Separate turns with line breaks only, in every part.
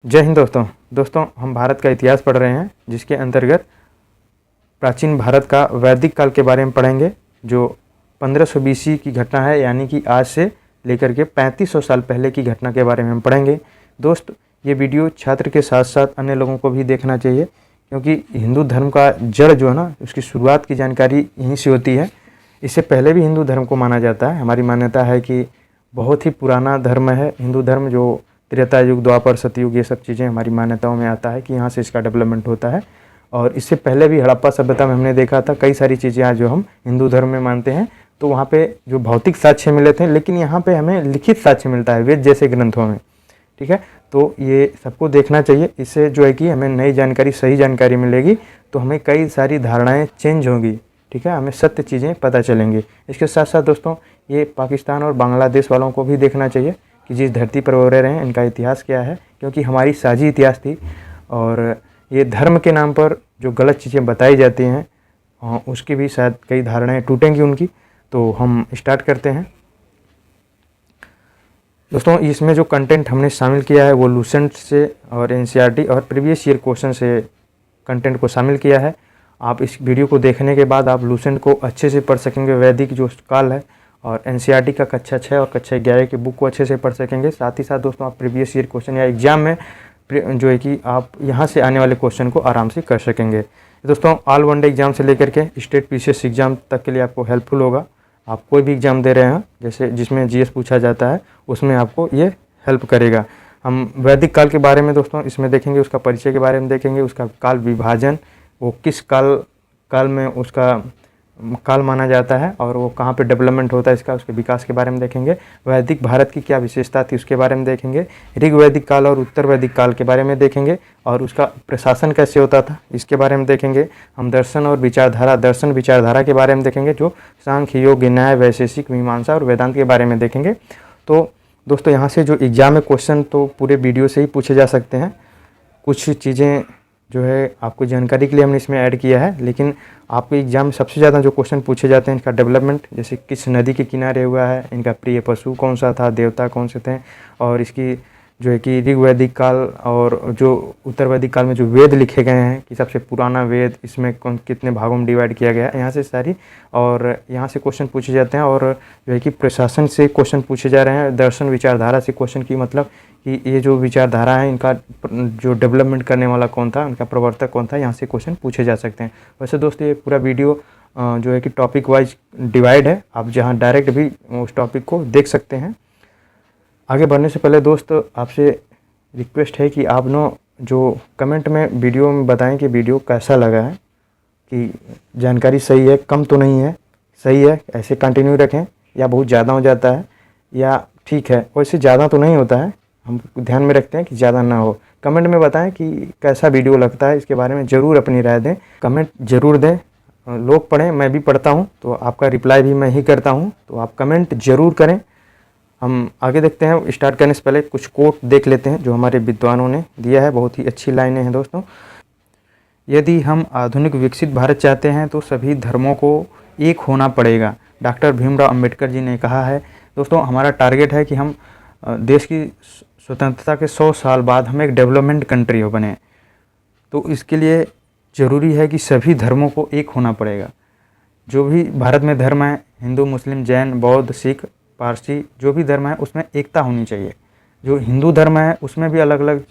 जय हिंद दोस्तों हम भारत का इतिहास पढ़ रहे हैं, जिसके अंतर्गत प्राचीन भारत का वैदिक काल के बारे में पढ़ेंगे, जो 1500 BC की घटना है, यानी कि आज से लेकर के 3500 साल पहले की घटना के बारे में हम पढ़ेंगे। दोस्त, ये वीडियो छात्र के साथ साथ अन्य लोगों को भी देखना चाहिए, क्योंकि हिंदू धर्म का जड़ जो है ना, उसकी शुरुआत की जानकारी यहीं से होती है। इससे पहले भी हिंदू धर्म को माना जाता है। हमारी मान्यता है कि बहुत ही पुराना धर्म है हिंदू धर्म, जो त्रेता युग, द्वापर, सतयुग, ये सब चीज़ें हमारी मान्यताओं में आता है कि यहाँ से इसका डेवलपमेंट होता है। और इससे पहले भी हड़प्पा सभ्यता में हमने देखा था कई सारी चीज़ें आज जो हम हिंदू धर्म में मानते हैं, तो वहाँ पे जो भौतिक साक्ष्य मिले थे, लेकिन यहाँ पे हमें लिखित साक्ष्य मिलता है वेद जैसे ग्रंथों में। ठीक है, तो ये सबको देखना चाहिए। इससे जो है कि हमें नई जानकारी, सही जानकारी मिलेगी, तो हमें कई सारी धारणाएँ चेंज होंगी। ठीक है, हमें सत्य चीज़ें पता चलेंगी। इसके साथ साथ दोस्तों, ये पाकिस्तान और बांग्लादेश वालों को भी देखना चाहिए कि जिस धरती पर वो रह रहे हैं, इनका इतिहास क्या है, क्योंकि हमारी साझी इतिहास थी। और ये धर्म के नाम पर जो गलत चीज़ें बताई जाती हैं, उसकी भी शायद कई धारणाएं टूटेंगी उनकी। तो हम स्टार्ट करते हैं दोस्तों। इसमें जो कंटेंट हमने शामिल किया है वो लूसेंट से और NCERT और प्रीवियस ईयर क्वेश्चन से कंटेंट को शामिल किया है। आप इस वीडियो को देखने के बाद आप लूसेंट को अच्छे से पढ़ सकेंगे, वैदिक जो काल है, और NCERT का कक्षा 6 और कक्षा 11 की बुक को अच्छे से पढ़ सकेंगे। साथ ही साथ दोस्तों, आप प्रीवियस ईयर क्वेश्चन या एग्जाम में जो है कि आप यहाँ से आने वाले क्वेश्चन को आराम से कर सकेंगे। दोस्तों, ऑल वन डे एग्जाम से लेकर के स्टेट PCS एग्जाम तक के लिए आपको हेल्पफुल होगा। आप कोई भी एग्ज़ाम दे रहे हैं, जैसे जिसमें GS पूछा जाता है, उसमें आपको ये हेल्प करेगा। हम वैदिक काल के बारे में दोस्तों इसमें देखेंगे, उसका परिचय के बारे में देखेंगे, उसका काल विभाजन, वो किस काल में उसका काल माना जाता है, और वो कहाँ पे डेवलपमेंट होता है इसका, उसके विकास के बारे में देखेंगे। वैदिक भारत की क्या विशेषता थी उसके बारे में देखेंगे। ऋग वैदिक काल और उत्तर वैदिक काल के बारे में देखेंगे, और उसका प्रशासन कैसे होता था इसके बारे में देखेंगे। हम दर्शन और विचारधारा, दर्शन विचारधारा के बारे में देखेंगे, जो सांख्य, योग, न्याय, वैशेषिक, मीमांसा और वेदांत के बारे में देखेंगे। तो दोस्तों, यहाँ से जो एग्जाम में क्वेश्चन तो पूरे वीडियो से ही पूछे जा सकते हैं। कुछ चीज़ें जो है आपको जानकारी के लिए हमने इसमें ऐड किया है, लेकिन आपके एग्जाम में सबसे ज़्यादा जो क्वेश्चन पूछे जाते हैं, इनका डेवलपमेंट, जैसे किस नदी के किनारे हुआ है, इनका प्रिय पशु कौन सा था, देवता कौन से थे, और इसकी जो है कि ऋग वैदिक काल और जो उत्तर वैदिक काल में जो वेद लिखे गए हैं, कि सबसे पुराना वेद, इसमें कितने भागों में डिवाइड किया गया है, यहाँ से सारी, और यहाँ से क्वेश्चन पूछे जाते हैं। और जो है कि प्रशासन से क्वेश्चन पूछे जा रहे हैं, दर्शन विचारधारा से क्वेश्चन, की मतलब कि ये जो विचारधारा है, इनका जो डेवलपमेंट करने वाला कौन था, इनका प्रवर्तक कौन था, यहाँ से क्वेश्चन पूछे जा सकते हैं। वैसे दोस्तों, ये पूरा वीडियो जो है कि टॉपिक वाइज डिवाइड है, आप जहाँ डायरेक्ट भी उस टॉपिक को देख सकते हैं। आगे बढ़ने से पहले दोस्त, आपसे रिक्वेस्ट है कि आप जो कमेंट में वीडियो में बताएं कि वीडियो कैसा लगा है, कि जानकारी सही है, कम तो नहीं है, सही है, ऐसे कंटिन्यू रखें, या बहुत ज़्यादा हो जाता है, या ठीक है। वैसे ज़्यादा तो नहीं होता है, हम ध्यान में रखते हैं कि ज़्यादा ना हो। कमेंट में बताएं कि कैसा वीडियो लगता है, इसके बारे में ज़रूर अपनी राय दें, कमेंट ज़रूर दें। लोग पढ़ें, मैं भी पढ़ता हूँ, तो आपका रिप्लाई भी मैं ही करता हूँ, तो आप कमेंट ज़रूर करें। हम आगे देखते हैं। स्टार्ट करने से पहले कुछ कोट देख लेते हैं जो हमारे विद्वानों ने दिया है, बहुत ही अच्छी लाइनें हैं दोस्तों। यदि हम आधुनिक विकसित भारत चाहते हैं तो सभी धर्मों को एक होना पड़ेगा, डॉक्टर भीमराव अंबेडकर जी ने कहा है। दोस्तों, हमारा टारगेट है कि हम देश की स्वतंत्रता के 100 साल बाद हम एक डेवलपमेंट कंट्री हो बने, तो इसके लिए ज़रूरी है कि सभी धर्मों को एक होना पड़ेगा। जो भी भारत में धर्म है, हिंदू, मुस्लिम, जैन, बौद्ध, सिख, पारसी, जो भी धर्म है, उसमें एकता होनी चाहिए। जो हिंदू धर्म है, उसमें भी अलग अलग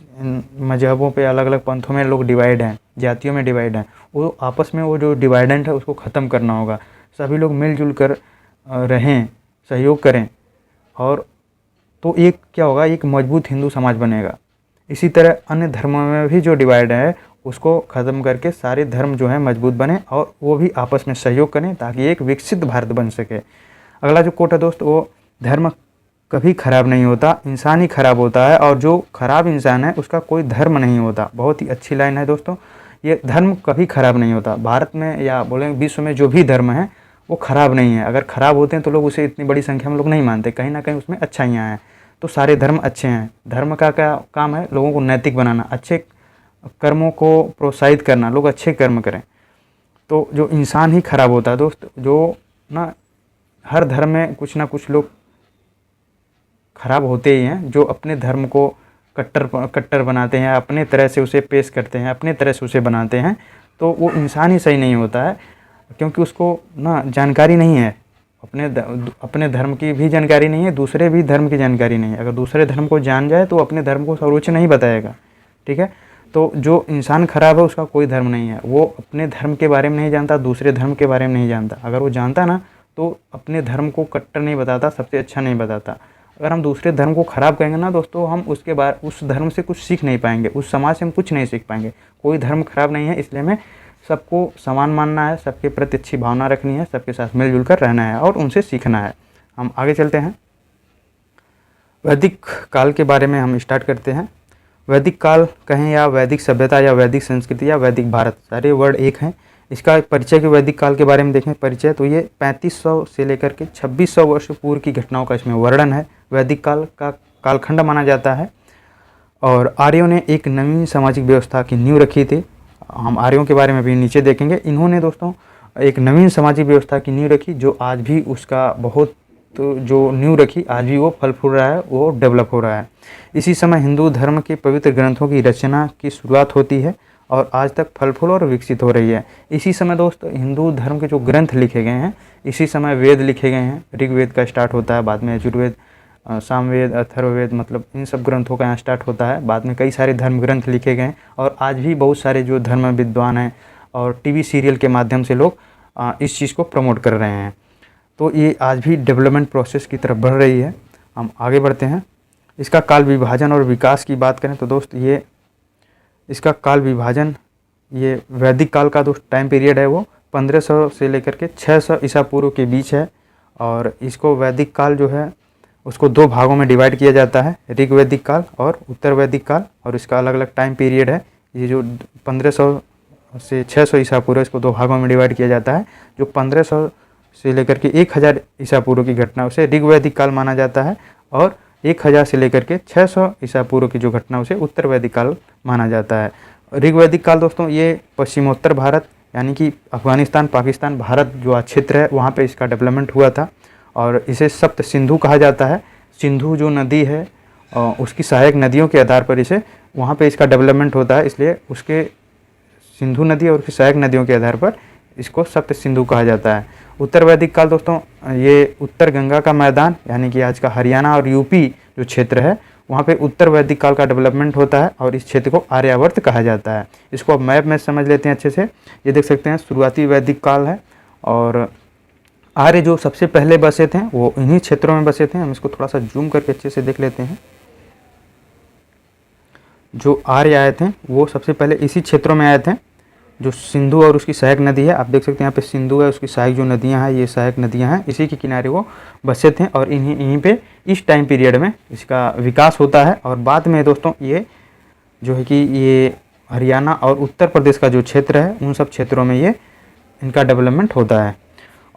मजहबों पे, अलग अलग पंथों में लोग डिवाइड हैं, जातियों में डिवाइड हैं। वो आपस में वो जो डिवाइडेंट है उसको ख़त्म करना होगा। सभी लोग मिलजुल कर रहें, सहयोग करें, और तो एक क्या होगा, एक मजबूत हिंदू समाज बनेगा। इसी तरह अन्य धर्मों में भी जो डिवाइड है उसको ख़त्म करके सारे धर्म जो है मजबूत बने, और वो भी आपस में सहयोग करें, ताकि एक विकसित भारत बन सके। अगला जो कोट है दोस्त, वो धर्म कभी ख़राब नहीं होता, इंसान ही ख़राब होता है, और जो ख़राब इंसान है उसका कोई धर्म नहीं होता। बहुत ही अच्छी लाइन है दोस्तों। ये धर्म कभी ख़राब नहीं होता। भारत में या बोलें विश्व में जो भी धर्म है वो ख़राब नहीं है। अगर ख़राब होते हैं तो लोग उसे इतनी बड़ी संख्या में लोग नहीं मानते, कहीं ना कहीं उसमें अच्छाइयाँ हैं। तो सारे धर्म अच्छे हैं। धर्म का क्या काम है? लोगों को नैतिक बनाना, अच्छे कर्मों को प्रोत्साहित करना, लोग अच्छे कर्म करें। तो जो इंसान ही ख़राब होता है दोस्त, जो ना हर धर्म में कुछ ना कुछ लोग खराब होते ही हैं, जो अपने धर्म को कट्टर बनाते हैं, अपने तरह से उसे पेश करते हैं, अपने तरह से उसे बनाते हैं, तो वो इंसान ही सही नहीं होता है, क्योंकि उसको ना जानकारी नहीं है, अपने धर्म की भी जानकारी नहीं है, दूसरे भी धर्म की जानकारी नहीं है। अगर दूसरे धर्म को जान जाए तो अपने धर्म को सर्वोच्च नहीं बताएगा, ठीक है। तो जो इंसान खराब है उसका कोई धर्म नहीं है, वो अपने धर्म के बारे में नहीं जानता, दूसरे धर्म के बारे में नहीं जानता। अगर वो जानता ना तो अपने धर्म को कट्टर नहीं बताता, सबसे अच्छा नहीं बताता। अगर हम दूसरे धर्म को ख़राब कहेंगे ना दोस्तों, हम उस धर्म से कुछ सीख नहीं पाएंगे, उस समाज से हम कुछ नहीं सीख पाएंगे। कोई धर्म खराब नहीं है, इसलिए हमें सबको समान मानना है, सबके प्रति अच्छी भावना रखनी है, सबके साथ मिलजुल कर रहना है और उनसे सीखना है। हम आगे चलते हैं, वैदिक काल के बारे में हम स्टार्ट करते हैं। वैदिक काल कहें या वैदिक सभ्यता या वैदिक संस्कृति या वैदिक भारत, सारे वर्ड एक हैं। इसका परिचय के वैदिक काल के बारे में देखें परिचय, तो ये 3500 से लेकर के 2600 वर्ष पूर्व की घटनाओं का इसमें वर्णन है। वैदिक काल का कालखंड माना जाता है और आर्यों ने एक नवीन सामाजिक व्यवस्था की नींव रखी थी। हम आर्यों के बारे में भी नीचे देखेंगे। इन्होंने दोस्तों एक नवीन सामाजिक व्यवस्था की नींव रखी, जो आज भी उसका बहुत जो नींव रखी आज भी वो फल फूल रहा है, वो डेवलप हो रहा है। इसी समय हिंदू धर्म के पवित्र ग्रंथों की रचना की शुरुआत होती है और आज तक फल फूल और विकसित हो रही है। इसी समय दोस्तों हिंदू धर्म के जो ग्रंथ लिखे गए हैं, इसी समय वेद लिखे गए हैं। ऋग्वेद का स्टार्ट होता है, बाद में यजुर्वेद, सामवेद, अथर्ववेद, मतलब इन सब ग्रंथों का यहाँ स्टार्ट होता है। बाद में कई सारे धर्म ग्रंथ लिखे गए और आज भी बहुत सारे जो धर्म विद्वान हैं और टीवी सीरियल के माध्यम से लोग इस चीज़ को प्रमोट कर रहे हैं। तो ये आज भी डेवलपमेंट प्रोसेस की तरफ बढ़ रही है। हम आगे बढ़ते हैं। इसका काल विभाजन और विकास की बात करें तो दोस्त ये इसका काल विभाजन, ये वैदिक काल का दोस्त टाइम पीरियड है वो 1500 से लेकर के 600 ईसा पूर्व के बीच है। और इसको वैदिक काल जो है उसको दो भागों में डिवाइड किया जाता है, ऋग्वैदिक काल और उत्तर वैदिक काल, और इसका अलग अलग टाइम पीरियड है। ये जो 1500 से 600 ईसा पूर्व, इसको दो भागों में डिवाइड किया जाता है। जो 1500 से लेकर के 1000 ईसा पूर्व की घटना उसे ऋग्वैदिक काल माना जाता है और 1000 से लेकर के 600 ईसा पूर्व की जो घटना उसे उत्तर वैदिक काल माना जाता है। ऋग्वैदिक काल दोस्तों ये पश्चिमोत्तर भारत यानी कि अफगानिस्तान, पाकिस्तान, भारत जो क्षेत्र है वहाँ पे इसका डेवलपमेंट हुआ था और इसे सप्त सिंधु कहा जाता है। सिंधु जो नदी है उसकी सहायक नदियों के आधार पर इसे वहाँ पे इसका डेवलपमेंट होता है, इसलिए उसके सिंधु नदी और उसकी सहायक नदियों के आधार पर इसको सप्त सिंधु कहा जाता है। उत्तर वैदिक काल दोस्तों ये उत्तर गंगा का मैदान यानी कि आज का हरियाणा और यूपी जो क्षेत्र है वहाँ पे उत्तर वैदिक काल का डेवलपमेंट होता है और इस क्षेत्र को आर्यावर्त कहा जाता है। इसको अब मैप में समझ लेते हैं अच्छे से। ये देख सकते हैं शुरुआती वैदिक काल है और आर्य जो सबसे पहले बसे थे वो इन्हीं क्षेत्रों में बसे थे। हम इसको थोड़ा सा जूम करके अच्छे से देख लेते हैं। जो आर्य आए थे वो सबसे पहले इसी क्षेत्रों में आए थे। जो सिंधु और उसकी सहायक नदी है, आप देख सकते हैं यहाँ पे सिंधु है, उसकी सहायक जो नदियाँ हैं ये सहायक नदियाँ हैं, इसी के किनारे वो बसे थे और यहीं पे इस टाइम पीरियड में इसका विकास होता है। और बाद में दोस्तों ये जो है कि ये हरियाणा और उत्तर प्रदेश का जो क्षेत्र है उन सब क्षेत्रों में ये इनका डेवलपमेंट होता है।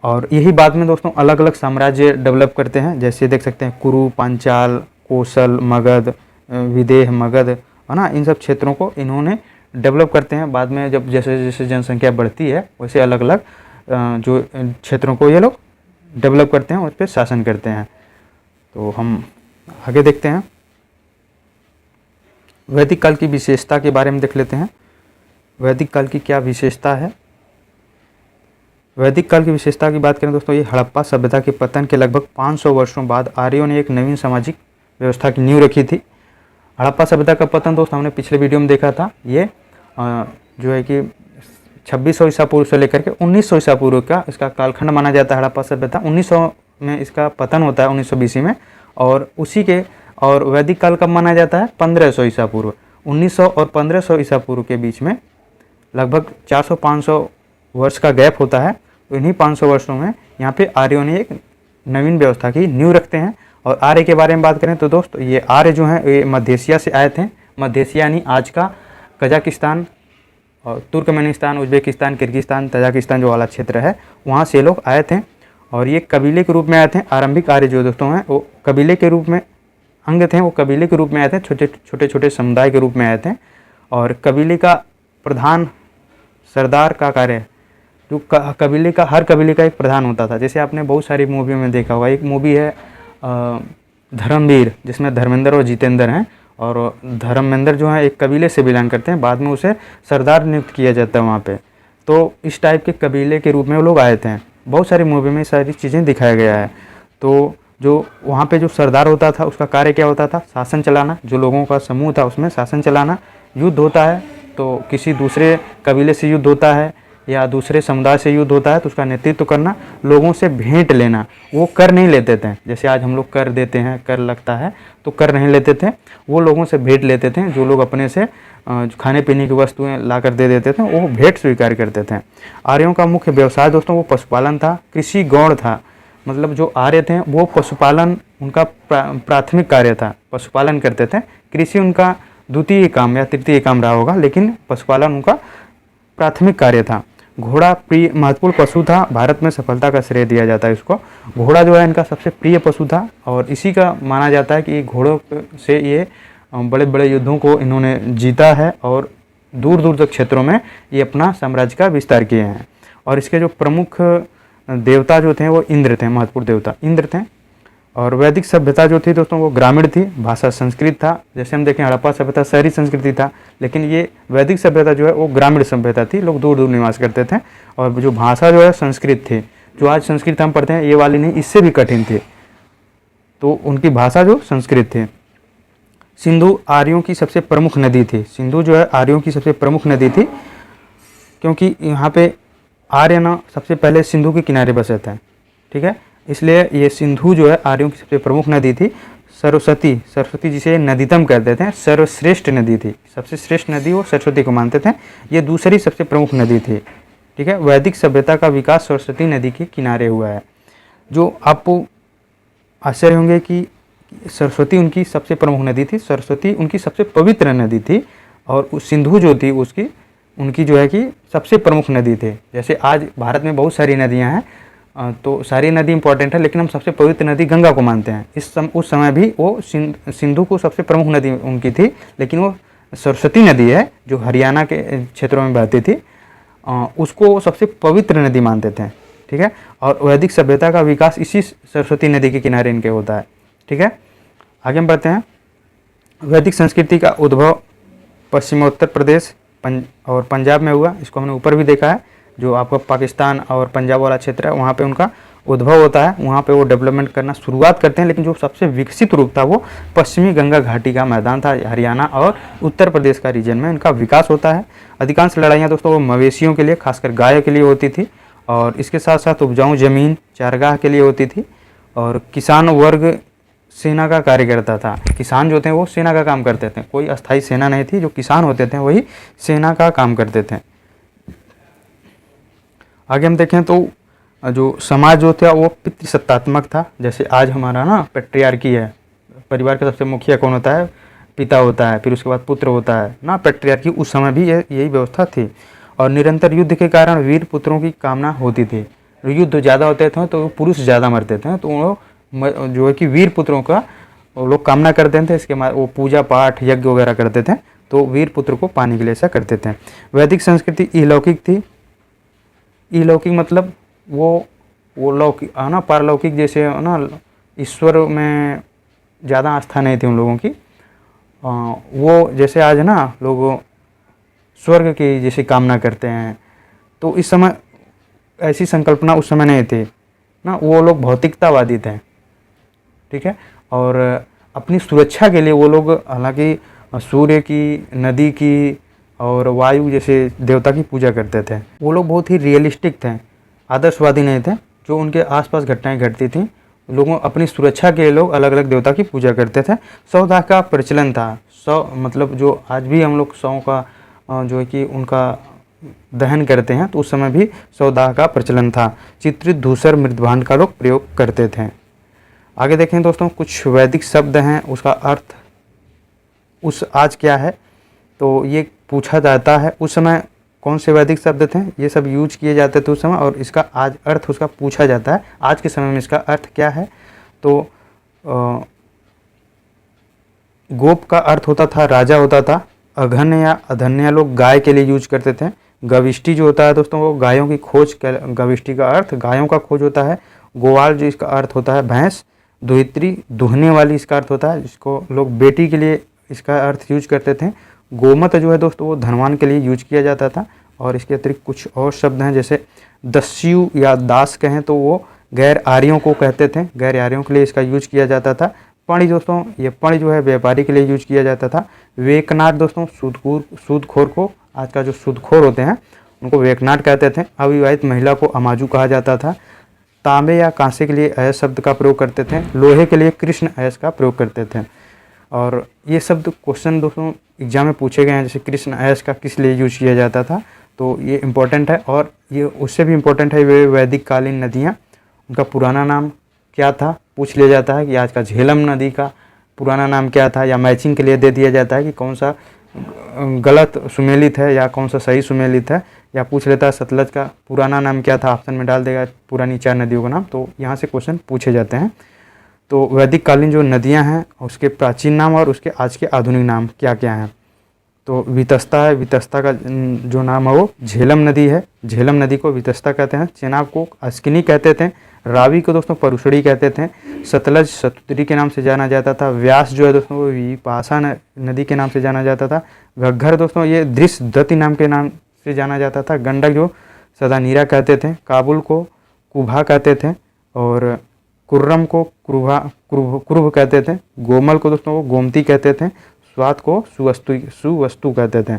और यही बाद में दोस्तों अलग अलग साम्राज्य डेवलप करते हैं, जैसे देख सकते हैं कुरु, पांचाल, कौशल, मगध, विदेह, मगध, है ना, इन सब क्षेत्रों को इन्होंने डेवलप करते हैं। बाद में जब जैसे जैसे जनसंख्या बढ़ती है वैसे अलग अलग जो क्षेत्रों को ये लोग डेवलप करते हैं, उस पर शासन करते हैं। तो हम आगे देखते हैं। वैदिक काल की विशेषता के बारे में देख लेते हैं। वैदिक काल की क्या विशेषता है। वैदिक काल की विशेषता की बात करें दोस्तों, ये हड़प्पा सभ्यता के पतन के लगभग 500 वर्षों बाद आर्यों ने एक नवीन सामाजिक व्यवस्था की नींव रखी थी। हड़प्पा सभ्यता का पतन दोस्तों हमने पिछले वीडियो में देखा था। ये जो है कि 2600 ईसा पूर्व से लेकर के 1900 ईसा पूर्व का इसका कालखंड माना जाता है। हड़प्पा सभ्यता 1900 में इसका पतन होता है, 1900 BC में, और उसी के और वैदिक काल कब माना जाता है 1500 ईसा पूर्व। 1900 और 1500 ईसा पूर्व के बीच में लगभग 400-500 वर्ष का गैप होता है। तो इन्हीं 500 वर्षों में यहाँ पे आर्यों ने एक नवीन व्यवस्था की नींव रखते हैं। और आर्य के बारे में बात करें तो दोस्त ये आर्य जो हैं ये मध्य एशिया से आए थे। मध्य एशिया यानी आज का कजाकिस्तान और तुर्कमेनिस्तान, उज्बेकिस्तान, किर्गिस्तान, तजाकिस्तान जो वाला क्षेत्र है वहाँ से लोग आए थे और ये कबीले के रूप में आए थे। आरंभिक आर्य जो दोस्तों हैं वो कबीले के रूप में अंग थे, वो कबीले के रूप में आए थे, छोटे छोटे समुदाय के रूप में आए थे। और कबीले का प्रधान सरदार का कार्य जो कबीले का, हर कबीले का एक प्रधान होता था। जैसे आपने बहुत सारी मूवियों में देखा होगा, एक मूवी है धर्मवीर जिसमें धर्मेंद्र और जितेंद्र हैं, और धर्मेंद्र जो है एक कबीले से बिलोंग करते हैं, बाद में उसे सरदार नियुक्त किया जाता है वहाँ पे। तो इस टाइप के कबीले के रूप में वो लोग आए थे। बहुत सारी मूवी में सारी चीज़ें दिखाया गया है। तो जो वहाँ पे जो सरदार होता था उसका कार्य क्या होता था, शासन चलाना, जो लोगों का समूह था उसमें शासन चलाना। युद्ध होता है तो किसी दूसरे कबीले से युद्ध होता है या दूसरे समुदाय से युद्ध होता है तो उसका नेतृत्व करना, लोगों से भेंट लेना। वो कर नहीं लेते थे, जैसे आज हम लोग कर देते हैं, कर लगता है तो कर नहीं लेते थे, वो लोगों से भेंट लेते थे। जो लोग अपने से खाने पीने की वस्तुएं ला कर दे देते थे वो भेंट स्वीकार करते थे। आर्यों का मुख्य व्यवसाय दोस्तों वो पशुपालन था, कृषि गौण था। मतलब जो आर्य थे वो पशुपालन उनका प्राथमिक कार्य था, पशुपालन करते थे। कृषि उनका द्वितीय काम या तृतीय काम रहा होगा, लेकिन पशुपालन उनका प्राथमिक कार्य था। घोड़ा प्रिय महत्वपूर्ण पशु था, भारत में सफलता का श्रेय दिया जाता है इसको। घोड़ा जो है इनका सबसे प्रिय पशु था और इसी का माना जाता है कि घोड़ों से ये बड़े बड़े युद्धों को इन्होंने जीता है और दूर दूर तक क्षेत्रों में ये अपना साम्राज्य का विस्तार किए हैं। और इसके जो प्रमुख देवता जो थे वो इंद्र थे, महत्वपूर्ण देवता इंद्र थे। और वैदिक सभ्यता जो थी दोस्तों वो ग्रामीण थी, भाषा संस्कृत था। जैसे हम देखें हड़प्पा सभ्यता शहरी संस्कृति था, लेकिन ये वैदिक सभ्यता जो है वो ग्रामीण सभ्यता थी, लोग दूर दूर निवास करते थे। और जो भाषा जो है संस्कृत थी, जो आज संस्कृत हम पढ़ते हैं ये वाली नहीं, इससे भी कठिन थी, तो उनकी भाषा जो संस्कृत थी। सिंधु आर्यों की सबसे प्रमुख नदी थी, सिंधु जो है आर्यों की सबसे प्रमुख नदी थी, क्योंकि यहाँ पे आर्य ना सबसे पहले सिंधु के किनारे बसे थे, ठीक है, इसलिए ये सिंधु जो है आर्यों की सबसे प्रमुख नदी थी। सरस्वती, सरस्वती जिसे नदीतम कहते थे, सर्वश्रेष्ठ नदी थी, सबसे श्रेष्ठ नदी वो सरस्वती को मानते थे, ये दूसरी सबसे प्रमुख नदी थी, ठीक है। वैदिक सभ्यता का विकास सरस्वती नदी के किनारे हुआ है। जो आपको आश्चर्य होंगे कि सरस्वती उनकी सबसे प्रमुख नदी थी, सरस्वती उनकी सबसे पवित्र नदी थी, और उस सिंधु जो थी उसकी उनकी जो है कि सबसे प्रमुख नदी थे। जैसे आज भारत में बहुत सारी नदियां हैं, तो सारी नदी इंपॉर्टेंट है, लेकिन हम सबसे पवित्र नदी गंगा को मानते हैं। उस समय भी वो सिंधु को सबसे प्रमुख नदी उनकी थी, लेकिन वो सरस्वती नदी है जो हरियाणा के क्षेत्रों में बहती थी, उसको सबसे पवित्र नदी मानते थे, ठीक है। और वैदिक सभ्यता का विकास इसी सरस्वती नदी के किनारे इनके होता है, ठीक है। आगे हम बढ़ते हैं। वैदिक संस्कृति का उद्भव पश्चिमोत्तर प्रदेश और पंजाब में हुआ, इसको हमने ऊपर भी देखा है। जो आपका पाकिस्तान और पंजाब वाला क्षेत्र है वहाँ पे उनका उद्भव होता है, वहाँ पे वो डेवलपमेंट करना शुरुआत करते हैं, लेकिन जो सबसे विकसित रूप था वो पश्चिमी गंगा घाटी का मैदान था, हरियाणा और उत्तर प्रदेश का रीजन में उनका विकास होता है। अधिकांश लड़ाइयाँ दोस्तों वो मवेशियों के लिए, खासकर गायों के लिए होती थी, और इसके साथ साथ उपजाऊ जमीन चारगाह के लिए होती थी। और किसान वर्ग सेना का कार्य करता था, किसान जो थे वो सेना का काम करते थे, कोई अस्थायी सेना नहीं थी, जो किसान होते थे वही सेना का काम करते थे। आगे हम देखें तो जो समाज जो था वो पितृसत्तात्मक था। जैसे आज हमारा ना पैट्रियार्की है, परिवार का सबसे मुखिया कौन होता है, पिता होता है, फिर उसके बाद पुत्र होता है ना, पैट्रियार्की उस समय भी यही व्यवस्था थी। और निरंतर युद्ध के कारण वीर पुत्रों की कामना होती थी, युद्ध ज़्यादा होते थे तो पुरुष ज़्यादा मरते थे, तो वो जो है कि वीर पुत्रों का वो लोग कामना करते थे, इसके बाद वो पूजा पाठ यज्ञ वगैरह करते थे, तो वीर पुत्र को पाने के लिए ऐसा करते थे। वैदिक संस्कृति इलौकिक थी, इलौकिक मतलब वो लौकिक है ना, पारलौकिक, जैसे ना ईश्वर में ज़्यादा आस्था नहीं थी उन लोगों की। वो जैसे आज ना लोग स्वर्ग की जैसी कामना करते हैं, तो इस समय ऐसी संकल्पना उस समय नहीं थी ना, वो लोग भौतिकतावादी थे, ठीक है। और अपनी सुरक्षा के लिए वो लोग हालांकि सूर्य की, नदी की और वायु जैसे देवता की पूजा करते थे। वो लोग बहुत ही रियलिस्टिक थे, आदर्शवादी नहीं थे। जो उनके आसपास घटनाएं घटती थीं, लोगों अपनी सुरक्षा के लिए लोग अलग अलग देवता की पूजा करते थे। शवदाह का प्रचलन था, शव मतलब जो आज भी हम लोग शव का जो है कि उनका दहन करते हैं, तो उस समय भी शवदाह का प्रचलन था। चित्रित धूसर मृदभांड का लोग प्रयोग करते थे। आगे देखें दोस्तों, कुछ वैदिक शब्द हैं, उसका अर्थ उस आज क्या है, तो ये पूछा जाता है उस समय कौन से वैदिक शब्द थे, ये सब यूज किए जाते थे उस समय, और इसका आज अर्थ उसका पूछा जाता है आज के समय में इसका अर्थ क्या है। तो गोप का अर्थ होता था राजा होता था, अघन्य या अधन्य लोग गाय के लिए यूज करते थे। गविष्टि जो होता है दोस्तों वो गायों की खोज, गविष्टि का अर्थ गायों का खोज होता है। गोवाल जो इसका अर्थ होता है भैंस। दुहित्री दुहने वाली इसका अर्थ होता है, जिसको लोग बेटी के लिए इसका अर्थ यूज करते थे। गोमत जो है दोस्तों वो धनवान के लिए यूज किया जाता था। और इसके अतिरिक्त कुछ और शब्द हैं, जैसे दस्यु या दास कहें तो वो गैर आर्यों को कहते थे, गैर आर्यों के लिए इसका यूज किया जाता था। पणि दोस्तों, ये पणि जो है व्यापारी के लिए यूज किया जाता था। वेकनाट दोस्तों सूदखोर को, आज का जो सूदखोर होते हैं उनको वेकनाट कहते थे। अविवाहित महिला को अमाजू कहा जाता था। तांबे या कांसे के लिए अयस शब्द का प्रयोग करते थे। लोहे के लिए कृष्ण अयस का प्रयोग करते थे। और ये शब्द क्वेश्चन दोस्तों एग्जाम में पूछे गए हैं, जैसे कृष्ण अयस का किस लिए यूज किया जाता था, तो ये इम्पोर्टेंट है। और ये उससे भी इम्पोर्टेंट है, वे वैदिक कालीन नदियाँ, उनका पुराना नाम क्या था पूछ लिया जाता है कि आज का झेलम नदी का पुराना नाम क्या था, या मैचिंग के लिए दे दिया जाता है कि कौन सा गलत सुमेलित है या कौन सा सही सुमेलित है, या पूछ लेता है सतलज का पुराना नाम क्या था, ऑप्शन में डाल देगा पुरानी 4 नदियों का नाम। तो यहाँ से क्वेश्चन पूछे जाते हैं। तो वैदिक कालीन जो नदियाँ हैं उसके प्राचीन नाम और उसके आज के आधुनिक नाम क्या क्या हैं। तो वितस्ता है, वितस्ता का जो नाम है वो झेलम नदी है, झेलम नदी को वितस्ता कहते हैं। चेनाब को अस्किनी कहते थे। रावी को दोस्तों परुषड़ी कहते थे। सतलज सतुद्री के नाम से जाना जाता था। व्यास जो है दोस्तों वो विपाशा नदी के नाम से जाना जाता था। घग्घर दोस्तों ये दृश्यदति नाम के नाम से जाना जाता था। गंडक जो सदानीरा कहते थे। काबुल को कुभा कहते थे। और कुर्रम को कुर्भ कहते थे। गोमल को दोस्तों वो गोमती कहते थे। स्वात को सुवस्तु कहते थे।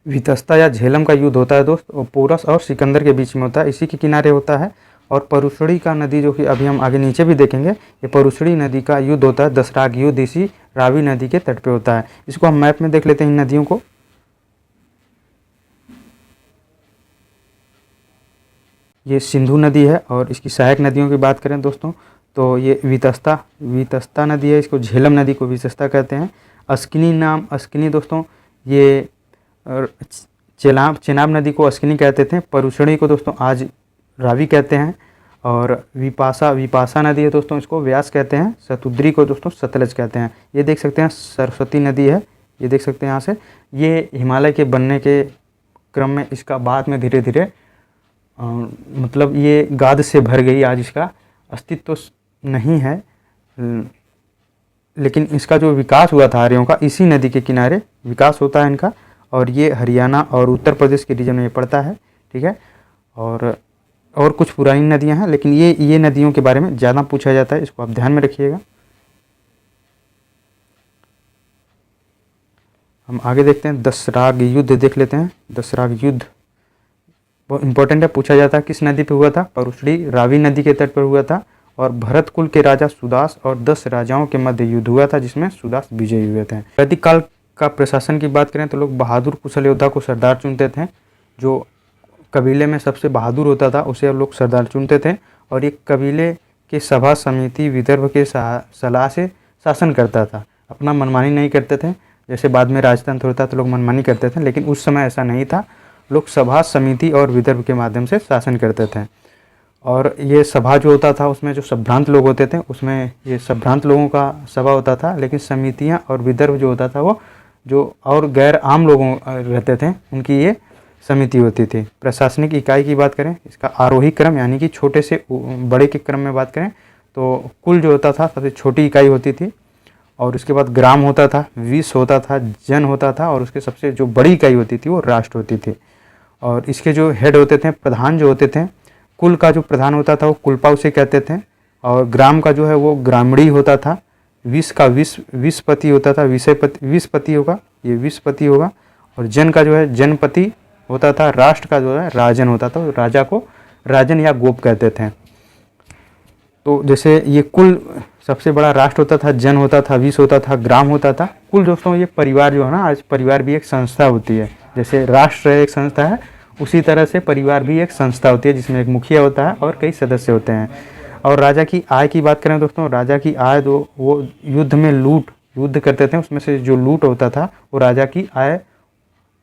वितस्ता या झेलम का युद्ध होता है दोस्त, पोरस और सिकंदर के बीच में होता है, इसी के किनारे होता है। और परुषड़ी का नदी जो कि अभी हम आगे नीचे भी देखेंगे, ये परुषड़ी नदी का युद्ध होता है, दसराग युद्ध इसी रावी नदी के तट पे होता है। इसको हम मैप में देख लेते हैं इन नदियों को। ये सिंधु नदी है। और इसकी सहायक नदियों की बात करें दोस्तों तो ये वितस्ता नदी है, इसको झेलम नदी को वितस्ता कहते हैं। अस्किनी दोस्तों ये चेनाब नदी को अस्किनी कहते थे। परुषणी को दोस्तों आज रावी कहते हैं। और विपाशा नदी है दोस्तों, इसको व्यास कहते हैं। सतुद्री को दोस्तों सतलज कहते हैं। ये देख सकते हैं सरस्वती नदी है, ये देख सकते हैं यहाँ से। ये हिमालय के बनने के क्रम में इसका बाद में धीरे धीरे मतलब ये गाद से भर गई, आज इसका अस्तित्व नहीं है, लेकिन इसका जो विकास हुआ था आर्यों का, इसी नदी के किनारे विकास होता है इनका। और ये हरियाणा और उत्तर प्रदेश के रीजन में पड़ता है, ठीक है। और कुछ पुरानी नदियां हैं, लेकिन ये नदियों के बारे में ज़्यादा पूछा जाता है, इसको आप ध्यान में रखिएगा। हम आगे देखते हैं, दसराग युद्ध देख लेते हैं। दसराग युद्ध बहुत इंपॉर्टेंट है, पूछा जाता है किस नदी पे हुआ था, परुषड़ी रावी नदी के तट पर हुआ था। और भरत कुल के राजा सुदास और 10 राजाओं के मध्य युद्ध हुआ था, जिसमें सुदास विजयी हुए थे। वैदिक काल का प्रशासन की बात करें तो लोग बहादुर कुशल योद्धा को सरदार चुनते थे। जो कबीले में सबसे बहादुर होता था उसे लोग सरदार चुनते थे। और ये कबीले के सभा समिति विदर्भ के सलाह से शासन करता था, अपना मनमानी नहीं करते थे। जैसे बाद में राजतंत्र होता तो लोग मनमानी करते थे, लेकिन उस समय ऐसा नहीं था। लोग सभा समिति और विदर्भ के माध्यम से शासन करते थे। और ये सभा जो होता था उसमें जो संभ्रांत लोग होते थे, उसमें ये संभ्रांत लोगों का सभा होता था। लेकिन समितियां और विदर्भ जो होता था वो जो और गैर आम लोगों रहते थे उनकी ये समिति होती थी। प्रशासनिक इकाई की बात करें, इसका आरोही क्रम यानी कि छोटे से बड़े के क्रम में बात करें तो कुल जो होता था सबसे छोटी इकाई होती थी। और उसके बाद ग्राम होता था, विष होता था, जन होता था, और उसके सबसे जो बड़ी इकाई होती थी वो राष्ट्र होती थी। और इसके जो हेड होते थे, प्रधान जो होते थे, कुल का जो प्रधान होता था वो कुलपा उसे कहते थे। और ग्राम का जो है वो ग्रामणी होता था। विष का विषपति होता था, विषपति होगा, ये विषपति होगा। और जन का जो है जनपति होता था। राष्ट्र का जो है राजन होता था, राजा को राजन या गोप कहते थे। तो जैसे ये कुल सबसे बड़ा राष्ट्र होता था, जन होता था, विष होता था, ग्राम होता था। कुल दोस्तों ये परिवार जो है ना, आज परिवार भी एक संस्था होती है। जैसे राष्ट्र एक संस्था है, उसी तरह से परिवार भी एक संस्था होती है, जिसमें एक मुखिया होता है और कई सदस्य होते हैं। और राजा की आय की बात करें दोस्तों, राजा की आय वो युद्ध में युद्ध करते थे, उसमें से जो लूट होता था वो राजा की आय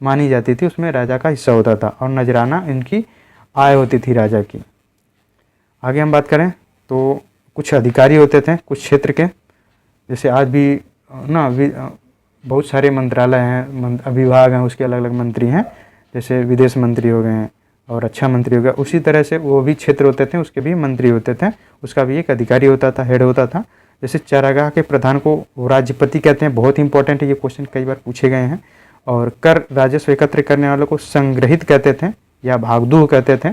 मानी जाती थी, उसमें राजा का हिस्सा होता था। और नजराना इनकी आय होती थी राजा की। आगे हम बात करें तो कुछ अधिकारी होते थे कुछ क्षेत्र के, जैसे आज भी ना बहुत सारे मंत्रालय हैं, विभाग हैं, उसके अलग अलग मंत्री हैं। जैसे विदेश मंत्री हो गए और रक्षा मंत्री हो गया, उसी तरह से वो भी क्षेत्र होते थे, उसके भी मंत्री होते थे, उसका भी एक अधिकारी होता था, हेड होता था, जैसे चारागाह के प्रधान को राज्यपति कहते हैं, बहुत ही इंपॉर्टेंट है, ये क्वेश्चन कई बार पूछे गए हैं। और कर राजस्व एकत्र करने वालों को संग्रहित कहते थे या भागदूह कहते थे।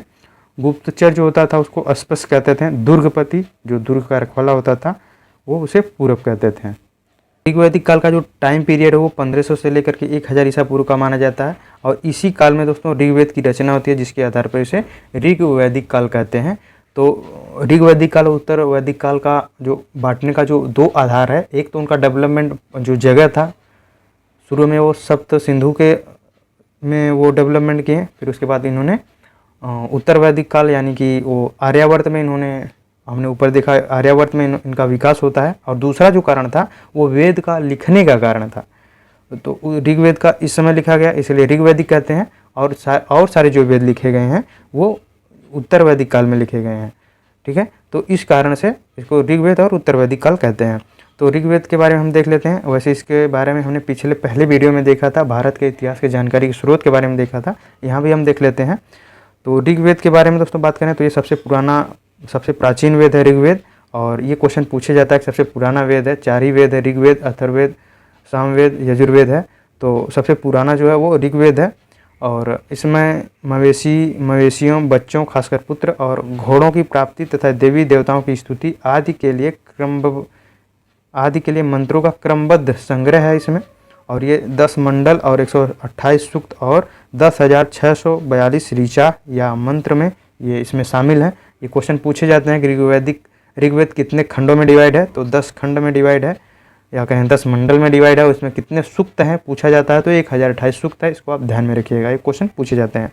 गुप्तचर जो होता था उसको अस्पष्ट कहते थे। दुर्गपति जो दुर्ग का रखवाला होता था वो उसे पूरब कहते थे। ऋग्वैदिक काल का जो टाइम पीरियड है वो 1500 से लेकर के 1000 ईसा पूर्व का माना जाता है। और इसी काल में दोस्तों ऋग्वेद की रचना होती है, जिसके आधार पर इसे ऋग्वैदिक काल कहते हैं। तो ऋग्वैदिक काल और उत्तर वैदिक काल का जो बांटने का जो दो आधार है, एक तो उनका डेवलपमेंट जो जगह था, शुरू में वो सप्त सिंधु के में वो डेवलपमेंट किए, फिर उसके बाद इन्होंने उत्तर वैदिक काल यानी कि वो आर्यावर्त में इन्होंने, हमने ऊपर देखा आर्यावर्त में इनका विकास होता है। और दूसरा जो कारण था वो वेद का लिखने का कारण था। तो ऋग्वेद का इस समय लिखा गया इसलिए ऋग्वैदिक कहते हैं, और सारे जो वेद लिखे गए हैं वो उत्तर वैदिक काल में लिखे गए हैं। ठीक है, तो इस कारण से इसको ऋग्वेद और उत्तर वैदिक काल कहते हैं। तो ऋग्वेद के बारे में हम देख लेते हैं। वैसे इसके बारे में हमने पहले वीडियो में देखा था, भारत के इतिहास के जानकारी के स्रोत के बारे में देखा था, यहाँ भी हम देख लेते हैं। तो ऋग्वेद के बारे में दोस्तों बात करें तो ये सबसे पुराना, सबसे प्राचीन वेद है ऋग्वेद। और ये क्वेश्चन पूछे जाता है कि सबसे पुराना वेद है, 4 ही वेद है, ऋग्वेद, अथर्ववेद, सामवेद, यजुर्वेद है। तो सबसे पुराना जो है वो ऋग्वेद है। और इसमें मवेशियों, बच्चों, खासकर पुत्र और घोड़ों की प्राप्ति तथा देवी देवताओं की स्तुति आदि के लिए मंत्रों का क्रमबद्ध संग्रह है इसमें। और ये 10 मंडल और 128 सूक्त और 10,642 ऋचा या मंत्र में ये इसमें शामिल है। ये क्वेश्चन पूछे जाते हैं कि ऋग्वेद कितने खंडों में डिवाइड है, तो 10 खंड में डिवाइड है, या कहें 10 मंडल में डिवाइड है। उसमें कितने सूक्त हैं पूछा जाता है, तो 1028 सूक्त है, इसको आप ध्यान में रखिएगा, ये क्वेश्चन पूछे जाते हैं।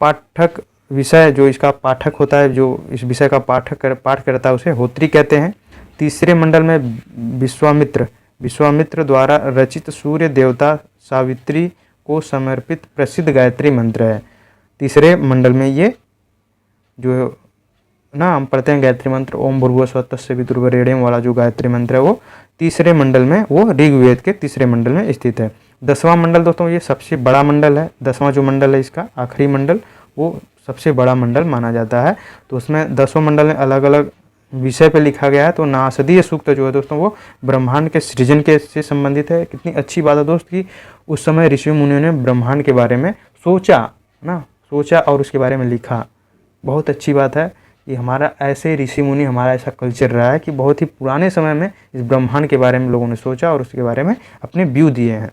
पाठक विषय जो इसका पाठक होता है, जो इस विषय का पाठ करता है उसे होत्री कहते हैं। तीसरे मंडल में विश्वामित्र द्वारा रचित सूर्य देवता सावित्री को समर्पित प्रसिद्ध गायत्री मंत्र है। तीसरे मंडल में ये जो ना हम पढ़ते हैं गायत्री मंत्र, ओम भूर्भुवः तस्य वितुर्वरेण्यम वाला जो गायत्री मंत्र है वो तीसरे मंडल में, वो ऋग्वेद के तीसरे मंडल में स्थित है। 10वां मंडल दोस्तों ये सबसे बड़ा मंडल है। 10वां जो मंडल है इसका आखिरी मंडल, वो सबसे बड़ा मंडल माना जाता है। तो उसमें 10वां मंडल में अलग अलग विषय पे लिखा गया है। तो नासदीय सूक्त जो है दोस्तों वो ब्रह्मांड के सृजन के से संबंधित है। कितनी अच्छी बात है दोस्त कि उस समय ऋषि मुनियों ने ब्रह्मांड के बारे में सोचा और उसके बारे में लिखा। बहुत अच्छी बात है कि हमारा ऐसे ऋषि मुनि, हमारा ऐसा कल्चर रहा है कि बहुत ही पुराने समय में इस ब्रह्मांड के बारे में लोगों ने सोचा और उसके बारे में अपने व्यू दिए हैं।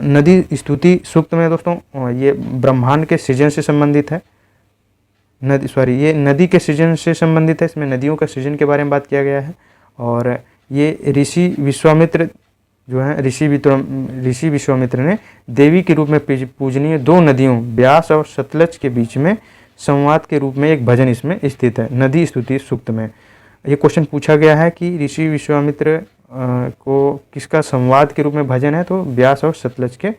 नदी स्तुति सूक्त में दोस्तों ये ब्रह्मांड के सृजन से संबंधित है। ये नदी के सृजन से संबंधित है। इसमें नदियों का सृजन के बारे में बात किया गया है। और ये ऋषि विश्वामित्र जो है, ऋषि विश्वामित्र ने देवी के रूप में पूजनीय 2 नदियों ब्यास और सतलज के बीच में संवाद के रूप में एक भजन इसमें स्थित है, नदी स्तुति सूक्त में। ये क्वेश्चन पूछा गया है कि ऋषि विश्वामित्र को किसका संवाद के रूप में भजन है, तो व्यास और सतलज के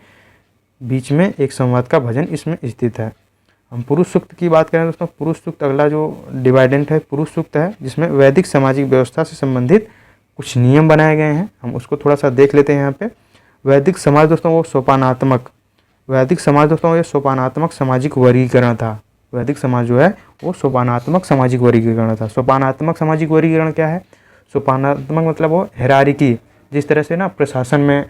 बीच में एक संवाद का भजन इसमें स्थित है। हम पुरुष सूक्त की बात करें दोस्तों, पुरुष सूक्त अगला जो डिवाइडेंट है पुरुष सूक्त है, जिसमें वैदिक सामाजिक व्यवस्था से संबंधित कुछ नियम बनाए गए हैं। हम उसको थोड़ा सा देख लेते हैं यहाँ पे। वैदिक समाज दोस्तों वो सोपानात्मक सामाजिक वर्गीकरण था। वैदिक समाज जो है वो सोपानात्मक सामाजिक वर्गीकरण था। सोपानात्मक सामाजिक वर्गीकरण क्या है? सोपानात्मक मतलब वो हेरारिकी, जिस तरह से ना प्रशासन में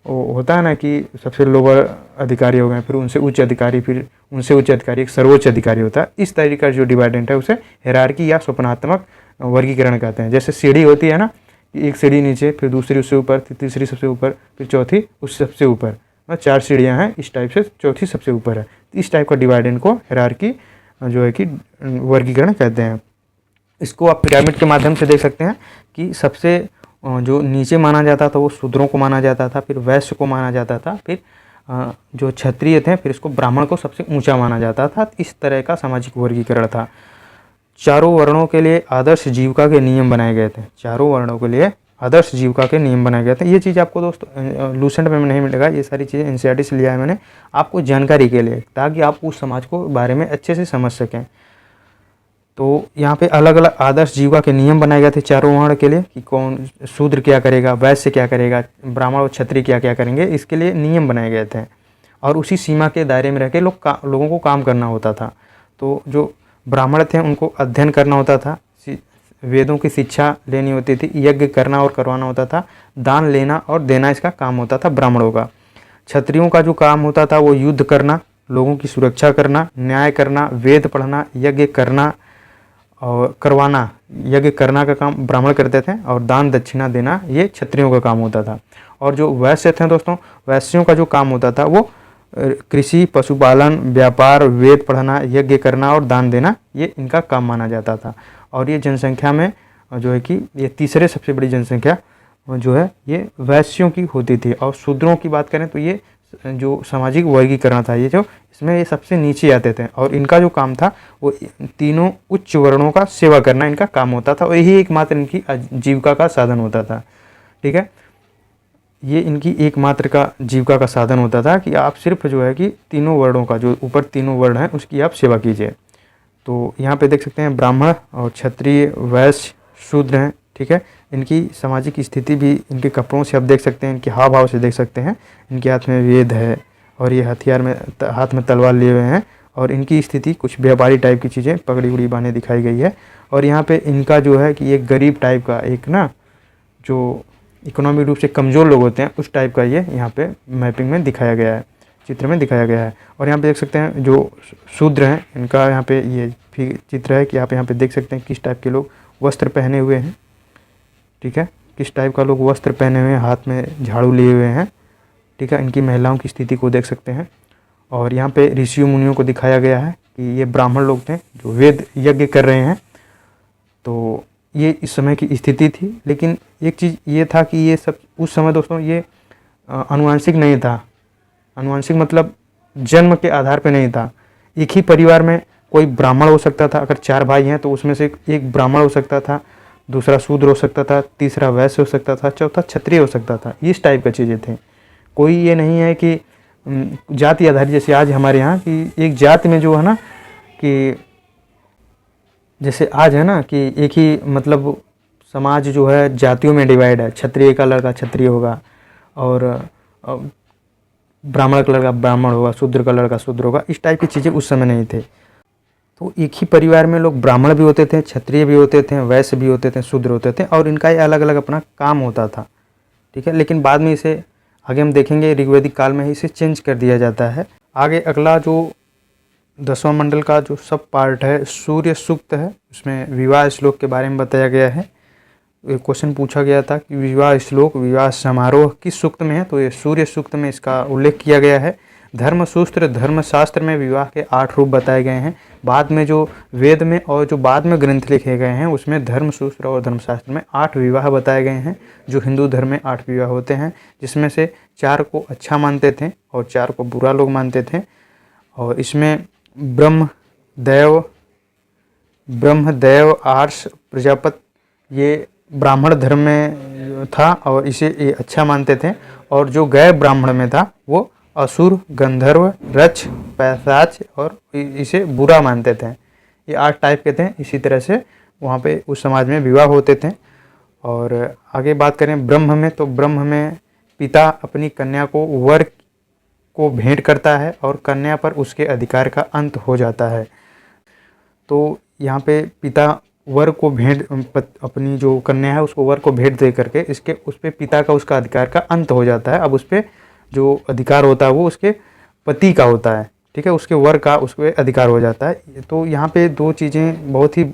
वो होता है ना कि सबसे लोअर अधिकारी हो गए, फिर उनसे उच्च अधिकारी, फिर उनसे उच्च अधिकारी, एक सर्वोच्च अधिकारी होता है। इस तरीके का जो डिवाइडेंट है उसे हेरारकी या सोपानात्मक वर्गीकरण कहते हैं। जैसे सीढ़ी होती है ना, कि एक सीढ़ी नीचे, फिर दूसरी उससे ऊपर, फिर तीसरी सबसे ऊपर, फिर चौथी उससे सबसे ऊपर, 4 सीढ़ियाँ हैं, इस टाइप से चौथी सबसे ऊपर है। इस टाइप का डिवाइडेंट को हेरारकी जो है कि वर्गीकरण कहते हैं। इसको आप पिरामिड के माध्यम से देख सकते हैं कि सबसे जो नीचे माना जाता था वो शूद्रों को माना जाता था, फिर वैश्य को माना जाता था, फिर जो क्षत्रिय थे फिर इसको ब्राह्मण को सबसे ऊंचा माना जाता था। इस तरह का सामाजिक वर्गीकरण था। चारों वर्णों के लिए आदर्श जीविका के नियम बनाए गए थे। चारों वर्णों के लिए आदर्श जीविका के नियम बनाए गए थे। ये चीज़ आपको दोस्तों लूसेंट में नहीं मिलेगा, ये सारी चीज़ें एनसीईआरटी से लिया है मैंने आपको जानकारी के लिए, ताकि आप उस समाज को बारे में अच्छे से समझ सकें। तो यहाँ पे अलग अलग आदर्श जीविका के नियम बनाए गए थे चारों वर्ण के लिए, कि कौन शूद्र क्या करेगा, वैश्य क्या करेगा, ब्राह्मण और क्षत्रिय क्या क्या करेंगे, इसके लिए नियम बनाए गए थे। और उसी सीमा के दायरे में रह के लोगों को काम करना होता था। तो जो ब्राह्मण थे उनको अध्ययन करना होता था, वेदों की शिक्षा लेनी होती थी, यज्ञ करना और करवाना होता था, दान लेना और देना इसका काम होता था ब्राह्मणों का। क्षत्रियों का जो काम होता था वो युद्ध करना, लोगों की सुरक्षा करना, न्याय करना, वेद पढ़ना, यज्ञ करना और करवाना, यज्ञ करना का काम ब्राह्मण करते थे और दान दक्षिणा देना ये क्षत्रियों का काम होता था। और जो वैश्य थे दोस्तों, वैश्यों का जो काम होता था वो कृषि, पशुपालन, व्यापार, वेद पढ़ना, यज्ञ करना और दान देना ये इनका काम माना जाता था। और ये जनसंख्या में जो है कि ये तीसरे सबसे बड़ी जनसंख्या जो है ये वैश्यों की होती थी। और शूद्रों की बात करें तो ये जो सामाजिक वर्गीकरण था, ये जो इसमें ये सबसे नीचे आते थे और इनका जो काम था वो तीनों उच्च वर्णों का सेवा करना इनका काम होता था और यही एकमात्र इनकी आजीविका का साधन होता था। ठीक है, ये इनकी एकमात्र का जीविका का साधन होता था कि आप सिर्फ जो है कि तीनों वर्णों का, जो ऊपर तीनों वर्ण हैं उसकी आप सेवा कीजिए। तो यहाँ पे देख सकते हैं ब्राह्मण और क्षत्रिय, वैश्य, शूद्र हैं। ठीक है, इनकी सामाजिक स्थिति भी इनके कपड़ों से आप देख सकते हैं, इनके हाव भाव से देख सकते हैं। इनके हाथ में वेद है और ये हथियार में हाथ में तलवार लिए हुए हैं और इनकी स्थिति कुछ व्यापारी टाइप की चीज़ें पगड़ी उड़ी बांधे दिखाई गई है। और यहाँ पे इनका जो है कि एक गरीब टाइप का, एक ना जो इकोनॉमिक रूप से कमज़ोर लोग होते हैं उस टाइप का ये यहाँ पे मैपिंग में दिखाया गया है, चित्र में दिखाया गया है। और यहाँ पे देख सकते हैं जो शूद्र हैं इनका यहाँ पे ये चित्र है कि आप यहाँ पे देख सकते हैं किस टाइप के लोग वस्त्र पहने हुए हैं। ठीक है, किस टाइप का लोग वस्त्र पहने हुए हैं, हाथ में झाड़ू लिए हुए हैं। ठीक है, इनकी महिलाओं की स्थिति को देख सकते हैं। और यहाँ पे ऋषियों मुनियों को दिखाया गया है कि ये ब्राह्मण लोग थे जो वेद यज्ञ कर रहे हैं। तो ये इस समय की स्थिति थी। लेकिन एक चीज़ ये था कि ये सब उस समय दोस्तों ये आनुवंशिक नहीं था। आनुवंशिक मतलब जन्म के आधार पे नहीं था। एक ही परिवार में कोई ब्राह्मण हो सकता था, अगर 4 भाई हैं तो उसमें से एक ब्राह्मण हो सकता था, दूसरा शूद्र हो सकता था, तीसरा वैश्य हो सकता था, चौथा क्षत्रिय हो सकता था। इस टाइप की चीज़ें थी। कोई ये नहीं है कि जाति आधारित जैसे आज हमारे यहाँ कि एक जाति में जो है ना कि जैसे आज है ना कि एक ही मतलब समाज जो है जातियों में डिवाइड है। क्षत्रिय का लड़का क्षत्रिय होगा और ब्राह्मण का लड़का ब्राह्मण होगा, शूद्र का लड़का शूद्र होगा। इस टाइप की चीज़ें उस समय नहीं थे। तो एक ही परिवार में लोग ब्राह्मण भी होते थे, क्षत्रिय भी होते थे, वैश्य भी होते थे, शूद्र होते थे और इनका ये अलग अलग अपना काम होता था। ठीक है, लेकिन बाद में इसे आगे हम देखेंगे ऋग्वैदिक काल में ही इसे चेंज कर दिया जाता है। आगे अगला जो 10वां मंडल का जो सब पार्ट है सूर्य सूक्त है, उसमें विवाह श्लोक के बारे में बताया गया है। एक क्वेश्चन पूछा गया था कि विवाह श्लोक, विवाह समारोह किस सूक्त में है, तो ये सूर्य सूक्त में इसका उल्लेख किया गया है। धर्मसूत्र, धर्मशास्त्र में विवाह के 8 रूप बताए गए हैं। बाद में जो वेद में और जो बाद में ग्रंथ लिखे गए हैं उसमें धर्मसूत्र और धर्मशास्त्र में 8 विवाह बताए गए हैं। जो हिंदू धर्म में 8 विवाह होते हैं, जिसमें से 4 को अच्छा मानते थे और 4 को बुरा लोग मानते थे। और इसमें ब्रह्मदेव, आर्ष, प्रजापति ये ब्राह्मण धर्म में था और इसे ये अच्छा मानते थे। और जो गैर ब्राह्मण में था वो असुर, गंधर्व, रक्ष, पैशाच और इसे बुरा मानते थे। ये 8 टाइप के थे। इसी तरह से वहाँ पे उस समाज में विवाह होते थे। और आगे बात करें ब्रह्म में, तो ब्रह्म में पिता अपनी कन्या को वर को भेंट करता है और कन्या पर उसके अधिकार का अंत हो जाता है। तो यहाँ पे पिता वर को भेंट, अपनी जो कन्या है उसको वर को भेंट दे करके इसके उस पर पिता का उसका अधिकार का अंत हो जाता है। अब उस पर जो अधिकार होता है वो उसके पति का होता है। ठीक है, उसके वर का उस पर अधिकार हो जाता है। तो यहाँ पे 2 चीज़ें बहुत ही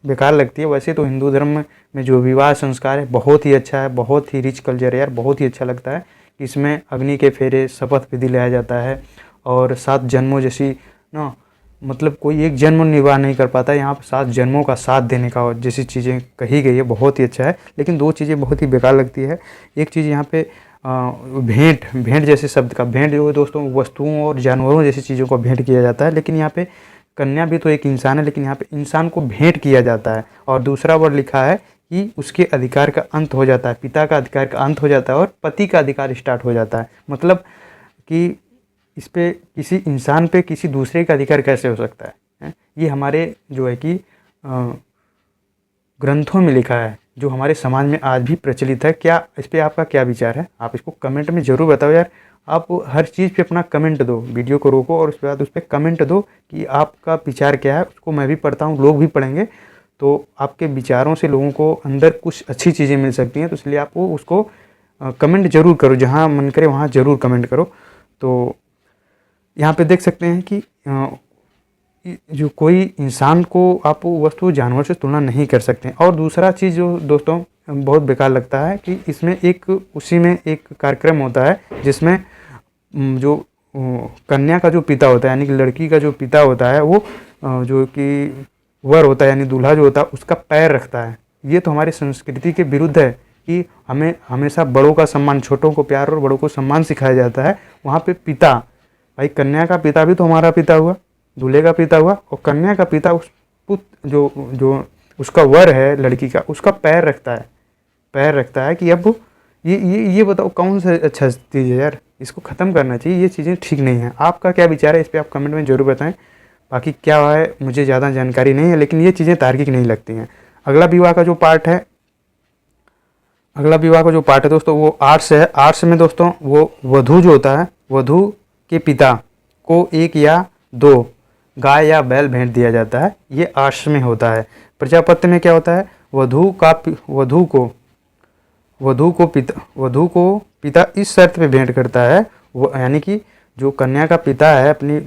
बेकार लगती है। वैसे तो हिंदू धर्म में जो विवाह संस्कार है बहुत ही अच्छा है, बहुत ही रिच कल्चर है यार, बहुत ही अच्छा लगता है। इसमें अग्नि के फेरे, शपथ विधि लाया जाता है और 7 जन्मों जैसी ना, मतलब कोई एक जन्म निर्वाह नहीं कर पाता, यहाँ पर 7 जन्मों का साथ देने का जैसी चीज़ें कही गई है, बहुत ही अच्छा है। लेकिन 2 चीज़ें बहुत ही बेकार लगती है। एक चीज़ यहाँ पे भेंट जैसे शब्द का, भेंट जो है दोस्तों वस्तुओं और जानवरों जैसी चीज़ों को भेंट किया जाता है। लेकिन यहाँ पे कन्या भी तो एक इंसान है, लेकिन यहाँ पे इंसान को भेंट किया जाता है। और दूसरा वर्ड लिखा है कि उसके अधिकार का अंत हो जाता है, पिता का अधिकार का अंत हो जाता है और पति का अधिकार स्टार्ट हो जाता है। मतलब कि इस पे किसी इंसान पे किसी दूसरे का अधिकार कैसे हो सकता है? ये हमारे जो है कि ग्रंथों में लिखा है, जो हमारे समाज में आज भी प्रचलित है। क्या इस पर आपका क्या विचार है? आप इसको कमेंट में ज़रूर बताओ यार। आप हर चीज़ पे अपना कमेंट दो, वीडियो को रोको और उसके बाद उस पर कमेंट दो कि आपका विचार क्या है। उसको मैं भी पढ़ता हूँ, लोग भी पढ़ेंगे, तो आपके विचारों से लोगों को अंदर कुछ अच्छी चीज़ें मिल सकती हैं। तो इसलिए आप वो उसको कमेंट ज़रूर करो, जहाँ मन करे वहाँ ज़रूर कमेंट करो। तो यहाँ पे देख सकते हैं कि जो कोई इंसान को आप वस्तु जानवर से तुलना नहीं कर सकते। और दूसरा चीज़ जो दोस्तों बहुत बेकार लगता है कि इसमें उसी में एक कार्यक्रम होता है जिसमें जो कन्या का जो पिता होता है, यानी कि लड़की का जो पिता होता है, वो जो कि वर होता है यानी दूल्हा जो होता है उसका पैर रखता है। ये तो हमारी संस्कृति के विरुद्ध है कि हमें हमेशा बड़ों का सम्मान, छोटों को प्यार और बड़ों को सम्मान सिखाया जाता है। वहाँ पे पिता, भाई कन्या का पिता भी तो हमारा पिता हुआ, दूल्हे का पिता हुआ, और कन्या का पिता उस पुत्र जो उसका वर है लड़की का, उसका पैर रखता है कि अब ये बताओ कौन सा अच्छा चीज़ है यार, इसको ख़त्म करना चाहिए। ये चीज़ें ठीक नहीं है। आपका क्या विचार है इस पर आप कमेंट में ज़रूर बताएं। बाकी क्या है मुझे ज़्यादा जानकारी नहीं है, लेकिन ये चीज़ें तार्किक नहीं लगती हैं। अगला विवाह का जो पार्ट है दोस्तों वो आर्ट्स है। आर्ट्स में दोस्तों वो वधू जो होता है, वधू के पिता को 1 या 2 गाय या बैल भेंट दिया जाता है। ये आर्ट्स में होता है। प्रजापत्य में क्या होता है, वधू को पिता इस शर्त पे भेंट करता है, वो यानी कि जो कन्या का पिता है अपनी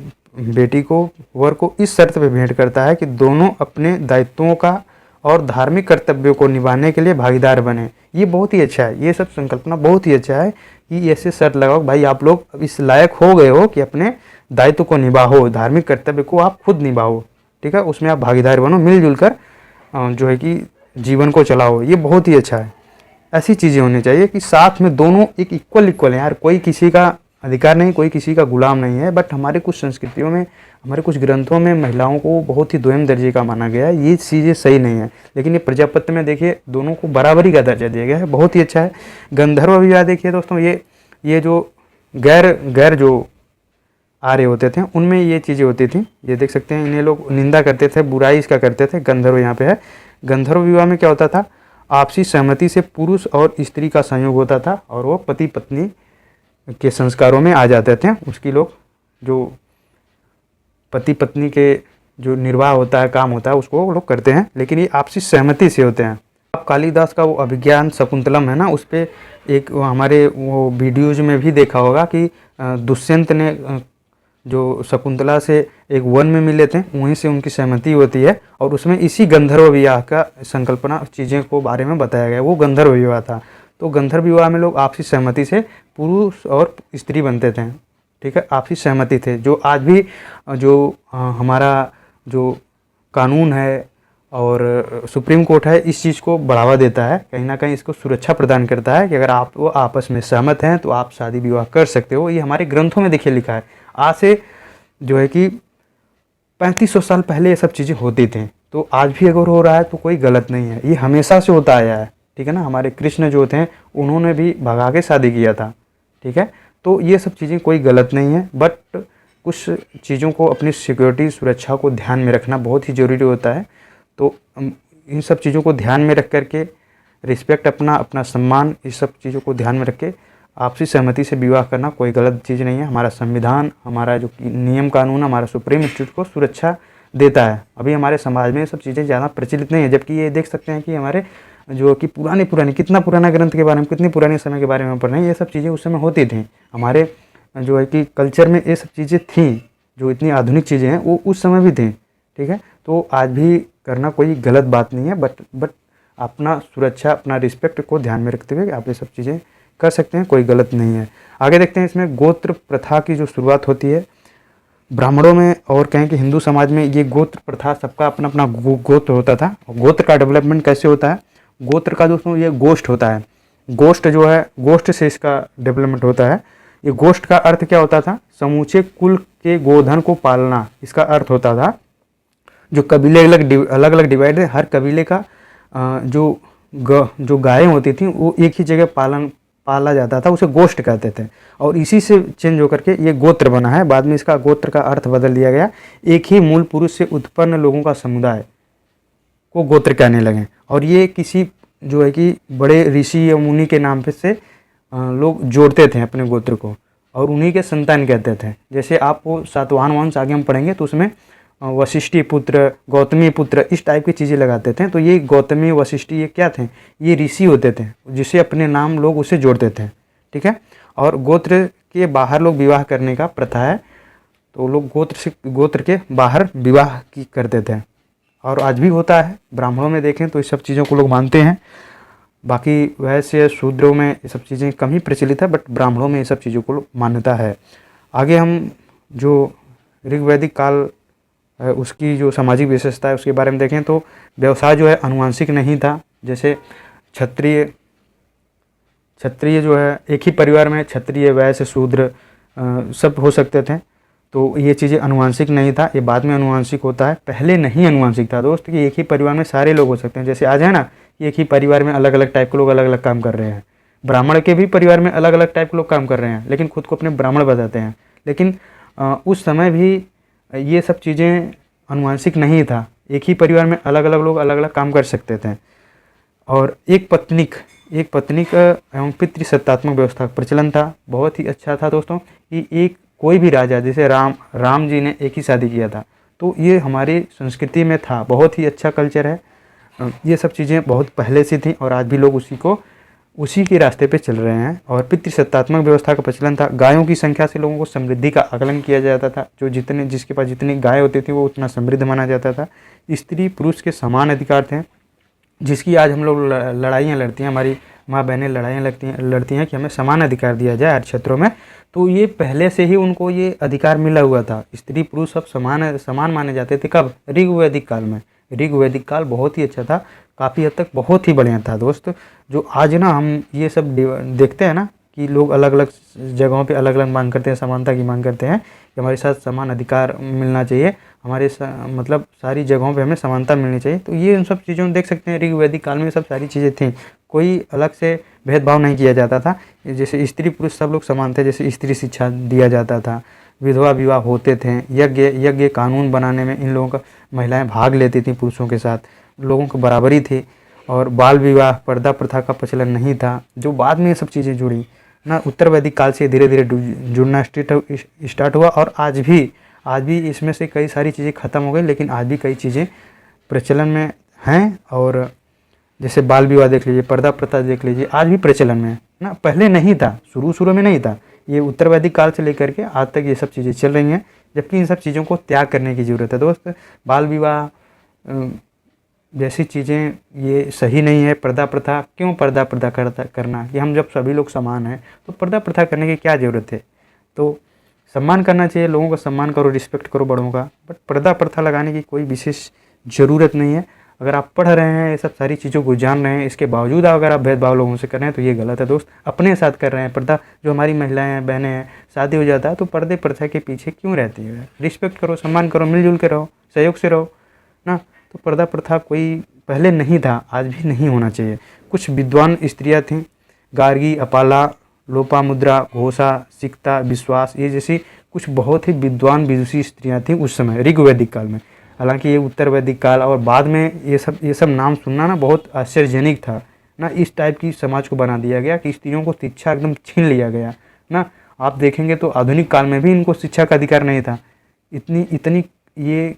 बेटी को, वर को इस शर्त पे भेंट करता है कि दोनों अपने दायित्वों का और धार्मिक कर्तव्यों को निभाने के लिए भागीदार बने। ये बहुत ही अच्छा है, ये सब संकल्पना बहुत ही अच्छा है कि ऐसे शर्त लगाओ भाई आप लोग इस लायक हो गए हो कि अपने दायित्व को निभाओ, धार्मिक कर्तव्य को आप खुद निभाओ, ठीक है, उसमें आप भागीदार बनो, मिलजुल कर जो है कि जीवन को चलाओ। ये बहुत ही अच्छा है। ऐसी चीज़ें होनी चाहिए कि साथ में दोनों एक इक्वल है यार, कोई किसी का अधिकार नहीं, कोई किसी का गुलाम नहीं है। बट हमारे कुछ संस्कृतियों में, हमारे कुछ ग्रंथों में महिलाओं को बहुत ही दोयम दर्जे का माना गया है। ये चीज़ें सही नहीं है, लेकिन ये प्रजापत्य में देखिए दोनों को बराबरी का दर्जा दिया गया है, बहुत ही अच्छा है। गंधर्व विवाह देखिए दोस्तों, ये जो गैर जो आर्य होते थे उनमें ये चीज़ें होती थी। ये देख सकते हैं, इन्हें लोग निंदा करते थे, बुराई इसका करते थे। गंधर्व यहाँ पे है। गंधर्व विवाह में क्या होता था, आपसी सहमति से पुरुष और स्त्री का संयोग होता था और वो पति पत्नी के संस्कारों में आ जाते थे। उसकी लोग जो पति पत्नी के जो निर्वाह होता है, काम होता है, उसको वो लोग करते हैं, लेकिन ये आपसी सहमति से होते हैं। आप कालिदास का वो अभिज्ञान शकुंतलम है ना, उस पर एक हमारे वो वीडियोज में भी देखा होगा कि दुष्यंत ने जो शकुंतला से एक वन में मिले थे, वहीं से उनकी सहमति होती है और उसमें इसी गंधर्व विवाह का संकल्पना चीज़ें को बारे में बताया गया, वो गंधर्व विवाह था। तो गंधर्व विवाह में लोग आपसी सहमति से पुरुष और स्त्री बनते थे, ठीक है, आपसी सहमति थे। जो आज भी जो हमारा जो कानून है और सुप्रीम कोर्ट है, इस चीज़ को बढ़ावा देता है, कहीं ना कहीं इसको सुरक्षा प्रदान करता है कि अगर आप वो आपस में सहमत हैं तो आप शादी विवाह कर सकते हो। ये हमारे ग्रंथों में देखिए लिखा है। आज से जो है कि 3500 साल पहले ये सब चीज़ें होती थी, तो आज भी अगर हो रहा है तो कोई गलत नहीं है, ये हमेशा से होता आया है, ठीक है ना। हमारे कृष्ण जो थे उन्होंने भी भगा के शादी किया था, ठीक है। तो ये सब चीज़ें कोई गलत नहीं है, बट कुछ चीज़ों को अपनी सिक्योरिटी, सुरक्षा को ध्यान में रखना बहुत ही ज़रूरी होता है। तो इन सब चीज़ों को ध्यान में रख करके रिस्पेक्ट, अपना सम्मान, इस सब चीज़ों को ध्यान में रख के आपसी सहमति से विवाह करना कोई गलत चीज़ नहीं है। हमारा संविधान, हमारा जो नियम कानून, हमारा सुप्रीम इंस्टीट्यूट को सुरक्षा देता है। अभी हमारे समाज में ये सब चीज़ें ज़्यादा प्रचलित नहीं है, जबकि ये देख सकते हैं कि हमारे जो कि पुरानी कितना पुराना ग्रंथ के बारे में, कितनी पुराने समय के बारे में पढ़ रहे हैं, ये सब चीज़ें उस समय होती थी। हमारे जो है कि कल्चर में ये सब चीज़ें थी, जो इतनी आधुनिक चीज़ें हैं वो उस समय भी थी, ठीक है। तो आज भी करना कोई गलत बात नहीं है, बट अपना सुरक्षा, अपना रिस्पेक्ट को ध्यान में रखते हुए आप ये सब चीज़ें कर सकते हैं, कोई गलत नहीं है। आगे देखते हैं, इसमें गोत्र प्रथा की जो शुरुआत होती है ब्राह्मणों में, और कहें कि हिंदू समाज में ये गोत्र प्रथा, सबका अपना अपना गोत्र होता था। गोत्र का डेवलपमेंट कैसे होता है, गोत्र का दोस्तों ये गोष्ठ होता है। गोष्ठ जो है, गोष्ठ से इसका डेवलपमेंट होता है। ये गोष्ठ का अर्थ क्या होता था, समूचे कुल के गोधन को पालना, इसका अर्थ होता था। जो कबीले अलग अलग डिवाइड है, हर कबीले का जो गायें होती थी वो एक ही जगह पाला जाता था, उसे गोष्ठ कहते थे, और इसी से चेंज होकर के ये गोत्र बना है। बाद में इसका गोत्र का अर्थ बदल दिया गया, एक ही मूल पुरुष से उत्पन्न लोगों का समुदाय को गोत्र कहने लगे। और ये किसी जो है कि बड़े ऋषि या मुनि के नाम पे से लोग जोड़ते थे अपने गोत्र को, और उन्हीं के संतान कहते थे। जैसे आप वो सातवाहन वंश आगे हम पढ़ेंगे तो उसमें वशिष्ठी पुत्र, गौतमी पुत्र, इस टाइप की चीज़ें लगाते थे। तो ये गौतमी, वशिष्ठी ये क्या थे? ये ऋषि होते थे, जिसे अपने नाम लोग उसे जोड़ते थे, ठीक है। और गोत्र के बाहर लोग विवाह करने का प्रथा है, तो लोग गोत्र के बाहर विवाह की करते थे, और आज भी होता है। ब्राह्मणों में देखें तो इस सब चीज़ों को लोग मानते हैं। बाकी वैसे शूद्रों में ये सब चीज़ें कम ही प्रचलित है, बट ब्राह्मणों में ये सब चीज़ों को मान्यता है। आगे हम जो ऋग्वैदिक काल उसकी जो सामाजिक विशेषता है उसके बारे में देखें तो व्यवसाय जो है अनुवांशिक नहीं था। जैसे क्षत्रिय जो है एक ही परिवार में क्षत्रिय, वैश्य, शूद्र सब हो सकते थे, तो ये चीज़ें अनुवांशिक नहीं था। ये बाद में अनुवांशिक होता है, पहले नहीं अनुवांशिक था दोस्त, कि एक ही परिवार में सारे लोग हो सकते हैं। जैसे आज है ना, एक ही परिवार में अलग अलग टाइप के लोग अलग अलग काम कर रहे हैं। ब्राह्मण के भी परिवार में अलग अलग टाइप के लोग काम कर रहे हैं, लेकिन खुद को अपने ब्राह्मण बताते हैं। लेकिन उस समय भी ये सब चीज़ें अनुवांशिक नहीं था, एक ही परिवार में अलग अलग लोग अलग अलग काम कर सकते थे। और एक पत्निक एवं पितृसत्तात्मक व्यवस्था का प्रचलन था, बहुत ही अच्छा था दोस्तों। कि एक कोई भी राजा, जैसे राम जी ने एक ही शादी किया था, तो ये हमारी संस्कृति में था, बहुत ही अच्छा कल्चर है। ये सब चीज़ें बहुत पहले से थी और आज भी लोग उसी के रास्ते पे चल रहे हैं। और पितृसत्तात्मक व्यवस्था का प्रचलन था। गायों की संख्या से लोगों को समृद्धि का आकलन किया जाता था। जिसके पास जितनी गाय होती थी वो उतना समृद्ध माना जाता था। स्त्री पुरुष के समान अधिकार थे, जिसकी आज हम लोग लड़ाइयाँ लड़ती हैं, हमारी माँ बहनें लड़ाइयाँ लड़ती हैं कि हमें समान अधिकार दिया जाए हर क्षेत्रों में। तो ये पहले से ही उनको ये अधिकार मिला हुआ था। स्त्री पुरुष सब समान माने जाते थे। कब? ऋग्वैदिक काल में। ऋग्वैदिक काल बहुत ही अच्छा था, काफ़ी हद तक बहुत ही बढ़िया था दोस्त। जो आज ना हम ये सब देखते हैं ना कि लोग अलग अलग जगहों पे अलग अलग मांग करते हैं, समानता की मांग करते हैं कि हमारे साथ समान अधिकार मिलना चाहिए, मतलब सारी जगहों पे हमें समानता मिलनी चाहिए। तो ये उन सब चीज़ों में देख सकते हैं ऋग्वैदिक काल में सब सारी चीज़ें थी, कोई अलग से भेदभाव नहीं किया जाता था। जैसे स्त्री पुरुष सब लोग समान थे, जैसे स्त्री शिक्षा दिया जाता था, विधवा विवाह होते थे, यज्ञ कानून बनाने में इन लोगों का महिलाएं भाग लेती थी पुरुषों के साथ, लोगों को बराबरी थी। और बाल विवाह, पर्दा प्रथा का प्रचलन नहीं था। जो बाद में ये सब चीज़ें जुड़ी ना, उत्तर वैदिक काल से धीरे धीरे जुड़ना स्टार्ट हुआ। और आज भी इसमें से कई सारी चीज़ें ख़त्म हो गई, लेकिन आज भी कई चीज़ें प्रचलन में हैं। और जैसे बाल विवाह देख लीजिए, पर्दा प्रथा देख लीजिए, आज भी प्रचलन में है ना, पहले नहीं था, शुरू में नहीं था। ये उत्तर वैदिक काल से लेकर के आज तक ये सब चीज़ें चल रही हैं, जबकि इन सब चीज़ों को त्याग करने की ज़रूरत है दोस्त। बाल विवाह जैसी चीज़ें ये सही नहीं है। पर्दा प्रथा, क्यों पर्दा प्रथा करना, कि हम जब सभी लोग समान हैं तो पर्दा प्रथा करने की क्या ज़रूरत है। तो सम्मान करना चाहिए, लोगों का सम्मान करो, रिस्पेक्ट करो बड़ों का, बट पर्दा प्रथा लगाने की कोई विशेष ज़रूरत नहीं है। अगर आप पढ़ रहे हैं, ये सब सारी चीज़ों को जान रहे हैं, इसके बावजूद अगर आप भेदभाव लोगों से कर रहे हैं तो ये गलत है दोस्त। अपने साथ कर रहे हैं पर्दा। जो हमारी महिलाएं हैं, बहनें हैं, शादी हो जाता है तो पर्दे प्रथा के पीछे क्यों रहती है। रिस्पेक्ट करो, सम्मान करो, मिलजुल के रहो, सहयोग से रहो ना। तो पर्दा प्रथा कोई पहले नहीं था, आज भी नहीं होना चाहिए। कुछ विद्वान स्त्रियाँ थीं, गार्गी, अपाला, लोपामुद्रा, घोषा, सिक्ता, विश्वास, ये जैसी कुछ बहुत ही विद्वान विदुषी स्त्रियाँ थीं उस समय ऋग्वैदिक काल में। हालांकि ये उत्तर वैदिक काल और बाद में ये सब नाम सुनना ना बहुत आश्चर्यजनक था ना। इस टाइप की समाज को बना दिया गया कि स्त्रियों को शिक्षा एकदम छीन लिया गया ना। आप देखेंगे तो आधुनिक काल में भी इनको शिक्षा का अधिकार नहीं था। इतनी ये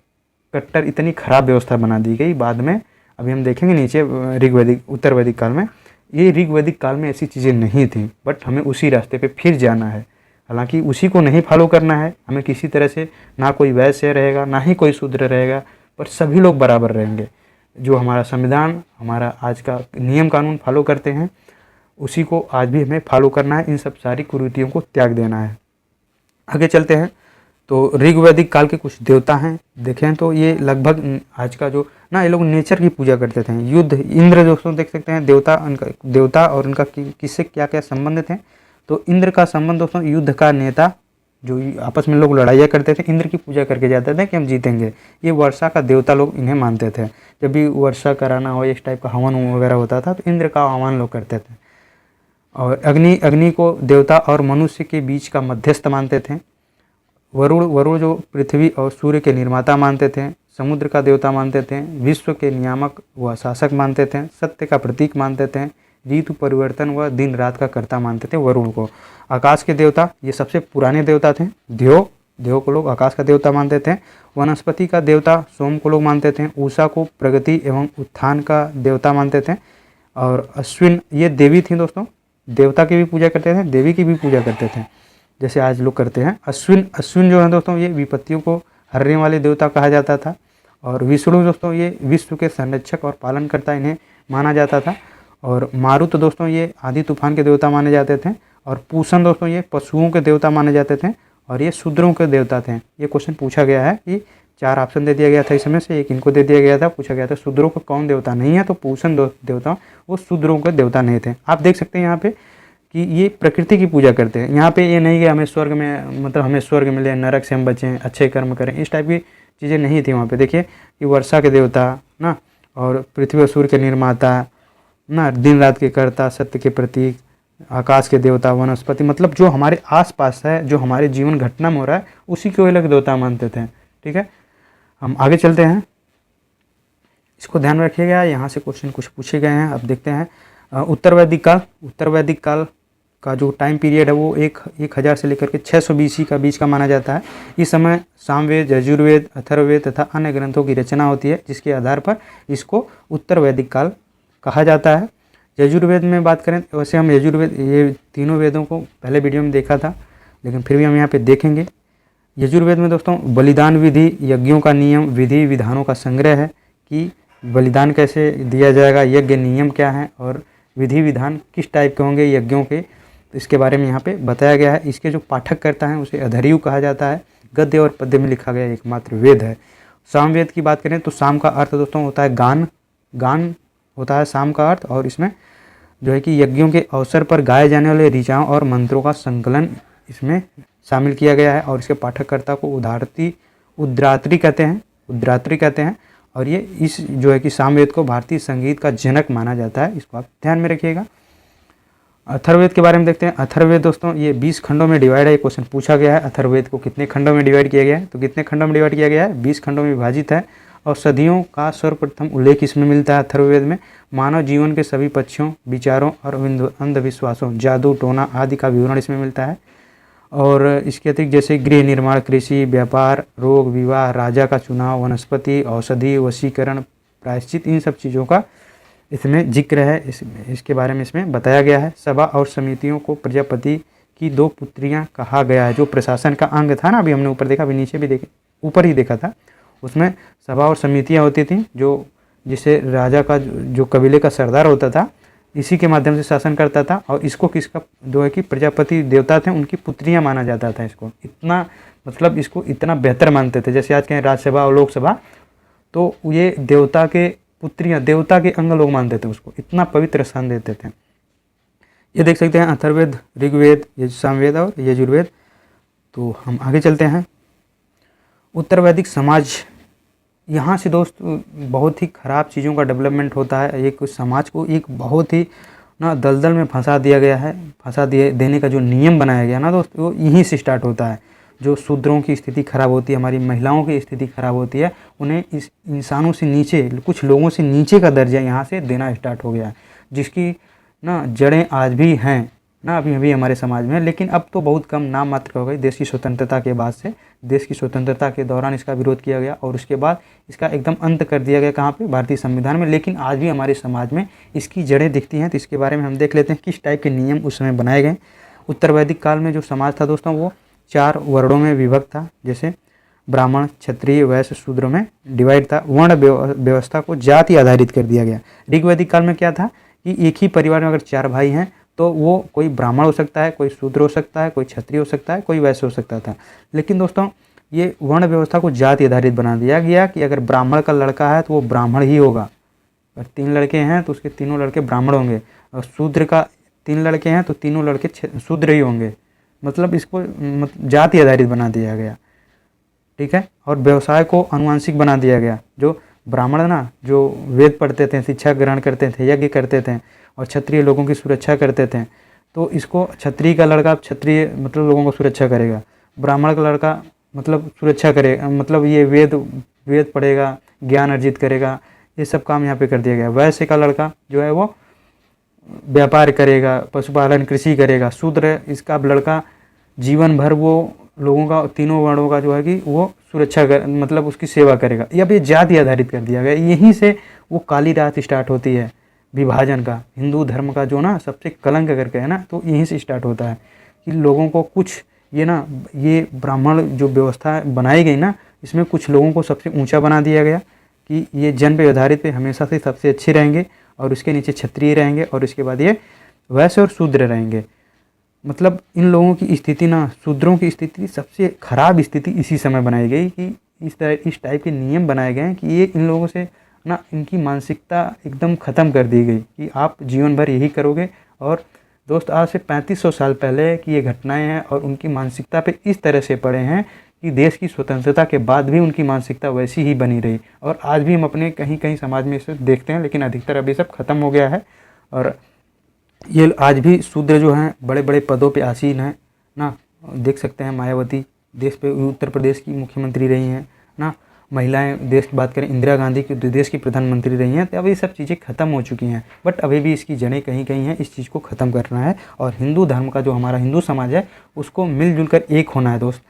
कट्टर, इतनी खराब व्यवस्था बना दी गई बाद में। अभी हम देखेंगे नीचे उत्तर वैदिक काल में, ये ऋग्वैदिक काल में ऐसी चीज़ें नहीं थी, बट हमें उसी रास्ते पे फिर जाना है। हालांकि उसी को नहीं फॉलो करना है हमें किसी तरह से, ना कोई वैश्य रहेगा ना ही कोई शूद्र रहेगा, पर सभी लोग बराबर रहेंगे। जो हमारा संविधान, हमारा आज का नियम कानून फॉलो करते हैं, उसी को आज भी हमें फॉलो करना है। इन सब सारी कुरीतियों को त्याग देना है। आगे चलते हैं तो ऋग्वैदिक काल के कुछ देवता हैं, देखें तो ये लगभग आज का जो ना, ये लोग नेचर की पूजा करते थे। युद्ध, इंद्र दोस्तों देख सकते हैं, देवता और इनका किससे क्या क्या संबंध थे। तो इंद्र का संबंध दोस्तों, युद्ध का नेता, जो आपस में लोग लड़ाइयाँ करते थे, इंद्र की पूजा करके जाते थे कि हम जीतेंगे। ये वर्षा का देवता लोग इन्हें मानते थे। जब भी वर्षा कराना हो, इस टाइप का हवन वगैरह होता था तो इंद्र का आह्वान लोग करते थे। और अग्नि को देवता और मनुष्य के बीच का मध्यस्थ मानते थे। वरुण जो पृथ्वी और सूर्य के निर्माता मानते थे। समुद्र का देवता मानते थे। विश्व के नियामक व शासक मानते थे। सत्य का प्रतीक मानते थे। ऋतु परिवर्तन व दिन रात का कर्ता मानते थे वरुण को। आकाश के देवता, ये सबसे पुराने देवता थे। ध्यो
देव को लोग आकाश का देवता मानते थे। वनस्पति का देवता सोम को लोग मानते थे। उषा को प्रगति एवं उत्थान का देवता मानते थे। और अश्विन ये देवी थी दोस्तों, देवता की भी पूजा करते थे, देवी की भी पूजा करते थे, जैसे आज लोग करते हैं। अश्विन जो है दोस्तों ये विपत्तियों को हरने वाले देवता कहा जाता था। और विष्णु दोस्तों ये विश्व के संरक्षक और पालनकर्ता इन्हें माना जाता था। और मारुत दोस्तों ये आदि तूफान के देवता माने जाते थे। और पूषण दोस्तों ये पशुओं के देवता माने जाते थे और ये शूद्रों के देवता थे। ये क्वेश्चन पूछा गया है कि 4 ऑप्शन दे दिया गया था इसमें से, एक इनको दे दिया गया था। पूछा गया था शूद्रों का कौन देवता नहीं है, तो पूषण देवता वो शूद्रों के देवता नहीं थे। आप देख सकते हैं यहाँ पे कि ये प्रकृति की पूजा करते हैं। यहाँ पे ये नहीं कि हमें स्वर्ग में, मतलब हमें स्वर्ग मिले, नरक से हम बचें, अच्छे कर्म करें, इस टाइप की चीज़ें नहीं थी वहाँ पे। देखिए कि वर्षा के देवता ना, और पृथ्वी और सूर्य के निर्माता ना, दिन रात के कर्ता, सत्य के प्रतीक, आकाश के देवता, वनस्पति, मतलब जो हमारे आसपास है, जो हमारे जीवन घटना में हो रहा है, उसी को अलग देवता मानते थे। ठीक है, हम आगे चलते हैं, इसको ध्यान रखिएगा। यहाँ से क्वेश्चन कुछ पूछे गए हैं, अब देखते हैं। उत्तर वैदिक काल का जो टाइम पीरियड है वो 1000 से लेकर के 600 BC का बीच का माना जाता है। इस समय सामवेद, यजुर्वेद, अथर्ववेद तथा अन्य ग्रंथों की रचना होती है, जिसके आधार पर इसको उत्तर वैदिक काल कहा जाता है। यजुर्वेद में बात करें, वैसे हम यजुर्वेद ये तीनों वेदों को पहले वीडियो में देखा था, लेकिन फिर भी हम यहाँ पे देखेंगे। यजुर्वेद में दोस्तों बलिदान विधि, यज्ञों का नियम, विधि विधानों का संग्रह है कि बलिदान कैसे दिया जाएगा, यज्ञ नियम क्या है और विधि विधान किस टाइप के होंगे यज्ञों के, तो इसके बारे में यहाँ पे बताया गया है। इसके जो पाठक करता है उसे अधर्यु कहा जाता है। गद्य और पद्य में लिखा गया एकमात्र वेद है। सामवेद की बात करें तो साम का अर्थ दोस्तों होता है गान होता है साम का अर्थ, और इसमें जो है कि यज्ञों के अवसर पर गाए जाने वाले ऋचाओं और मंत्रों का संकलन इसमें शामिल किया गया है। और इसके पाठककर्ता को उद्रात्री कहते हैं। और ये इस जो है कि सामवेद को भारतीय संगीत का जनक माना जाता है, इसको आप ध्यान में रखिएगा। अथर्ववेद के बारे में देखते हैं। अथर्ववेद दोस्तों ये 20 खंडों में डिवाइड है। क्वेश्चन पूछा गया है अथर्ववेद को कितने खंडों में डिवाइड किया गया है, तो कितने खंडों में डिवाइड किया गया है, 20 खंडों में विभाजित है। और सदियों का सर्वप्रथम उल्लेख इसमें मिलता है अथर्ववेद में। मानव जीवन के सभी पक्षों, विचारों और अंधविश्वासों, जादू टोना आदि का विवरण इसमें मिलता है। और इसके अतिरिक्त जैसे गृह निर्माण, कृषि, व्यापार, रोग, विवाह, राजा का चुनाव, वनस्पति, औषधि, वशीकरण, प्रायश्चित, इन सब चीज़ों का इसमें जिक्र है। इसके बारे में इसमें बताया गया है। सभा और समितियों को प्रजापति की 2 पुत्रियां कहा गया है। जो प्रशासन का अंग था ना, अभी हमने ऊपर देखा, अभी नीचे भी देखे, ऊपर ही देखा था, उसमें सभा और समितियां होती थी, जो जिसे राजा का जो कबीले का सरदार होता था, इसी के माध्यम से शासन करता था। और इसको किसका जो है कि प्रजापति देवता थे उनकी पुत्रियां माना जाता था। इसको इतना मतलब इसको इतना बेहतर मानते थे, जैसे आज के राज्यसभा और लोकसभा, तो ये देवता के पुत्रियां, देवता के अंग लोग मानते थे उसको, इतना पवित्र स्थान देते थे। ये देख सकते हैं अथर्ववेद, ऋग्वेद, सामवेद और यजुर्वेद। तो हम आगे चलते हैं। उत्तर वैदिक समाज, यहाँ से दोस्त बहुत ही ख़राब चीज़ों का डेवलपमेंट होता है। एक समाज को एक बहुत ही ना दलदल में फंसा दिया गया है। देने का जो नियम बनाया गया ना दोस्त, वो यहीं से स्टार्ट होता है। जो शूद्रों की स्थिति खराब होती है, हमारी महिलाओं की स्थिति खराब होती है, उन्हें इस इंसानों से नीचे, कुछ लोगों से नीचे का दर्जा यहाँ से देना स्टार्ट हो गया है, जिसकी ना जड़ें आज भी हैं ना अभी हमारे समाज में। लेकिन अब तो बहुत कम, नाम मात्र हो गई। देश की स्वतंत्रता के बाद से, देश की स्वतंत्रता के दौरान इसका विरोध किया गया और उसके बाद इसका एकदम अंत कर दिया गया। कहाँ पे? भारतीय संविधान में। लेकिन आज भी हमारे समाज में इसकी जड़ें दिखती हैं। तो इसके बारे में हम देख लेते हैं किस टाइप के नियम उस समय बनाए गए। उत्तर वैदिक काल में जो समाज था दोस्तों, वो 4 वर्णों में विभक्त था। जैसे ब्राह्मण, क्षत्रिय, वैश्य, शूद्र में डिवाइड था। वर्ण व्यवस्था को जाति आधारित कर दिया गया। ऋग्वैदिक काल में क्या था कि एक ही परिवार में अगर 4 भाई हैं तो वो कोई ब्राह्मण हो सकता है, कोई शूद्र हो सकता है, कोई क्षत्रिय हो सकता है, कोई वैश्य हो सकता था। लेकिन दोस्तों ये वर्ण व्यवस्था को जाति आधारित बना दिया गया कि अगर ब्राह्मण का लड़का है तो वो ब्राह्मण ही होगा, अगर 3 लड़के हैं तो उसके तीनों लड़के ब्राह्मण होंगे, और शूद्र का 3 लड़के हैं तो तीनों लड़के शूद्र ही होंगे। मतलब इसको जाति आधारित बना दिया गया, ठीक है। और व्यवसाय को आनुवंशिक बना दिया गया। जो ब्राह्मण ना, जो वेद पढ़ते थे, शिक्षा ग्रहण करते थे, यज्ञ करते थे और क्षत्रिय लोगों की सुरक्षा करते थे, तो इसको क्षत्रिय का लड़का क्षत्रिय मतलब लोगों को सुरक्षा करेगा, ब्राह्मण का लड़का मतलब सुरक्षा करेगा, मतलब ये वेद पढ़ेगा, ज्ञान अर्जित करेगा, ये सब काम यहाँ पे कर दिया गया। वैश्य का लड़का जो है वो व्यापार करेगा, पशुपालन, कृषि करेगा। शूद्र इसका लड़का जीवन भर वो लोगों का, तीनों वर्णों का जो है कि वो सुरक्षा कर, मतलब उसकी सेवा करेगा। या अब ये जाति आधारित कर दिया गया, यहीं से वो काली रात स्टार्ट होती है विभाजन का, हिंदू धर्म का जो ना सबसे कलंक करके है ना, तो यहीं से स्टार्ट होता है कि लोगों को कुछ ये ना, ये ब्राह्मण जो व्यवस्था बनाई गई ना, इसमें कुछ लोगों को सबसे ऊंचा बना दिया गया कि ये जन पे आधारित पे हमेशा से सबसे अच्छे रहेंगे, और उसके नीचे क्षत्रिय रहेंगे, और इसके बाद ये वैश्य और शूद्र रहेंगे। मतलब इन लोगों की स्थिति ना, शूद्रों की स्थिति सबसे खराब स्थिति इसी समय बनाई गई कि इस टाइप के नियम बनाए गए हैं कि ये इन लोगों से ना, इनकी मानसिकता एकदम ख़त्म कर दी गई कि आप जीवन भर यही करोगे। और दोस्त आज से 3500 साल पहले की ये घटनाएं हैं, और उनकी मानसिकता पे इस तरह से पड़े हैं कि देश की स्वतंत्रता के बाद भी उनकी मानसिकता वैसी ही बनी रही, और आज भी हम अपने कहीं कहीं समाज में इसे देखते हैं, लेकिन अधिकतर अभी सब खत्म हो गया है। और ये आज भी शूद्र जो हैं बड़े बड़े पदों पे आसीन हैं ना, देख सकते हैं मायावती देश पे उत्तर प्रदेश की मुख्यमंत्री रही हैं ना, महिलाएं देश की बात करें इंदिरा गांधी की देश की प्रधानमंत्री रही हैं। तो अब ये सब चीज़ें ख़त्म हो चुकी हैं, बट अभी भी इसकी जड़ें कहीं कहीं हैं, इस चीज़ को ख़त्म करना है। और हिंदू धर्म का जो हमारा हिंदू समाज है उसको मिलजुल कर एक होना है दोस्त,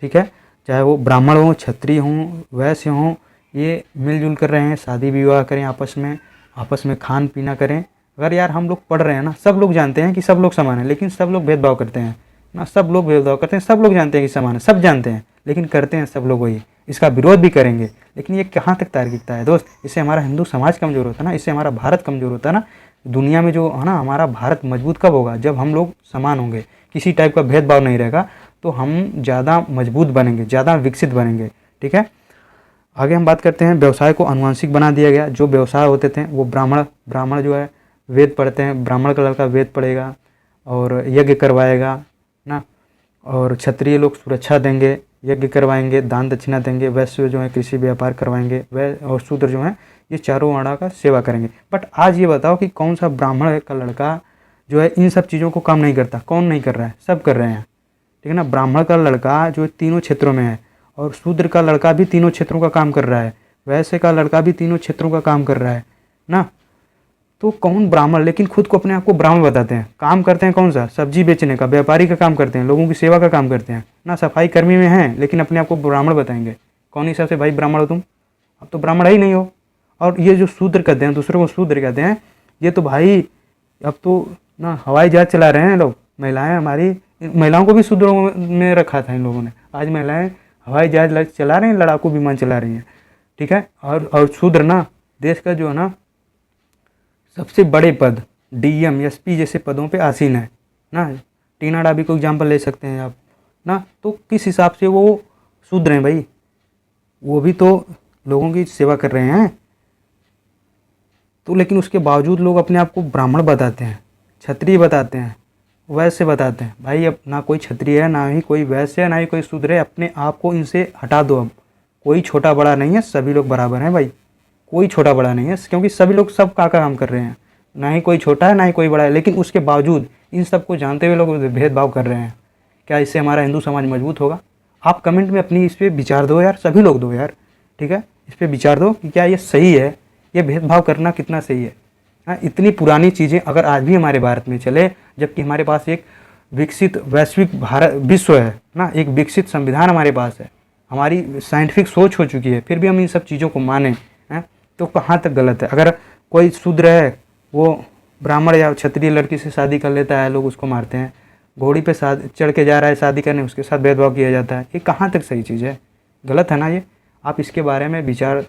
ठीक है। चाहे वो ब्राह्मण हों, क्षत्रिय हों, वैश्य हों, ये मिलजुल कर रहे हैं, शादी विवाह करें, आपस में खान पीना करें। अगर यार हम लोग पढ़ रहे हैं ना, सब लोग जानते हैं कि सब लोग समान हैं, लेकिन सब लोग भेदभाव करते हैं ना, सब लोग भेदभाव करते हैं, सब लोग जानते हैं कि समान है, सब जानते हैं, लेकिन करते हैं सब लोग वही, इसका विरोध भी करेंगे। लेकिन ये कहाँ तक तार्किकता है दोस्त? इससे हमारा हिंदू समाज कमज़ोर होता है ना, इससे हमारा भारत कमज़ोर होता है ना। दुनिया में जो है ना, हमारा भारत मजबूत कब होगा? जब हम लोग समान होंगे, किसी टाइप का भेदभाव नहीं रहेगा, तो हम ज़्यादा मजबूत बनेंगे, ज़्यादा विकसित बनेंगे, ठीक है। आगे हम बात करते हैं, व्यवसाय को आनुवंशिक बना दिया गया। जो व्यवसाय होते थे वो ब्राह्मण जो है वेद पढ़ते हैं, ब्राह्मण का लड़का वेद पढ़ेगा और यज्ञ करवाएगा ना, और क्षत्रिय लोग सुरक्षा देंगे, यज्ञ करवाएंगे, दान दक्षिणा देंगे, वैश्य जो है कृषि व्यापार करवाएंगे, और शूद्र जो है ये चारों वर्ण का सेवा करेंगे। बट आज ये बताओ कि कौन सा ब्राह्मण का लड़का जो है इन सब चीज़ों को काम नहीं करता? कौन नहीं कर रहा है? सब कर रहे हैं, ठीक है ना। ब्राह्मण का लड़का जो तीनों क्षेत्रों में है, और शूद्र का लड़का भी तीनों क्षेत्रों का काम कर रहा है, वैश्य का लड़का भी तीनों क्षेत्रों का काम कर रहा है ना। तो कौन ब्राह्मण, लेकिन खुद को अपने आप को ब्राह्मण बताते हैं, काम करते हैं कौन सा? सब्जी बेचने का, व्यापारी का काम करते हैं, लोगों की सेवा का काम करते हैं ना, सफाई कर्मी में हैं, लेकिन अपने आप को ब्राह्मण बताएंगे। कौन हिसाब से भाई ब्राह्मण हो तुम? अब तो ब्राह्मण ही नहीं हो। और ये जो शूद्र कहते हैं, दूसरों को शूद्र कहते हैं, ये तो भाई अब तो ना हवाई जहाज चला रहे हैं लोग। महिलाएं, हमारी महिलाओं को भी शूद्रों में रखा था इन लोगों ने। आज महिलाएं हवाई जहाज चला रही हैं, लड़ाकू विमान चला रही हैं, ठीक है। और शूद्र ना देश का जो है ना सबसे बड़े पद, डीएम, एसपी जैसे पदों पे आसीन है ना। टीना डाबी को एग्जाम्पल ले सकते हैं आप ना। तो किस हिसाब से वो शूद्र हैं भाई? वो भी तो लोगों की सेवा कर रहे हैं। तो लेकिन उसके बावजूद लोग अपने आप को ब्राह्मण बताते हैं, क्षत्रिय बताते हैं, वैश्य बताते हैं। भाई अब ना कोई क्षत्रिय है, ना ही कोई वैश्य है, ना ही कोई शूद्र है। अपने आप को इनसे हटा दो। अब कोई छोटा बड़ा नहीं है, सभी लोग बराबर हैं भाई। कोई छोटा बड़ा नहीं है, क्योंकि सभी लोग सब का काम कर रहे हैं। ना ही कोई छोटा है, ना ही कोई बड़ा है, लेकिन उसके बावजूद इन सबको जानते हुए लोग भेदभाव कर रहे हैं। क्या इससे हमारा हिंदू समाज मजबूत होगा? आप कमेंट में अपनी इस पर विचार दो यार, सभी लोग दो यार, ठीक है। इस पर विचार दो कि क्या ये सही है, ये भेदभाव करना कितना सही है। हाँ, इतनी पुरानी चीज़ें अगर आज भी हमारे भारत में चले, जबकि हमारे पास एक विकसित वैश्विक भारत विश्व है ना, एक विकसित संविधान हमारे पास है, हमारी साइंटिफिक सोच हो चुकी है, फिर भी हम इन सब चीज़ों को माने हैं, तो कहाँ तक गलत है? अगर कोई शूद्र है, वो ब्राह्मण या क्षत्रिय लड़की से शादी कर लेता है, लोग उसको मारते हैं। घोड़ी पे चढ़ के जा रहा है शादी करने, उसके साथ भेदभाव किया जाता है। ये कहाँ तक सही चीज़ है? गलत है ना ये। आप इसके बारे में विचार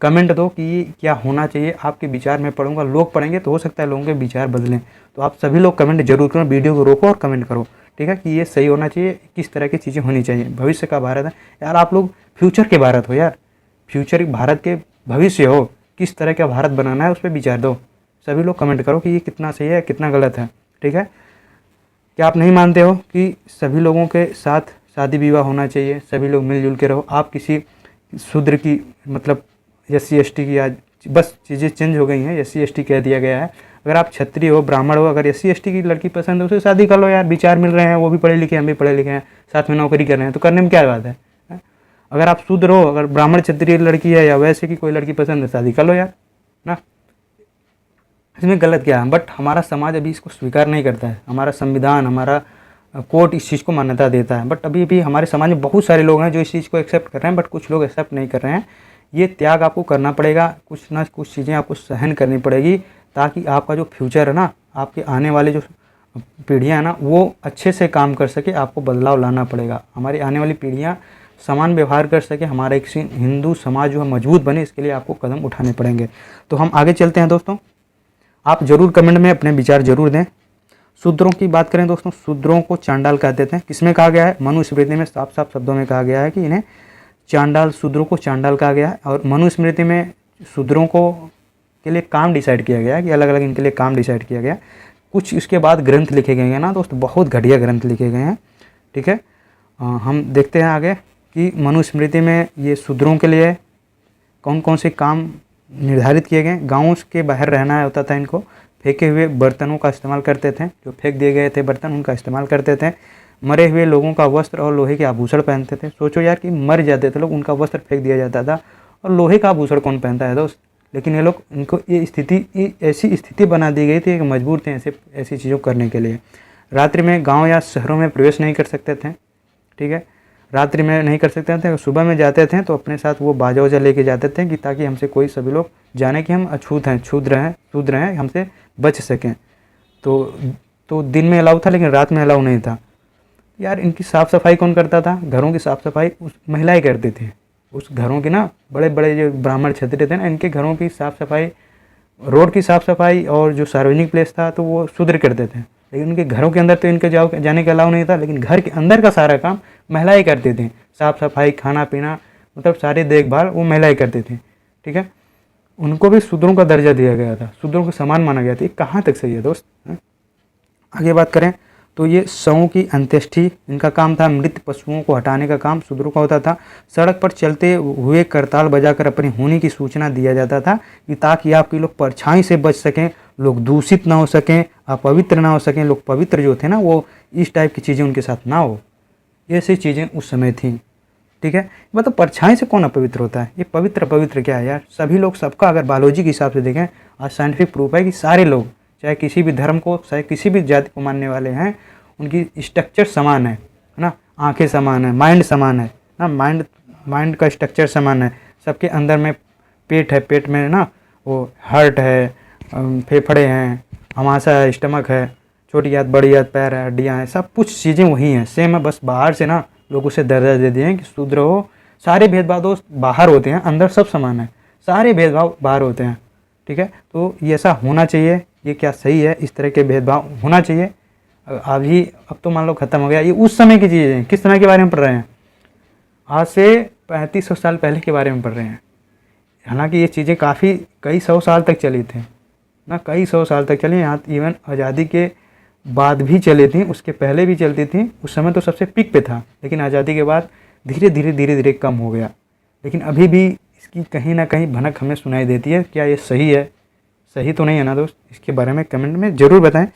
कमेंट दो कि ये क्या होना चाहिए। आपके विचार मैं पढ़ूंगा, लोग पढ़ेंगे तो हो सकता है लोगों के विचार बदलें। तो आप सभी लोग कमेंट जरूर करो, वीडियो को रोको और कमेंट करो, ठीक है, कि ये सही होना चाहिए, किस तरह की चीज़ें होनी चाहिए। भविष्य का भारत है यार, आप लोग फ्यूचर के भारत हो यार, फ्यूचर भारत के भविष्य हो, किस तरह का भारत बनाना है उस पर विचार दो। सभी लोग कमेंट करो कि ये कितना सही है, कितना गलत है, ठीक है। क्या आप नहीं मानते हो कि सभी लोगों के साथ शादी विवाह होना चाहिए, सभी लोग मिलजुल के रहो? आप किसी शूद्र की, मतलब SC ST की आज बस चीज़ें चेंज हो गई हैं, SC ST कह दिया गया है। अगर आप क्षत्रिय हो, ब्राह्मण हो, अगर SC ST की लड़की पसंद है, उससे शादी कर लो यार। विचार मिल रहे हैं, वो भी पढ़े लिखे हैं, हम भी पढ़े लिखे हैं, साथ में नौकरी कर रहे हैं, तो करने में क्या बात है? अगर आप शूद्र हो, अगर ब्राह्मण क्षत्रिय लड़की है या वैसे की कोई लड़की पसंद है, शादी कर लो यार ना, इसमें गलत क्या है? बट हमारा समाज अभी इसको स्वीकार नहीं करता है। हमारा संविधान, हमारा कोर्ट इस चीज़ को मान्यता देता है। बट अभी भी हमारे समाज में बहुत सारे लोग हैं जो इस चीज़ को एक्सेप्ट कर रहे हैं, बट कुछ लोग एक्सेप्ट नहीं कर रहे हैं। ये त्याग आपको करना पड़ेगा, कुछ ना कुछ चीज़ें आपको सहन करनी पड़ेगी, ताकि आपका जो फ्यूचर है ना, आपके आने वाले जो पीढ़ियाँ हैं ना, वो अच्छे से काम कर सके। आपको बदलाव लाना पड़ेगा, हमारी आने वाली पीढ़ियाँ समान व्यवहार कर सके, हमारा एक हिंदू समाज जो है मजबूत बने, इसके लिए आपको कदम उठाने पड़ेंगे। तो हम आगे चलते हैं दोस्तों। आप ज़रूर कमेंट में अपने विचार जरूर दें। शूद्रों की बात करें दोस्तों, शूद्रों को चांडाल कह देते हैं। किसमें कहा गया है? मनुस्मृति में साफ साफ शब्दों में कहा गया है कि इन्हें चांडाल, शूद्रों को चांडाल कहा गया है। और मनुस्मृति में शूद्रों को के लिए काम डिसाइड किया गया है कि अलग अलग इनके लिए काम डिसाइड किया गया। कुछ इसके बाद ग्रंथ लिखे गए हैं ना दोस्तों, बहुत घटिया ग्रंथ लिखे गए हैं। ठीक है, हम देखते हैं आगे कि मनुस्मृति में ये शूद्रों के लिए कौन कौन से काम निर्धारित किए गए। गाँव के बाहर रहना होता था इनको, फेंके हुए बर्तनों का इस्तेमाल करते थे, जो फेंक दिए गए थे बर्तन उनका इस्तेमाल करते थे। मरे हुए लोगों का वस्त्र और लोहे के आभूषण पहनते थे। सोचो यार कि मर जाते थे लोग, उनका वस्त्र फेंक दिया जाता था, और लोहे का आभूषण कौन पहनता है दोस्त। लेकिन ये लोग, इनको ये ऐसी स्थिति बना दी गई थी कि मजबूर थे ऐसी चीज़ों करने के लिए। रात्रि में गाँव या शहरों में प्रवेश नहीं कर सकते थे। ठीक है, रात्रि में नहीं कर सकते थे। सुबह में जाते थे तो अपने साथ वो बाजा वाजा लेके जाते थे कि ताकि हमसे कोई सभी लोग जाने कि हम अछूत हैं, शूद्र हैं, हमसे बच सकें। तो दिन में अलाउ था, लेकिन रात में अलाउ नहीं था। यार इनकी साफ़ सफाई कौन करता था? घरों की साफ़ सफाई उस महिलाएं करती थी। उस घरों की ना, बड़े बड़े जो ब्राह्मण क्षत्रिय थे ना, इनके घरों की साफ़ सफाई, रोड की साफ़ सफाई और जो सार्वजनिक प्लेस था तो वो शूद्र करते थे। लेकिन उनके घरों के अंदर तो इनके जाने का अलाउ नहीं था, लेकिन घर के अंदर का सारा काम महिलाएं करती थी। साफ़ सफाई, खाना पीना, मतलब सारी देखभाल वो महिलाएं करती थी। ठीक है, उनको भी शूद्रों का दर्जा दिया गया था, शूद्रों को समान माना गया था। ये कहाँ तक सही है दोस्त? आगे बात करें तो ये शवों की अंत्येष्टि इनका काम था। मृत पशुओं को हटाने का काम शूद्रों का होता था। सड़क पर चलते हुए करताल बजाकर अपनी होनी की सूचना दिया जाता था कि ताकि आपके लोग परछाई से बच सकें, लोग दूषित ना हो सकें, अपवित्र ना हो सकें। लोग पवित्र जो थे ना, वो इस टाइप की चीज़ें उनके साथ ना हो, ऐसी चीज़ें उस समय थी। ठीक है, मतलब परछाई से कौन अपवित्र होता है? ये पवित्र क्या है यार? सभी लोग, सबका अगर बायोलॉजी के हिसाब से देखें, आज साइंटिफिक प्रूफ है कि सारे लोग, चाहे किसी भी धर्म को, चाहे किसी भी जाति को मानने वाले हैं, उनकी स्ट्रक्चर समान है ना। आंखें समान है, माइंड समान है ना, माइंड का स्ट्रक्चर समान है। सबके अंदर में पेट है, पेट में ना वो हार्ट है, फेफड़े हैं, अमाशय है, स्टमक है, छोटी याद, बड़ी याद, पैर है, हड्डियाँ हैं, सब कुछ चीज़ें वही हैं, सेम है। बस बाहर से ना लोग उसे दर्जा दे दिए हैं कि शूद्र हो। सारे भेदभाव दोस्त बाहर होते हैं, अंदर सब समान है। सारे भेदभाव बाहर होते हैं। ठीक है, तो ये ऐसा होना चाहिए। ये क्या सही है? इस तरह के भेदभाव होना चाहिए। अभी अब तो मान लो ख़त्म हो गया। ये उस समय की चीज़ें, किस समय के बारे में पढ़ रहे हैं? आज से 3500 साल पहले के बारे में पढ़ रहे हैं। हालांकि ये चीज़ें काफ़ी कई सौ साल तक चली थी ना, कई सौ साल तक चली। यहाँ इवन आज़ादी के बाद भी चली थी, उसके पहले भी चलती थी। उस समय तो सबसे पीक पे था, लेकिन आज़ादी के बाद धीरे धीरे कम हो गया। लेकिन अभी भी इसकी कहीं ना कहीं भनक हमें सुनाई देती है। क्या ये सही है? सही तो नहीं है ना दोस्त? इसके बारे में कमेंट में ज़रूर बताएं।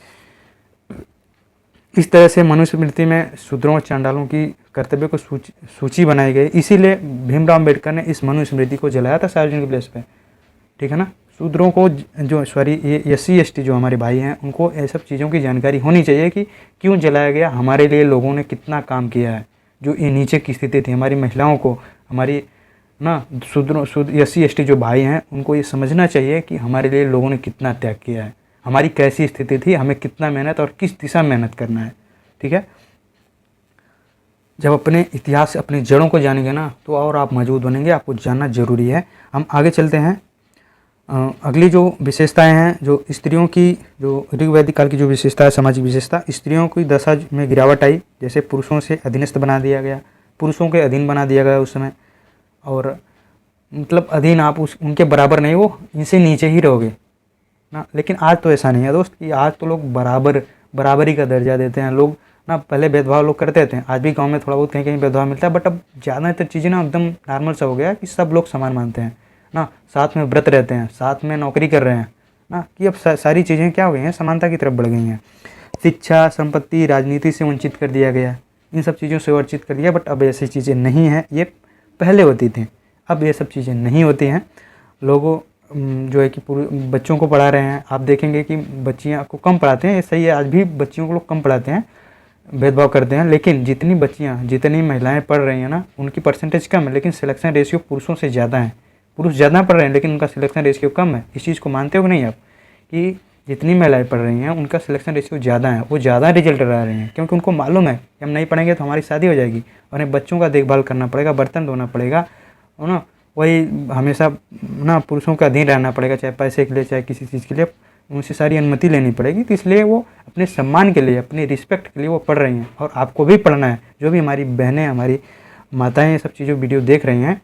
इस तरह से मनुस्मृति में शूद्रों और चांडालों की कर्तव्य को सूची बनाई गई। इसीलिए भीमराव अम्बेडकर ने इस मनुस्मृति को जलाया था सार्वजनिक प्लेस पे। ठीक है ना, शूद्रों को जो ये SC ST जो हमारे भाई हैं, उनको ये सब चीज़ों की जानकारी होनी चाहिए कि क्यों जलाया गया, हमारे लिए लोगों ने कितना काम किया है। जो ये नीचे की स्थिति थी, हमारी महिलाओं को, हमारी ना SC ST जो भाई हैं, उनको ये समझना चाहिए कि हमारे लिए लोगों ने कितना त्याग किया है, हमारी कैसी स्थिति थी, हमें कितना मेहनत और किस दिशा में मेहनत करना है। ठीक है, जब अपने इतिहास, अपनी जड़ों को जानेंगे ना, तो और आप मजबूत बनेंगे। आपको जानना जरूरी है। हम आगे चलते हैं। अगली जो विशेषताएं हैं, जो स्त्रियों की, जो ऋग्वैदिक काल की जो विशेषता है, सामाजिक विशेषता, स्त्रियों की दशा में गिरावट आई। जैसे पुरुषों से अधीनस्थ बना दिया गया, पुरुषों के अधीन बना दिया गया उस समय। और मतलब अधीन, आप उनके बराबर नहीं हो, इनसे नीचे ही रहोगे ना। लेकिन आज तो ऐसा नहीं है दोस्त, कि आज तो लोग बराबरी का दर्जा देते हैं लोग ना। पहले भेदभाव लोग करते थे, आज भी गांव में थोड़ा बहुत कहीं कहीं भेदभाव मिलता है, बट अब ज़्यादातर चीज़ें ना एकदम नॉर्मल सा हो गया कि सब लोग समान मानते हैं ना। साथ में व्रत रहते हैं, साथ में नौकरी कर रहे हैं ना, कि अब सारी चीज़ें क्या हो गई हैं, समानता की तरफ बढ़ गई हैं। शिक्षा, संपत्ति, राजनीति से वंचित कर दिया गया, इन सब चीज़ों से वंचित कर दिया। बट अब ऐसी चीज़ें नहीं हैं, ये पहले होती थी, अब ये सब चीज़ें नहीं होती हैं। लोगों जो है कि बच्चों को पढ़ा रहे हैं, आप देखेंगे कि बच्चियाँ को कम पढ़ाते हैं। ये सही है, आज भी बच्चियों को लोग कम पढ़ाते हैं। भेदभाव करते हैं, लेकिन जितनी बच्चियाँ जितनी महिलाएं पढ़ रही हैं ना उनकी परसेंटेज कम है, लेकिन सिलेक्शन रेशियो पुरुषों से ज़्यादा है। पुरुष ज़्यादा पढ़ रहे हैं लेकिन उनका सिलेक्शन रेशियो कम है। इस चीज़ को मानते हो कि नहीं आप, कि जितनी महिलाएं पढ़ रही हैं उनका सिलेक्शन रेशियो ज़्यादा है, वो ज़्यादा रिजल्ट ला रही हैं, क्योंकि उनको मालूम है कि हम नहीं पढ़ेंगे तो हमारी शादी हो जाएगी और हमें बच्चों का देखभाल करना पड़ेगा, बर्तन धोना पड़ेगा, है ना, वही हमेशा ना पुरुषों का अधीन रहना पड़ेगा, चाहे पैसे के लिए चाहे किसी चीज़ के लिए, उनसे सारी अनुमति लेनी पड़ेगी। तो इसलिए वो अपने सम्मान के लिए, अपनी रिस्पेक्ट के लिए वो पढ़ रही हैं, और आपको भी पढ़ना है। जो भी हमारी बहनें, हमारी माताएं ये सब चीज़ों वीडियो देख रही हैं,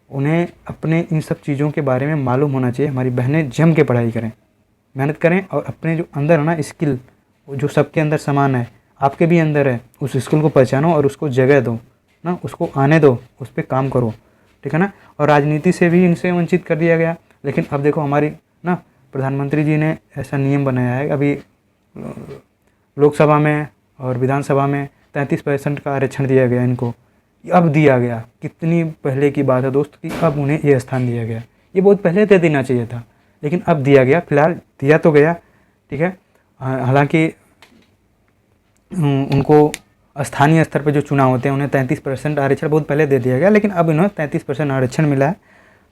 उन्हें अपने इन सब चीज़ों के बारे में मालूम होना चाहिए। हमारी बहनें जम के पढ़ाई करें, मेहनत करें, और अपने जो अंदर है ना स्किल, जो सबके अंदर समान है, आपके भी अंदर है, उस स्किल को पहचानो और उसको जगह दो ना, उसको आने दो, उस पर काम करो, ठीक है ना। और राजनीति से भी इनसे वंचित कर दिया गया, लेकिन अब देखो हमारी ना प्रधानमंत्री जी ने ऐसा नियम बनाया है, अभी लोकसभा में और विधानसभा में 33% का आरक्षण दिया गया इनको, अब दिया गया। कितनी पहले की बात है दोस्त कि अब उन्हें ये स्थान दिया गया, ये बहुत पहले दे देना चाहिए था, लेकिन अब दिया गया, फिलहाल दिया तो गया, ठीक है। हालांकि उनको स्थानीय स्तर पर जो चुनाव होते हैं उन्हें 33% आरक्षण बहुत पहले दे दिया गया, लेकिन अब इन्हें 33% आरक्षण मिला है,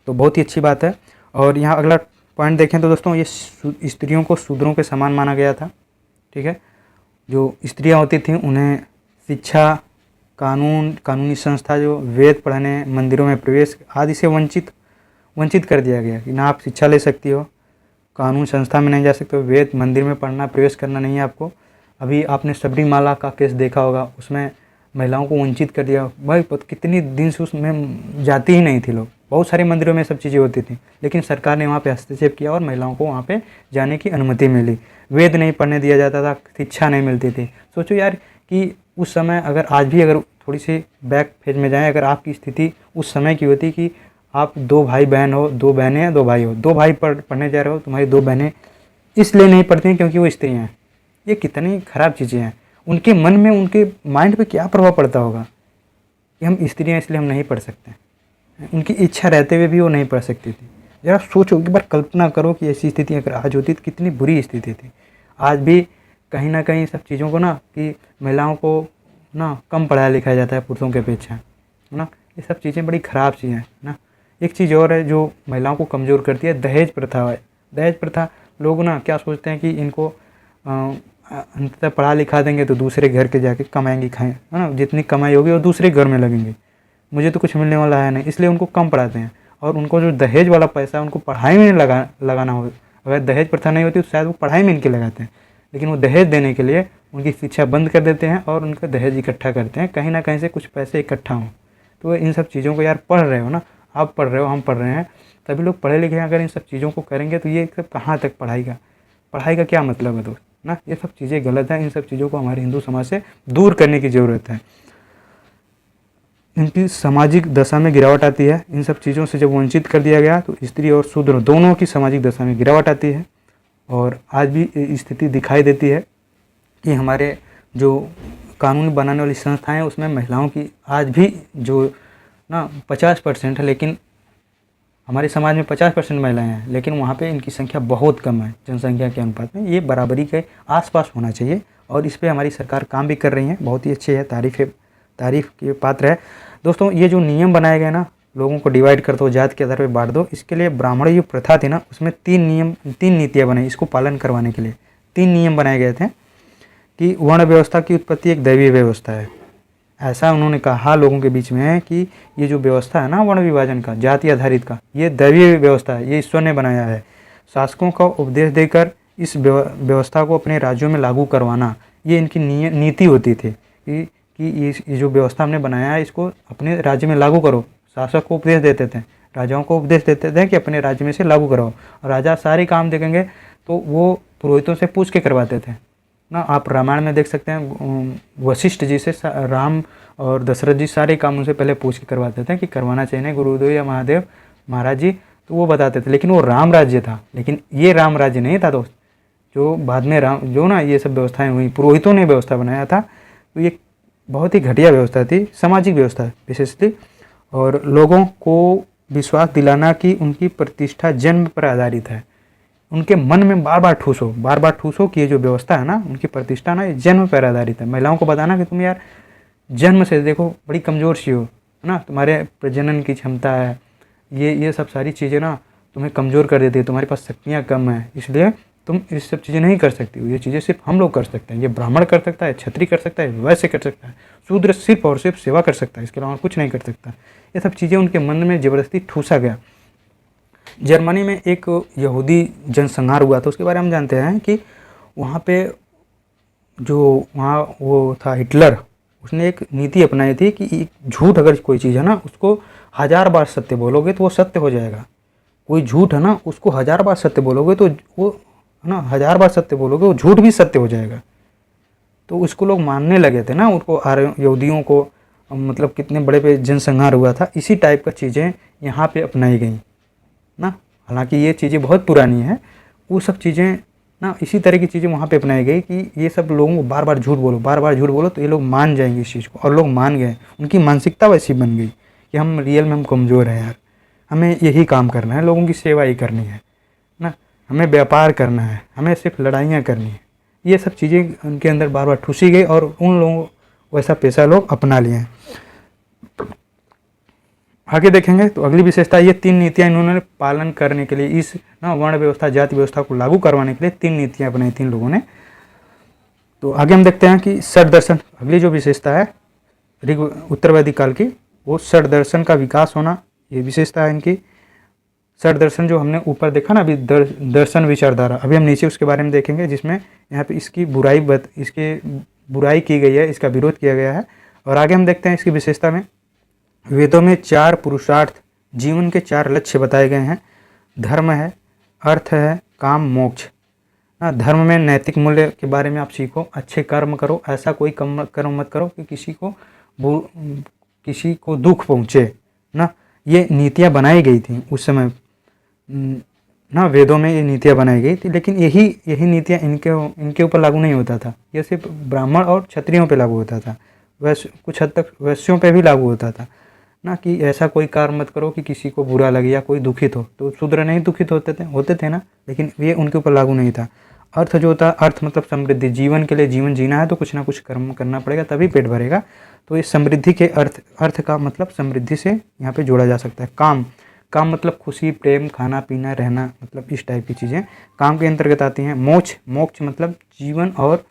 तो बहुत ही अच्छी बात है। और यहाँ अगला पॉइंट देखें तो दोस्तों, ये स्त्रियों को शूद्रों के समान माना गया था, ठीक है। जो स्त्रियाँ होती थीं उन्हें शिक्षा, कानूनी संस्था, जो वेद पढ़ने, मंदिरों में प्रवेश आदि से वंचित कर दिया गया, कि ना आप शिक्षा ले सकती हो, कानून संस्था में नहीं जा सकते हो, वेद मंदिर में पढ़ना, प्रवेश करना नहीं है आपको। अभी आपने सबरीमाला का केस देखा होगा, उसमें महिलाओं को वंचित कर दिया। भाई कितनी दिन से उसमें जाती ही नहीं थी लोग, बहुत सारे मंदिरों में सब चीज़ें होती थी, लेकिन सरकार ने वहाँ पे हस्तक्षेप किया और महिलाओं को वहाँ पे जाने की अनुमति मिली। वेद नहीं पढ़ने दिया जाता था, शिक्षा नहीं मिलती थी। सोचो यार कि उस समय, अगर आज भी अगर थोड़ी सी बैक फेज में जाएँ, अगर आपकी स्थिति उस समय की होती कि आप 2 भाई बहन हो, 2 बहनें हैं, 2 भाई हो, 2 भाई पढ़ने जा रहे हो, तुम्हारी 2 बहनें इसलिए नहीं पढ़ती हैं क्योंकि वो स्त्री हैं, ये कितनी ख़राब चीज़ें हैं। उनके मन में, उनके माइंड पे क्या प्रभाव पड़ता होगा कि हम स्त्री हैं इसलिए हम नहीं पढ़ सकते। उनकी इच्छा रहते हुए भी वो नहीं पढ़ सकती थी। ज़रा सोचो, एक बार कल्पना करो कि ऐसी स्थिति अगर आज होती तो कितनी बुरी स्थिति थी। आज भी कहीं ना कहीं सब चीज़ों को ना, कि महिलाओं को ना कम पढ़ाया लिखाया जाता है पुरुषों के अपेक्षा, है ना। ये सब चीज़ें बड़ी ख़राब चीज़ें हैं ना। एक चीज़ और है जो महिलाओं को कमज़ोर करती है, दहेज प्रथा है। दहेज प्रथा, लोग ना क्या सोचते हैं कि इनको अंततः पढ़ा लिखा देंगे तो दूसरे घर के जाके कमाएंगे, खाएं, है ना, जितनी कमाई होगी वो दूसरे घर में लगेंगे, मुझे तो कुछ मिलने वाला है नहीं, इसलिए उनको कम पढ़ाते हैं। और उनको जो दहेज वाला पैसा है उनको पढ़ाई में लगाना हो। अगर दहेज प्रथा नहीं होती तो शायद वो पढ़ाई में इनके लगाते हैं, लेकिन वो दहेज देने के लिए उनकी शिक्षा बंद कर देते हैं और उनका दहेज इकट्ठा करते हैं, कहीं ना कहीं से कुछ पैसे इकट्ठा हों। तो इन सब चीज़ों को यार, पढ़ रहे हो ना, आप पढ़ रहे हो, हम पढ़ रहे हैं, सभी लोग पढ़े लिखे हैं, अगर इन सब चीज़ों को करेंगे तो ये सब कहाँ तक पढ़ाई का क्या मतलब है दोस्त ना। ये सब चीज़ें गलत हैं, इन सब चीज़ों को हमारे हिंदू समाज से दूर करने की ज़रूरत है। इनकी सामाजिक दशा में गिरावट आती है। इन सब चीज़ों से जब वंचित कर दिया गया तो स्त्री और शूद्र दोनों की सामाजिक दशा में गिरावट आती है। और आज भी स्थिति दिखाई देती है कि हमारे जो कानून बनाने वाली संस्थाएं हैं उसमें महिलाओं की आज भी जो ना 50% है, लेकिन हमारे समाज में 50% महिलाएं हैं, लेकिन वहाँ पे इनकी संख्या बहुत कम है जनसंख्या के अनुपात में। ये बराबरी के आसपास होना चाहिए और इस पे हमारी सरकार काम भी कर रही है, बहुत ही अच्छे है, तारीफ़ के पात्र है। दोस्तों, ये जो नियम बनाए गए ना, लोगों को डिवाइड कर दो, जात के आधार पर बांट दो, इसके लिए ब्राह्मण जो प्रथा थी ना, उसमें 3 नीतियाँ बनाई इसको पालन करवाने के लिए। 3 नियम बनाए गए थे कि वर्ण व्यवस्था की उत्पत्ति एक दैवीय व्यवस्था है। ऐसा उन्होंने कहा लोगों के बीच में कि ये जो व्यवस्था है ना वर्ण विभाजन का, जाति आधारित का, ये दैवीय व्यवस्था है, ये ईश्वर ने बनाया है। शासकों का उपदेश देकर इस व्यवस्था को अपने राज्यों में लागू करवाना, ये इनकी नीति होती थी कि ये जो व्यवस्था हमने बनाया है इसको अपने राज्य में लागू करो। शासक को उपदेश देते थे, राजाओं को उपदेश देते थे कि अपने राज्य में से लागू कराओ। और राजा सारे काम देखेंगे तो वो पुरोहितों से पूछ के करवाते थे ना। आप रामायण में देख सकते हैं, वशिष्ठ जी से राम और दशरथ जी सारे काम उनसे पहले पूछ के करवाते थे कि करवाना चाहिए ना गुरुदेव या महादेव महाराज जी, तो वो बताते थे। लेकिन वो राम राज्य था, लेकिन ये राम राज्य नहीं था दोस्त। जो बाद में राम जो ना ये सब व्यवस्थाएं हुई, पुरोहितों ने व्यवस्था बनाया था, तो ये बहुत ही घटिया व्यवस्था थी, सामाजिक व्यवस्था विशेषतः, और लोगों को विश्वास दिलाना कि उनकी प्रतिष्ठा जन्म पर आधारित है, उनके मन में बार बार ठूस हो कि ये जो व्यवस्था है ना, उनकी प्रतिष्ठा ना, ये जन्म पर आधारित है। महिलाओं को बताना कि तुम यार जन्म से देखो बड़ी कमज़ोर सी हो, है ना, तुम्हारे प्रजनन की क्षमता है, ये सब सारी चीज़ें ना तुम्हें कमज़ोर कर देती है, तुम्हारे पास शक्तियाँ कम हैं, इसलिए तुम इस सब चीज़ें नहीं कर सकती हो। ये चीज़ें सिर्फ हम लोग कर सकते हैं। ये ब्राह्मण कर सकता है, क्षत्रिय कर सकता है, वैश्य कर सकता है, शूद्र सिर्फ और सिर्फ सेवा कर सकता है, इसके अलावा कुछ नहीं कर सकता। ये सब चीज़ें उनके मन में ज़बरदस्ती ठूसा गया। जर्मनी में एक यहूदी जनसंहार हुआ था, उसके बारे में हम जानते हैं कि वहाँ पे जो वहाँ वो था हिटलर, उसने एक नीति अपनाई थी कि झूठ अगर कोई चीज़ है ना, उसको 1000 बार सत्य बोलोगे तो वो सत्य हो जाएगा। कोई झूठ है ना, उसको 1000 बार सत्य बोलोगे तो वो, है ना, 1000 बार सत्य बोलोगे वो झूठ भी सत्य हो जाएगा। तो उसको लोग मानने लगे थे ना, उनको यहूदियों को, मतलब कितने बड़े पे जनसंहार हुआ था। इसी टाइप का चीज़ें यहाँ पे अपनाई गई ना। हालांकि ये चीज़ें बहुत पुरानी है, वो सब चीज़ें ना, इसी तरह की चीज़ें वहाँ पे अपनाई गई कि ये सब लोगों को बार बार झूठ बोलो तो ये लोग मान जाएंगे इस चीज़ को। और लोग मान गए, उनकी मानसिकता वैसी बन गई कि हम रियल में हम कमज़ोर हैं यार, हमें यही काम करना है, लोगों की सेवा ही करनी है ना, हमें व्यापार करना है, हमें सिर्फ लड़ाइयाँ करनी है। ये सब चीज़ें उनके अंदर बार बार ठूसी गई और उन लोगों वैसा पेशा लोग अपना लिए हैं। आगे देखेंगे तो अगली विशेषता, ये 3 नीतियाँ इन्होंने पालन करने के लिए, इस ना वर्ण व्यवस्था, जाति व्यवस्था को लागू करवाने के लिए 3 नीतियाँ अपनाई थी इन लोगों ने। तो आगे हम देखते हैं कि षड दर्शन, अगली जो विशेषता है ऋग उत्तरवैदिक काल की, वो षड दर्शन का विकास होना, ये विशेषता है इनकी। षड दर्शन जो हमने ऊपर देखा ना अभी, दर्शन विचारधारा, अभी हम नीचे उसके बारे में देखेंगे, जिसमें यहाँ पे इसकी बुराई की गई है, इसका विरोध किया गया है। और आगे हम देखते हैं इसकी विशेषता में, वेदों में 4 पुरुषार्थ, जीवन के 4 लक्ष्य बताए गए हैं। धर्म है, अर्थ है, काम, मोक्ष। धर्म में नैतिक मूल्य के बारे में आप सीखो, अच्छे कर्म करो, ऐसा कोई कर्म मत करो कि किसी को दुख पहुँचे ना। ये नीतियाँ बनाई गई थी उस समय ना, वेदों में ये नीतियाँ बनाई गई थी, लेकिन यही नीतियाँ इनके ऊपर लागू नहीं होता था। ये सिर्फ ब्राह्मण और क्षत्रियों पे लागू होता था, वैश्य कुछ हद तक वैश्यों पे भी लागू होता था ना, कि ऐसा कोई कार्य मत करो कि किसी को बुरा लगे या कोई दुखित हो। तो शूद्र नहीं दुखित होते थे ना, लेकिन ये उनके ऊपर लागू नहीं था। अर्थ जो होता, अर्थ मतलब समृद्धि, जीवन के लिए जीवन जीना है तो कुछ ना कुछ कर्म करना पड़ेगा तभी पेट भरेगा। तो इस समृद्धि के अर्थ का मतलब समृद्धि से यहाँ पे जोड़ा जा सकता है। काम मतलब खुशी, प्रेम, खाना पीना, रहना, मतलब इस टाइप की चीज़ें काम के अंतर्गत आती हैं। मोक्ष मतलब जीवन और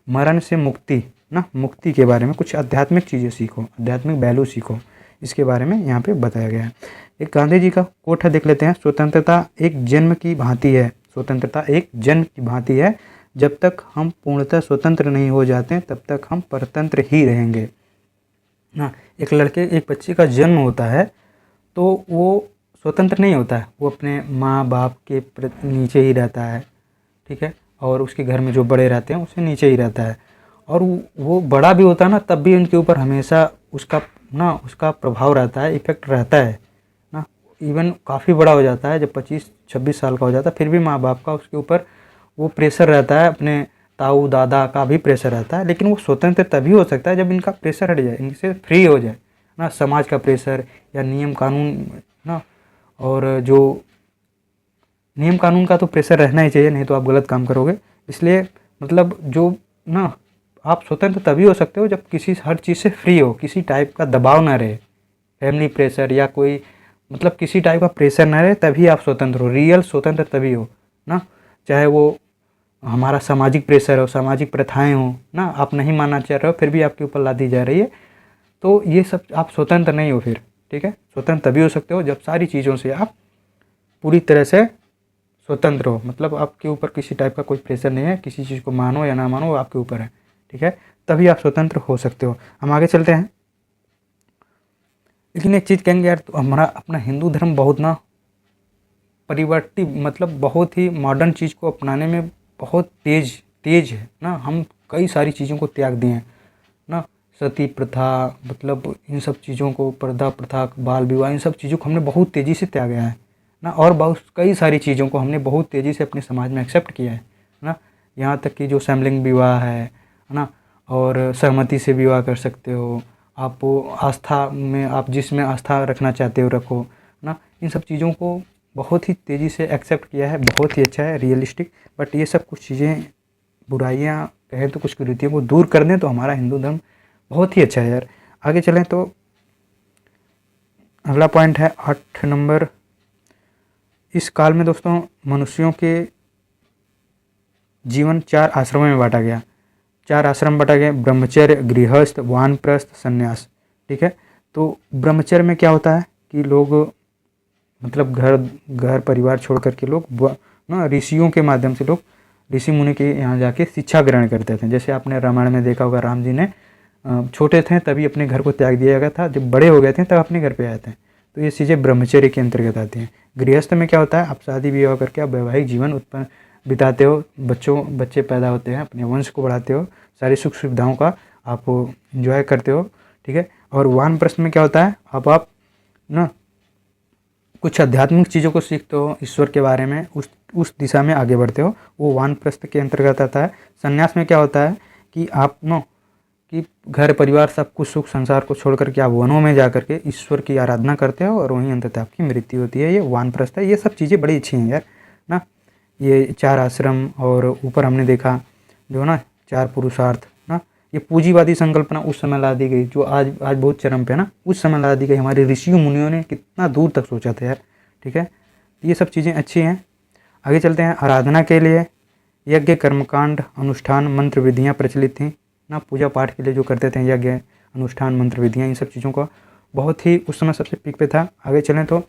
मरण से मुक्ति ना, मुक्ति के बारे में कुछ आध्यात्मिक चीज़ें सीखो, आध्यात्मिक वैल्यू सीखो, इसके बारे में यहाँ पे बताया गया है। एक गांधी जी का कोट है, देख लेते हैं। स्वतंत्रता एक जन्म की भांति है, स्वतंत्रता एक जन्म की भांति है, जब तक हम पूर्णतः स्वतंत्र नहीं हो जाते तब तक हम परतंत्र ही रहेंगे ना। एक बच्चे का जन्म होता है तो वो स्वतंत्र नहीं होता है, वो अपने माँ बाप के नीचे ही रहता है, ठीक है, और उसके घर में जो बड़े रहते हैं उससे नीचे ही रहता है। और वो बड़ा भी होता है ना, तब भी उनके ऊपर हमेशा उसका प्रभाव रहता है, इफेक्ट रहता है ना। इवन काफ़ी बड़ा हो जाता है, जब 25-26 साल का हो जाता है, फिर भी माँ बाप का उसके ऊपर वो प्रेशर रहता है, अपने ताऊ दादा का भी प्रेशर रहता है। लेकिन वो स्वतंत्र तभी हो सकता है जब इनका प्रेशर हट जाए, इनसे फ्री हो जाए ना, समाज का प्रेशर या नियम कानून ना। और जो नियम कानून का तो प्रेशर रहना ही चाहिए, नहीं तो आप गलत काम करोगे। इसलिए मतलब जो ना, आप स्वतंत्र तभी हो सकते हो जब हर चीज़ से फ्री हो, किसी टाइप का दबाव ना रहे, फैमिली प्रेशर या कोई मतलब किसी टाइप का प्रेशर ना रहे, तभी आप स्वतंत्र हो। रियल स्वतंत्र तभी हो ना, चाहे वो हमारा सामाजिक प्रेशर हो, सामाजिक प्रथाएं हो ना, आप नहीं मानना चाह रहे हो फिर भी आपके ऊपर लादी जा रही है, तो ये सब आप स्वतंत्र नहीं हो फिर, ठीक है। स्वतंत्र तभी हो सकते हो जब सारी चीज़ों से आप पूरी तरह से स्वतंत्र हो, मतलब आपके ऊपर किसी टाइप का कोई प्रेशर नहीं है, किसी चीज़ को मानो या ना मानो वो आपके ऊपर है, ठीक है, तभी आप स्वतंत्र हो सकते हो। हम आगे चलते हैं। लेकिन एक चीज़ कहेंगे यार, तो हमारा अपना हिंदू धर्म बहुत ना परिवर्तित, मतलब बहुत ही मॉडर्न चीज़ को अपनाने में बहुत तेज है ना। हम कई सारी चीज़ों को त्याग दिए हैं ना, सती प्रथा, मतलब इन सब चीज़ों को, पर्दा प्रथा, बाल विवाह, इन सब चीज़ों को हमने बहुत तेज़ी से त्यागा है ना। और बहुत कई सारी चीज़ों को हमने बहुत तेज़ी से अपने समाज में एक्सेप्ट किया है ना। यहाँ तक कि जो समलिंग विवाह है ना, और सहमति से विवाह कर सकते हो आप, आस्था में आप जिसमें आस्था रखना चाहते हो रखो ना। इन सब चीज़ों को बहुत ही तेज़ी से एक्सेप्ट किया है, बहुत ही अच्छा है, रियलिस्टिक। बट ये सब कुछ चीज़ें, बुराइयाँ कहें तो कुछ कुरीतियों को दूर कर दें तो हमारा हिंदू धर्म बहुत ही अच्छा है यार। आगे चलें तो अगला पॉइंट है 8 नंबर। इस काल में दोस्तों मनुष्यों के जीवन 4 आश्रमों में बांटा गया। 4 आश्रम बांटा गया, ब्रह्मचर्य, गृहस्थ, वानप्रस्थ, संन्यास। ठीक है, तो ब्रह्मचर्य में क्या होता है कि लोग मतलब घर परिवार छोड़ करके लोग ना ऋषियों के माध्यम से लोग ऋषि मुनि के यहाँ जाके शिक्षा ग्रहण करते थे। जैसे आपने रामायण में देखा होगा, राम जी ने छोटे थे तभी अपने घर को त्याग दिया गया था, जब बड़े हो गए थे तब अपने घर पे आए थे। तो ये चीज़ें ब्रह्मचर्य के अंतर्गत आती हैं। गृहस्थ में क्या होता है, आप शादी विवाह करके आप वैवाहिक जीवन उत्पन्न बिताते हो, बच्चे पैदा होते हैं, अपने वंश को बढ़ाते हो, सारी सुख सुविधाओं का आप इंजॉय करते हो। ठीक है, और वानप्रस्थ में क्या होता है, अब आप ना कुछ आध्यात्मिक चीज़ों को सीखते हो, ईश्वर के बारे में उस दिशा में आगे बढ़ते हो, वो वानप्रस्थ के अंतर्गत आता है। संन्यास में क्या होता है कि आप कि घर परिवार सब कुछ सुख संसार को छोड़ करके आप वनों में जा करके ईश्वर की आराधना करते हो और वहीं अंततः आपकी मृत्यु होती है। ये वानप्रस्थ है। ये सब चीज़ें बड़ी अच्छी हैं यार ना। ये 4 आश्रम और ऊपर हमने देखा जो ना 4 पुरुषार्थ ना, ये पूंजीवादी संकल्पना उस समय ला दी गई जो आज बहुत चरम पे ना, उस समय ला दी गई। हमारे ऋषियों मुनियों ने कितना दूर तक सोचा था यार। ठीक है, ये सब चीज़ें अच्छी हैं। आगे चलते हैं। आराधना के लिए यज्ञ, कर्मकांड, अनुष्ठान, मंत्र विधियाँ प्रचलित थीं ना। पूजा पाठ के लिए जो करते थे यज्ञ, अनुष्ठान, मंत्र विधियाँ, इन सब चीज़ों का बहुत ही उस समय सबसे पीक पे था। आगे चलें तो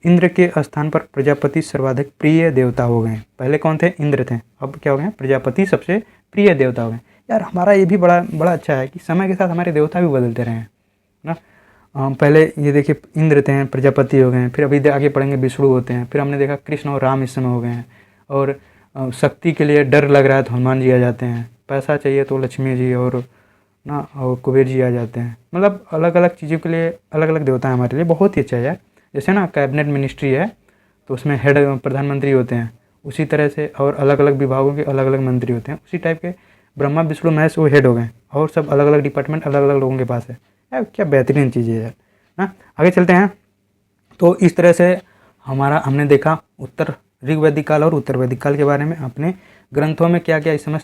इंद्र के स्थान पर प्रजापति सर्वाधिक प्रिय देवता हो गए। पहले कौन थे, इंद्र थे, अब क्या हो गए, प्रजापति सबसे प्रिय देवता हो गए। यार हमारा ये भी बड़ा अच्छा है कि समय के साथ हमारे देवता भी बदलते रहे हैं ना। पहले ये देखिए इंद्र थे, प्रजापति हो गए, फिर अभी आगे पढ़ेंगे विष्णु होते हैं, फिर हमने देखा कृष्ण और राम इस समय हो गए हैं। और शक्ति के लिए डर लग रहा है तो हनुमान जी आ जाते हैं, पैसा चाहिए तो लक्ष्मी जी और कुबेर जी आ जाते हैं। मतलब अलग अलग चीज़ों के लिए अलग अलग देवता हैं हमारे लिए, बहुत ही अच्छा है यार। जैसे ना कैबिनेट मिनिस्ट्री है तो उसमें हेड प्रधानमंत्री होते हैं, उसी तरह से और अलग अलग विभागों के अलग अलग मंत्री होते हैं, उसी टाइप के ब्रह्मा विष्णु महेश वो हेड हो गए और सब अलग अलग डिपार्टमेंट अलग अलग लोगों के पास है यार। क्या बेहतरीन चीज़ है यार ना। आगे चलते हैं। तो इस तरह से हमने देखा उत्तर ऋग्वैदिक काल और उत्तर वैदिक काल के बारे में। अपने ग्रंथों में क्या क्या इस समय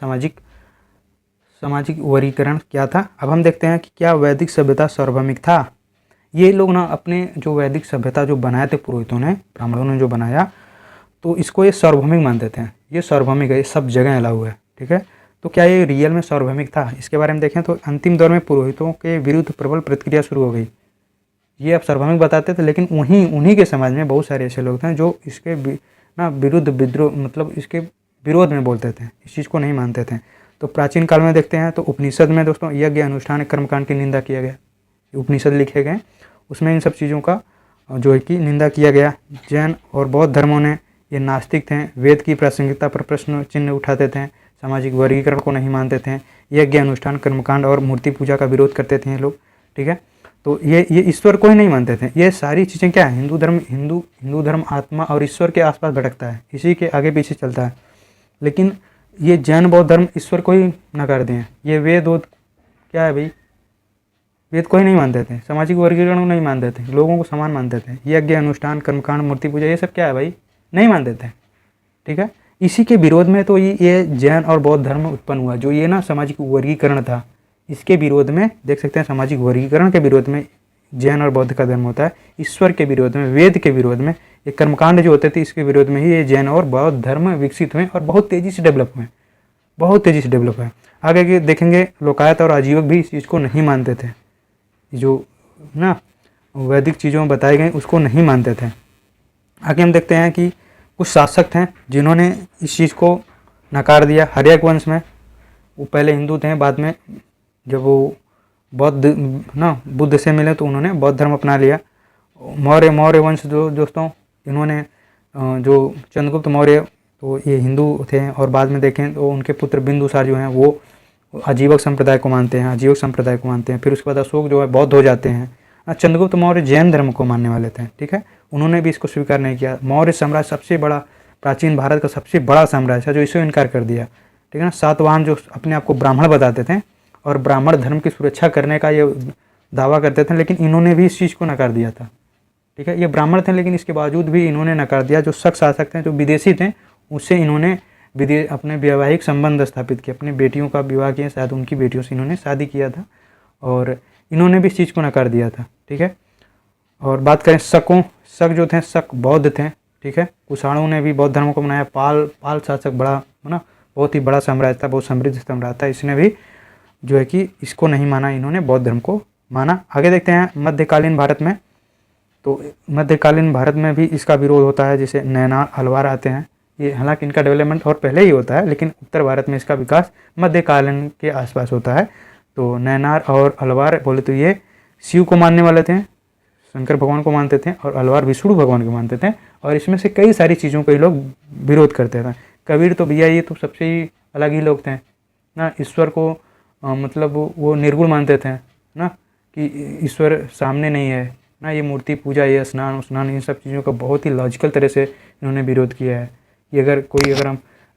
सामाजिक वर्गीकरण क्या था। अब हम देखते हैं कि क्या वैदिक सभ्यता सार्वभौमिक था। ये लोग ना अपने जो वैदिक सभ्यता जो बनाए थे पुरोहितों ने, ब्राह्मणों ने जो बनाया, तो इसको ये सार्वभौमिक मानते थे। ये सार्वभौमिक है, ये सब जगह अलाउ है। ठीक है, तो क्या ये रियल में सार्वभौमिक था, इसके बारे में देखें तो अंतिम दौर में पुरोहितों के विरुद्ध प्रबल प्रतिक्रिया शुरू हो गई। ये अब सार्वभौमिक बताते थे, लेकिन उन्हीं के समाज में बहुत सारे ऐसे लोग थे जो इसके विरुद्ध विद्रोह, मतलब इसके विरोध में बोलते थे, इस चीज़ को नहीं मानते थे। तो प्राचीन काल में देखते हैं तो उपनिषद में दोस्तों यज्ञ, अनुष्ठान, कर्मकांड की निंदा किया गया। उपनिषद लिखे गए, उसमें इन सब चीज़ों का जो है कि निंदा किया गया। जैन और बौद्ध धर्मों ने, ये नास्तिक थे, वेद की प्रासंगिकता पर प्रश्न चिन्ह उठाते थे, सामाजिक वर्गीकरण को नहीं मानते थे, यज्ञ, अनुष्ठान, कर्मकांड और मूर्ति पूजा का विरोध करते थे ये लोग। ठीक है, तो ये ईश्वर को ही नहीं मानते थे। ये सारी चीज़ें क्या है, हिंदू धर्म आत्मा और ईश्वर के आसपास भटकता है, इसी के आगे पीछे चलता है। लेकिन ये जैन बौद्ध धर्म ईश्वर को ही नकार दिए। ये वेद क्या है भाई, वेद को ही नहीं मानते थे, सामाजिक वर्गीकरण को नहीं मानते थे, लोगों को समान मानते थे। यज्ञ, अनुष्ठान, कर्मकांड, मूर्ति पूजा, ये सब क्या है भाई, नहीं मानते थे। ठीक है, इसी के विरोध में तो ये जैन और बौद्ध धर्म उत्पन्न हुआ, जो ये ना सामाजिक वर्गीकरण था, इसके विरोध में देख सकते हैं। सामाजिक वर्गीकरण के विरोध में जैन और बौद्ध का धर्म होता है, ईश्वर के विरोध में, वेद के विरोध में, ये कर्मकांड जो होते थे इसके विरोध में ही ये जैन और बौद्ध धर्म विकसित हुए और बहुत तेज़ी से डेवलप हुए। आगे के देखेंगे लोकायत और आजीवक भी इस चीज़ को नहीं मानते थे, जो ना वैदिक चीज़ों में बताई गई उसको नहीं मानते थे। आगे हम देखते हैं कि कुछ शासक थे जिन्होंने इस चीज़ को नकार दिया। हर्यक वंश में, वो पहले हिंदू थे, बाद में जब वो बुद्ध से मिले तो उन्होंने बौद्ध धर्म अपना लिया। मौर्य वंश जो दोस्तों, इन्होंने जो चंद्रगुप्त मौर्य, तो ये हिंदू थे और बाद में देखें तो उनके पुत्र बिंदुसार जो हैं वो आजीवक संप्रदाय को मानते हैं। फिर उसके बाद अशोक जो है बौद्ध हो जाते हैं। चंद्रगुप्त मौर्य जैन धर्म को मानने वाले थे। ठीक है, उन्होंने भी इसको स्वीकार नहीं किया। मौर्य साम्राज्य सबसे बड़ा, प्राचीन भारत का सबसे बड़ा साम्राज्य था जो इसे इनकार कर दिया। ठीक है ना, सातवाहन जो अपने आप को ब्राह्मण बताते थे और ब्राह्मण धर्म की सुरक्षा करने का ये दावा करते थे, लेकिन इन्होंने भी इस चीज़ को नकार दिया था। ठीक है। ये ब्राह्मण थे लेकिन इसके बावजूद भी इन्होंने नकार दिया। जो शक शासक थे जो विदेशी थे उससे इन्होंने अपने वैवाहिक संबंध स्थापित किए, अपनी बेटियों का विवाह किया, शायद उनकी बेटियों से इन्होंने शादी किया था और इन्होंने भी इस चीज़ को नकार दिया था, ठीक है। और बात करें शक जो थे, शक बौद्ध थे, ठीक है। कुषाणों ने भी बौद्ध धर्म को बनाया। पाल शासक बड़ा है ना, बहुत ही बड़ा साम्राज्य था, बहुत समृद्ध साम्राज्य था, इसने भी जो है कि इसको नहीं माना, इन्होंने बौद्ध धर्म को माना। आगे देखते हैं मध्यकालीन भारत में। तो मध्यकालीन भारत में भी इसका विरोध होता है, जैसे नैनार अलवार आते हैं। ये हालांकि इनका डेवलपमेंट और पहले ही होता है, लेकिन उत्तर भारत में इसका विकास मध्यकालीन के आसपास होता है। तो नैनार और अलवार बोले तो ये शिव को मानने वाले थे, शंकर भगवान को मानते थे, और अलवार विष्णु भगवान को मानते थे। और इसमें से कई सारी चीज़ों को ये लोग विरोध करते थे। कबीर तो भैया ये तो सबसे ही अलग ही लोग थे ना, ईश्वर को मतलब वो निर्गुण मानते थे ना, कि ईश्वर सामने नहीं है ना, ये मूर्ति पूजा, ये स्नान इन सब चीज़ों का बहुत ही लॉजिकल तरह से इन्होंने विरोध किया है। कि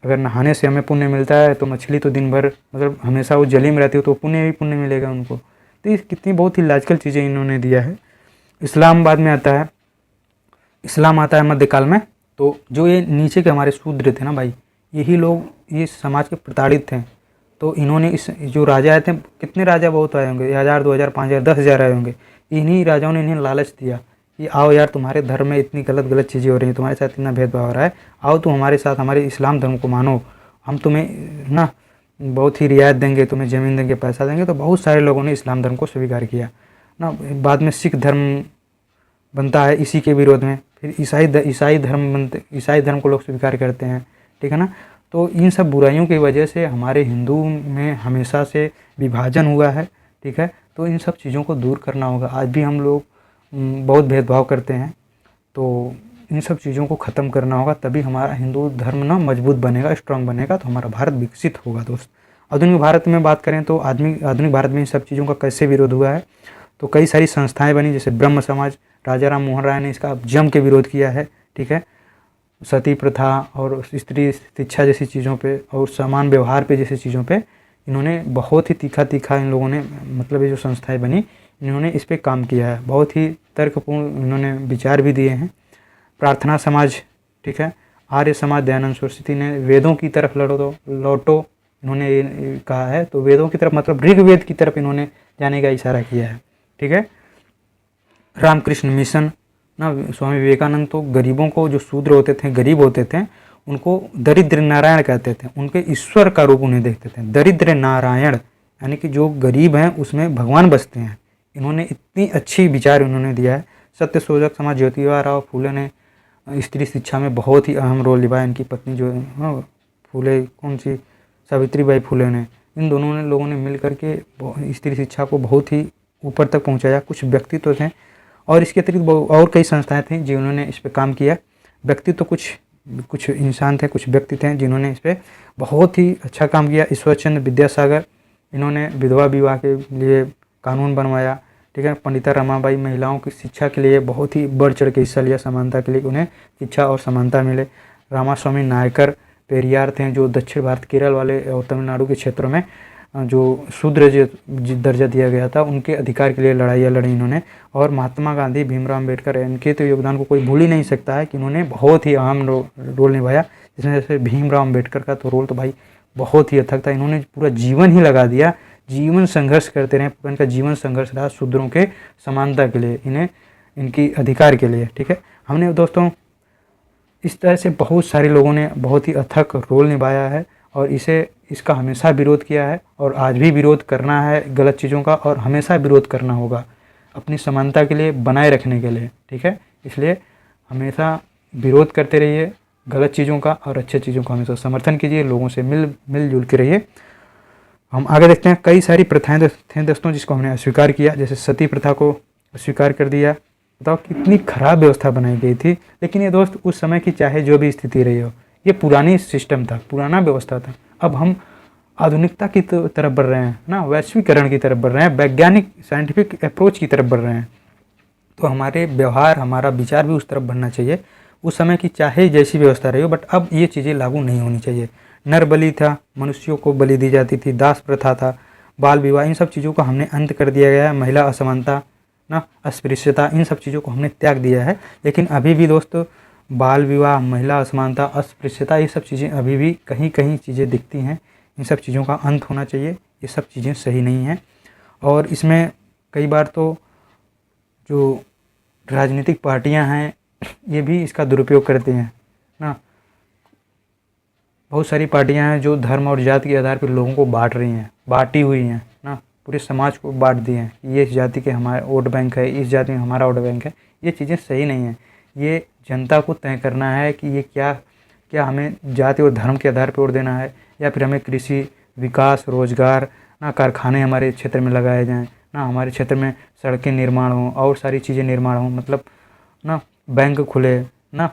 अगर नहाने से हमें पुण्य मिलता है तो मछली तो दिन भर मतलब हमेशा वो जली में रहती हो तो पुण्य ही पुण्य मिलेगा उनको। तो ये कितनी बहुत ही लॉजिकल चीज़ें इन्होंने दिया है। इस्लाम बाद में आता है, इस्लाम आता है मध्यकाल में। तो जो ये नीचे के हमारे शूद्र थे ना भाई, यही लोग ये समाज के प्रताड़ित थे। तो इन्होंने इस जो राजा आए थे, कितने राजा बहुत आए होंगे, 1000 2000 5000 10,000 आए होंगे। इन्हीं राजाओं ने इन्हें लालच दिया कि आओ यार, तुम्हारे धर्म में इतनी गलत चीज़ें हो रही हैं, तुम्हारे साथ इतना भेदभाव हो रहा है, आओ तुम हमारे साथ हमारे इस्लाम धर्म को मानो, हम तुम्हें ना बहुत ही रियायत देंगे, तुम्हें ज़मीन देंगे, पैसा देंगे। तो बहुत सारे लोगों ने इस्लाम धर्म को स्वीकार किया ना। बाद में सिख धर्म बनता है इसी के विरोध में, फिर ईसाई धर्म को लोग स्वीकार करते हैं, ठीक है ना। तो इन सब बुराइयों की वजह से हमारे हिंदू में हमेशा से विभाजन हुआ है, ठीक है। तो इन सब चीज़ों को दूर करना होगा। आज भी हम लोग बहुत भेदभाव करते हैं, तो इन सब चीज़ों को ख़त्म करना होगा, तभी हमारा हिंदू धर्म ना मजबूत बनेगा, स्ट्रांग बनेगा, तो हमारा भारत विकसित होगा। दोस्त, आधुनिक भारत में बात करें तो आधुनिक भारत में इन सब चीज़ों का कैसे विरोध हुआ है, तो कई सारी संस्थाएं बनी, जैसे ब्रह्म समाज, राजा राम मोहन राय ने इसका जम के विरोध किया है, ठीक है। सती प्रथा और स्त्री शिक्षा जैसी चीज़ों पे और समान व्यवहार पे जैसी चीज़ों पे इन्होंने बहुत ही तीखा इन लोगों ने, मतलब ये जो संस्थाएं बनी, इन्होंने इस पे काम किया है। बहुत ही तर्कपूर्ण इन्होंने विचार भी दिए हैं। प्रार्थना समाज, ठीक है। आर्य समाज, दयानंद सरस्वती ने वेदों की तरफ लौटो इन्होंने ये कहा है। तो वेदों की तरफ मतलब ऋग्वेद की तरफ इन्होंने जाने का इशारा किया है, ठीक है। रामकृष्ण मिशन ना, स्वामी विवेकानंद तो गरीबों को, जो शूद्र होते थे, गरीब होते थे, उनको दरिद्र नारायण कहते थे, उनके ईश्वर का रूप उन्हें देखते थे, दरिद्र नारायण, यानी कि जो गरीब हैं उसमें भगवान बसते हैं। इन्होंने इतनी अच्छी विचार उन्होंने दिया है। सत्य शोधक समाज, ज्योतिबा राव फूले ने स्त्री शिक्षा में बहुत ही अहम रोल निभाया। इनकी पत्नी जो फूले, कौन सी, सावित्रीबाई फूले ने, इन दोनों ने लोगों ने मिल करके स्त्री शिक्षा को बहुत ही ऊपर तक पहुंचाया। कुछ व्यक्तित्व थे और इसके अतिरिक्त और कई संस्थाएं थीं जिन्होंने इस पर काम किया। व्यक्तित्व कुछ इंसान थे, कुछ व्यक्ति थे जिन्होंने इस पर बहुत ही अच्छा काम किया। ईश्वरचंद्र विद्यासागर, इन्होंने विधवा विवाह के लिए कानून बनवाया, ठीक है। पंडिता रमाबाई महिलाओं की शिक्षा के लिए बहुत ही बढ़ चढ़ के हिस्सा लिया, समानता के लिए उन्हें शिक्षा और समानता मिले। रामास्वामी नायकर पेरियार थे, जो दक्षिण भारत, केरल वाले और तमिलनाडु के क्षेत्रों में जो शूद्र दर्जा दिया गया था, उनके अधिकार के लिए लड़ाइयाँ लड़ी इन्होंने। और महात्मा गांधी, भीमराव अम्बेडकर, इनके तो योगदान को कोई भूल ही नहीं सकता है कि इन्होंने बहुत ही अहम रोल निभाया। जिसमें जैसे भीमराव अम्बेडकर का तो रोल तो भाई बहुत ही अथक था। इन्होंने पूरा जीवन ही लगा दिया, जीवन संघर्ष करते रहे, पूरा इनका जीवन संघर्ष रहा शूद्रों के समानता के लिए, इन्हें इनकी अधिकार के लिए, ठीक है। हमने दोस्तों इस तरह से बहुत सारे लोगों ने बहुत ही अथक रोल निभाया है और इसका हमेशा विरोध किया है और आज भी विरोध करना है गलत चीज़ों का, और हमेशा विरोध करना होगा अपनी समानता के लिए, बनाए रखने के लिए, ठीक है। इसलिए हमेशा विरोध करते रहिए गलत चीज़ों का और अच्छे चीज़ों का हमेशा समर्थन कीजिए, लोगों से मिलजुल के रहिए। हम आगे देखते हैं। कई सारी प्रथाएं थे दोस्तों जिसको हमने अस्वीकार किया, जैसे सती प्रथा को अस्वीकार कर दिया। बताओ कितनी खराब व्यवस्था बनाई गई थी। लेकिन ये दोस्त उस समय की चाहे जो भी स्थिति रही हो, ये पुरानी सिस्टम था, पुराना व्यवस्था था। अब हम आधुनिकता की तरफ बढ़ रहे हैं ना, वैश्वीकरण की तरफ बढ़ रहे हैं, वैज्ञानिक साइंटिफिक अप्रोच की तरफ बढ़ रहे हैं। तो हमारे व्यवहार, हमारा विचार भी उस तरफ बढ़ना चाहिए। उस समय की चाहे जैसी व्यवस्था रही हो, बट अब ये चीज़ें लागू नहीं होनी चाहिए। नर बलि था, मनुष्यों को बलि दी जाती थी, दास प्रथा था, बाल विवाह, इन सब चीज़ों का हमने अंत कर दिया गया है। महिला असमानता ना, अस्पृश्यता, इन सब चीज़ों को हमने त्याग दिया है। लेकिन अभी भी दोस्तों बाल विवाह, महिला असमानता, अस्पृश्यता, ये सब चीज़ें अभी भी कहीं कहीं चीज़ें दिखती हैं। इन सब चीज़ों का अंत होना चाहिए। ये सब चीज़ें सही नहीं हैं। और इसमें कई बार तो जो राजनीतिक पार्टियां हैं ये भी इसका दुरुपयोग करती हैं ना। बहुत सारी पार्टियां हैं जो धर्म और जाति के आधार पर लोगों को बांट रही हैं, बांटी हुई हैं ना, पूरे समाज को बांट दिए हैं। ये इस जाति के हमारा वोट बैंक है, इस जाति में हमारा वोट बैंक है। ये चीज़ें सही नहीं हैं। ये जनता को तय करना है कि ये क्या हमें जाति और धर्म के आधार पर वोट देना है, या फिर हमें कृषि, विकास, रोजगार ना, कारखाने हमारे क्षेत्र में लगाए जाएँ ना, हमारे क्षेत्र में सड़कें निर्माण हों और सारी चीज़ें निर्माण हों, मतलब ना बैंक खुले ना,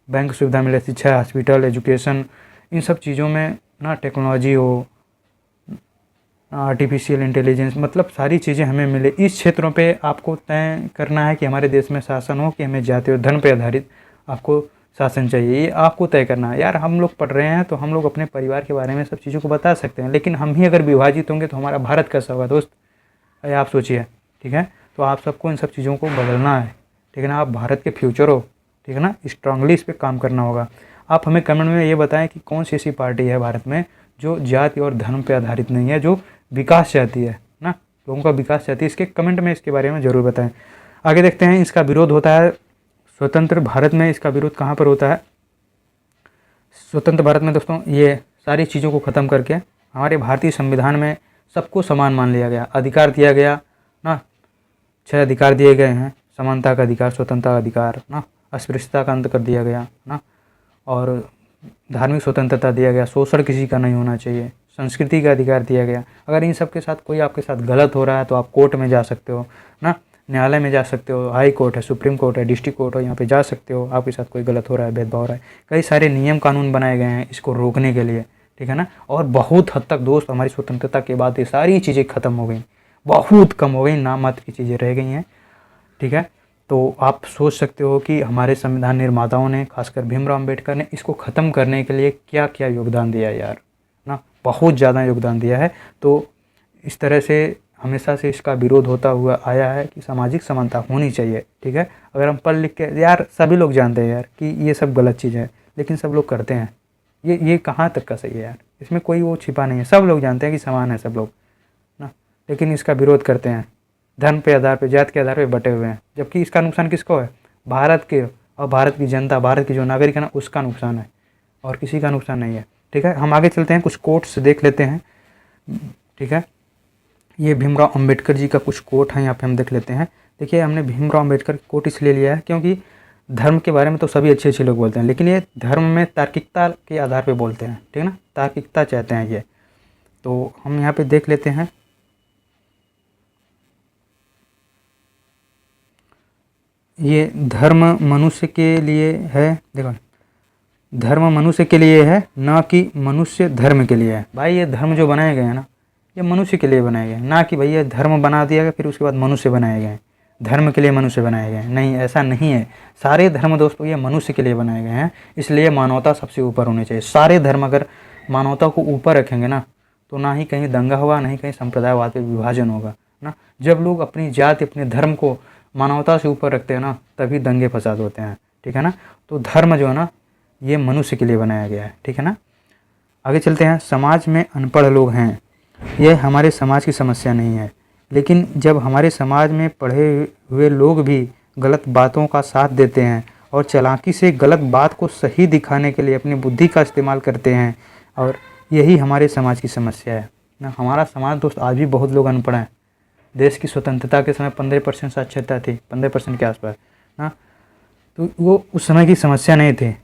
बैंक सुविधा मिले, शिक्षा, हॉस्पिटल, एजुकेशन, इन सब चीज़ों में ना टेक्नोलॉजी हो, आर्टिफिशियल इंटेलिजेंस, मतलब सारी चीज़ें हमें मिले। इस क्षेत्रों पे आपको तय करना है कि हमारे देश में शासन हो कि हमें जाति और धर्म पे आधारित आपको शासन चाहिए। ये आपको तय करना है। यार हम लोग पढ़ रहे हैं तो हम लोग अपने परिवार के बारे में सब चीज़ों को बता सकते हैं, लेकिन हम ही अगर विभाजित होंगे तो हमारा भारत कैसा होगा दोस्त? अरे आप सोचिए, ठीक है। तो आप सबको इन सब चीज़ों को बदलना है, ठीक है ना। आप भारत के फ्यूचर हो, ठीक है ना। स्ट्रांगली इस पर काम करना होगा। आप हमें कमेंट में ये बताएं कि कौन सी ऐसी पार्टी है भारत में जो जाति और धर्म पे आधारित नहीं है, जो विकास चाहती है ना, लोगों का विकास चाहती है। इसके कमेंट में इसके बारे में ज़रूर बताएं। आगे देखते हैं। इसका विरोध होता है स्वतंत्र भारत में। इसका विरोध कहाँ पर होता है? स्वतंत्र भारत में दोस्तों ये सारी चीज़ों को ख़त्म करके हमारे भारतीय संविधान में सबको समान मान लिया गया, अधिकार दिया गया ना। 6 अधिकार दिए गए हैं। समानता का अधिकार, स्वतंत्रता का अधिकार ना, अस्पृश्यता का अंत कर दिया गया ना, और धार्मिक स्वतंत्रता दिया गया, शोषण किसी का नहीं होना चाहिए, संस्कृति का अधिकार दिया गया। अगर इन सब के साथ कोई आपके साथ गलत हो रहा है तो आप कोर्ट में जा सकते हो ना, न्यायालय में जा सकते हो, हाई कोर्ट है, सुप्रीम कोर्ट है, डिस्ट्रिक्ट कोर्ट है, यहाँ पे जा सकते हो। आपके साथ कोई गलत हो रहा है, भेदभाव हो रहा है, कई सारे नियम कानून बनाए गए हैं इसको रोकने के लिए, ठीक है ना। और बहुत हद तक दोस्त हमारी स्वतंत्रता के बाद ये सारी चीज़ें ख़त्म हो गई, बहुत कम हो गई, नाम मात्र की चीज़ें रह गई हैं, ठीक है। तो आप सोच सकते हो कि हमारे संविधान निर्माताओं ने, खासकर भीमराव अम्बेडकर ने, इसको ख़त्म करने के लिए क्या क्या योगदान दिया यार ना, बहुत ज़्यादा योगदान दिया है। तो इस तरह से हमेशा से इसका विरोध होता हुआ आया है कि सामाजिक समानता होनी चाहिए, ठीक है। अगर हम पढ़ लिख के, यार सभी लोग जानते हैं यार कि ये सब गलत चीज़ है, लेकिन सब लोग करते हैं। ये कहाँ तक का सही है यार? इसमें कोई वो छिपा नहीं है, सब लोग जानते हैं कि समान है सब लोग ना, लेकिन इसका विरोध करते हैं। धर्म के आधार पर, जात के आधार पर बटे हुए हैं, जबकि इसका नुकसान किसको है? भारत के और भारत की जनता, भारत की जो नागरिक है ना, उसका नुकसान है और किसी का नुकसान नहीं है, ठीक है। हम आगे चलते हैं, कुछ कोट्स देख लेते हैं, ठीक है। ये भीमराव अंबेडकर जी का कुछ कोट है, यहाँ पे हम देख लेते हैं। देखिए हमने भीमराव अंबेडकर की कोट इसलिए लिया है क्योंकि धर्म के बारे में तो सभी अच्छे अच्छे लोग बोलते हैं, लेकिन ये धर्म में तार्किकता के आधार पर बोलते हैं, ठीक है ना, तार्किकता चाहते हैं ये। तो हम यहाँ पे देख लेते हैं। ये धर्म मनुष्य के लिए है, देखो धर्म मनुष्य के लिए है, ना कि मनुष्य धर्म के लिए है। भाई ये धर्म जो बनाए गए हैं ना, ये मनुष्य के लिए बनाए गए हैं, ना कि भैया धर्म बना दिया गया फिर उसके बाद मनुष्य बनाए गए हैं, धर्म के लिए मनुष्य बनाए गए हैं। नहीं, ऐसा नहीं है। सारे धर्म दोस्तों ये मनुष्य के लिए बनाए गए हैं, इसलिए मानवता सबसे ऊपर होनी चाहिए। सारे धर्म अगर मानवता को ऊपर रखेंगे ना, तो ना ही कहीं दंगा होगा, ना ही कहीं संप्रदायवाद पे विभाजन होगा ना। जब लोग अपनी जाति, अपने धर्म को मानवता से ऊपर रखते हैं ना, तभी दंगे फसाद होते हैं, ठीक है ना। तो धर्म जो है ना, ये मनुष्य के लिए बनाया गया है, ठीक है ना। आगे चलते हैं। समाज में अनपढ़ लोग हैं, यह हमारे समाज की समस्या नहीं है, लेकिन जब हमारे समाज में पढ़े हुए लोग भी गलत बातों का साथ देते हैं और चालाकी से गलत बात को सही दिखाने के लिए अपनी बुद्धि का इस्तेमाल करते हैं, और यही हमारे समाज की समस्या है ना। हमारा समाज दोस्त आज भी बहुत लोग अनपढ़ हैं। देश की स्वतंत्रता के समय 15% साक्षरता थी, 15% के आसपास ना, तो वो उस समय की समस्या नहीं थी।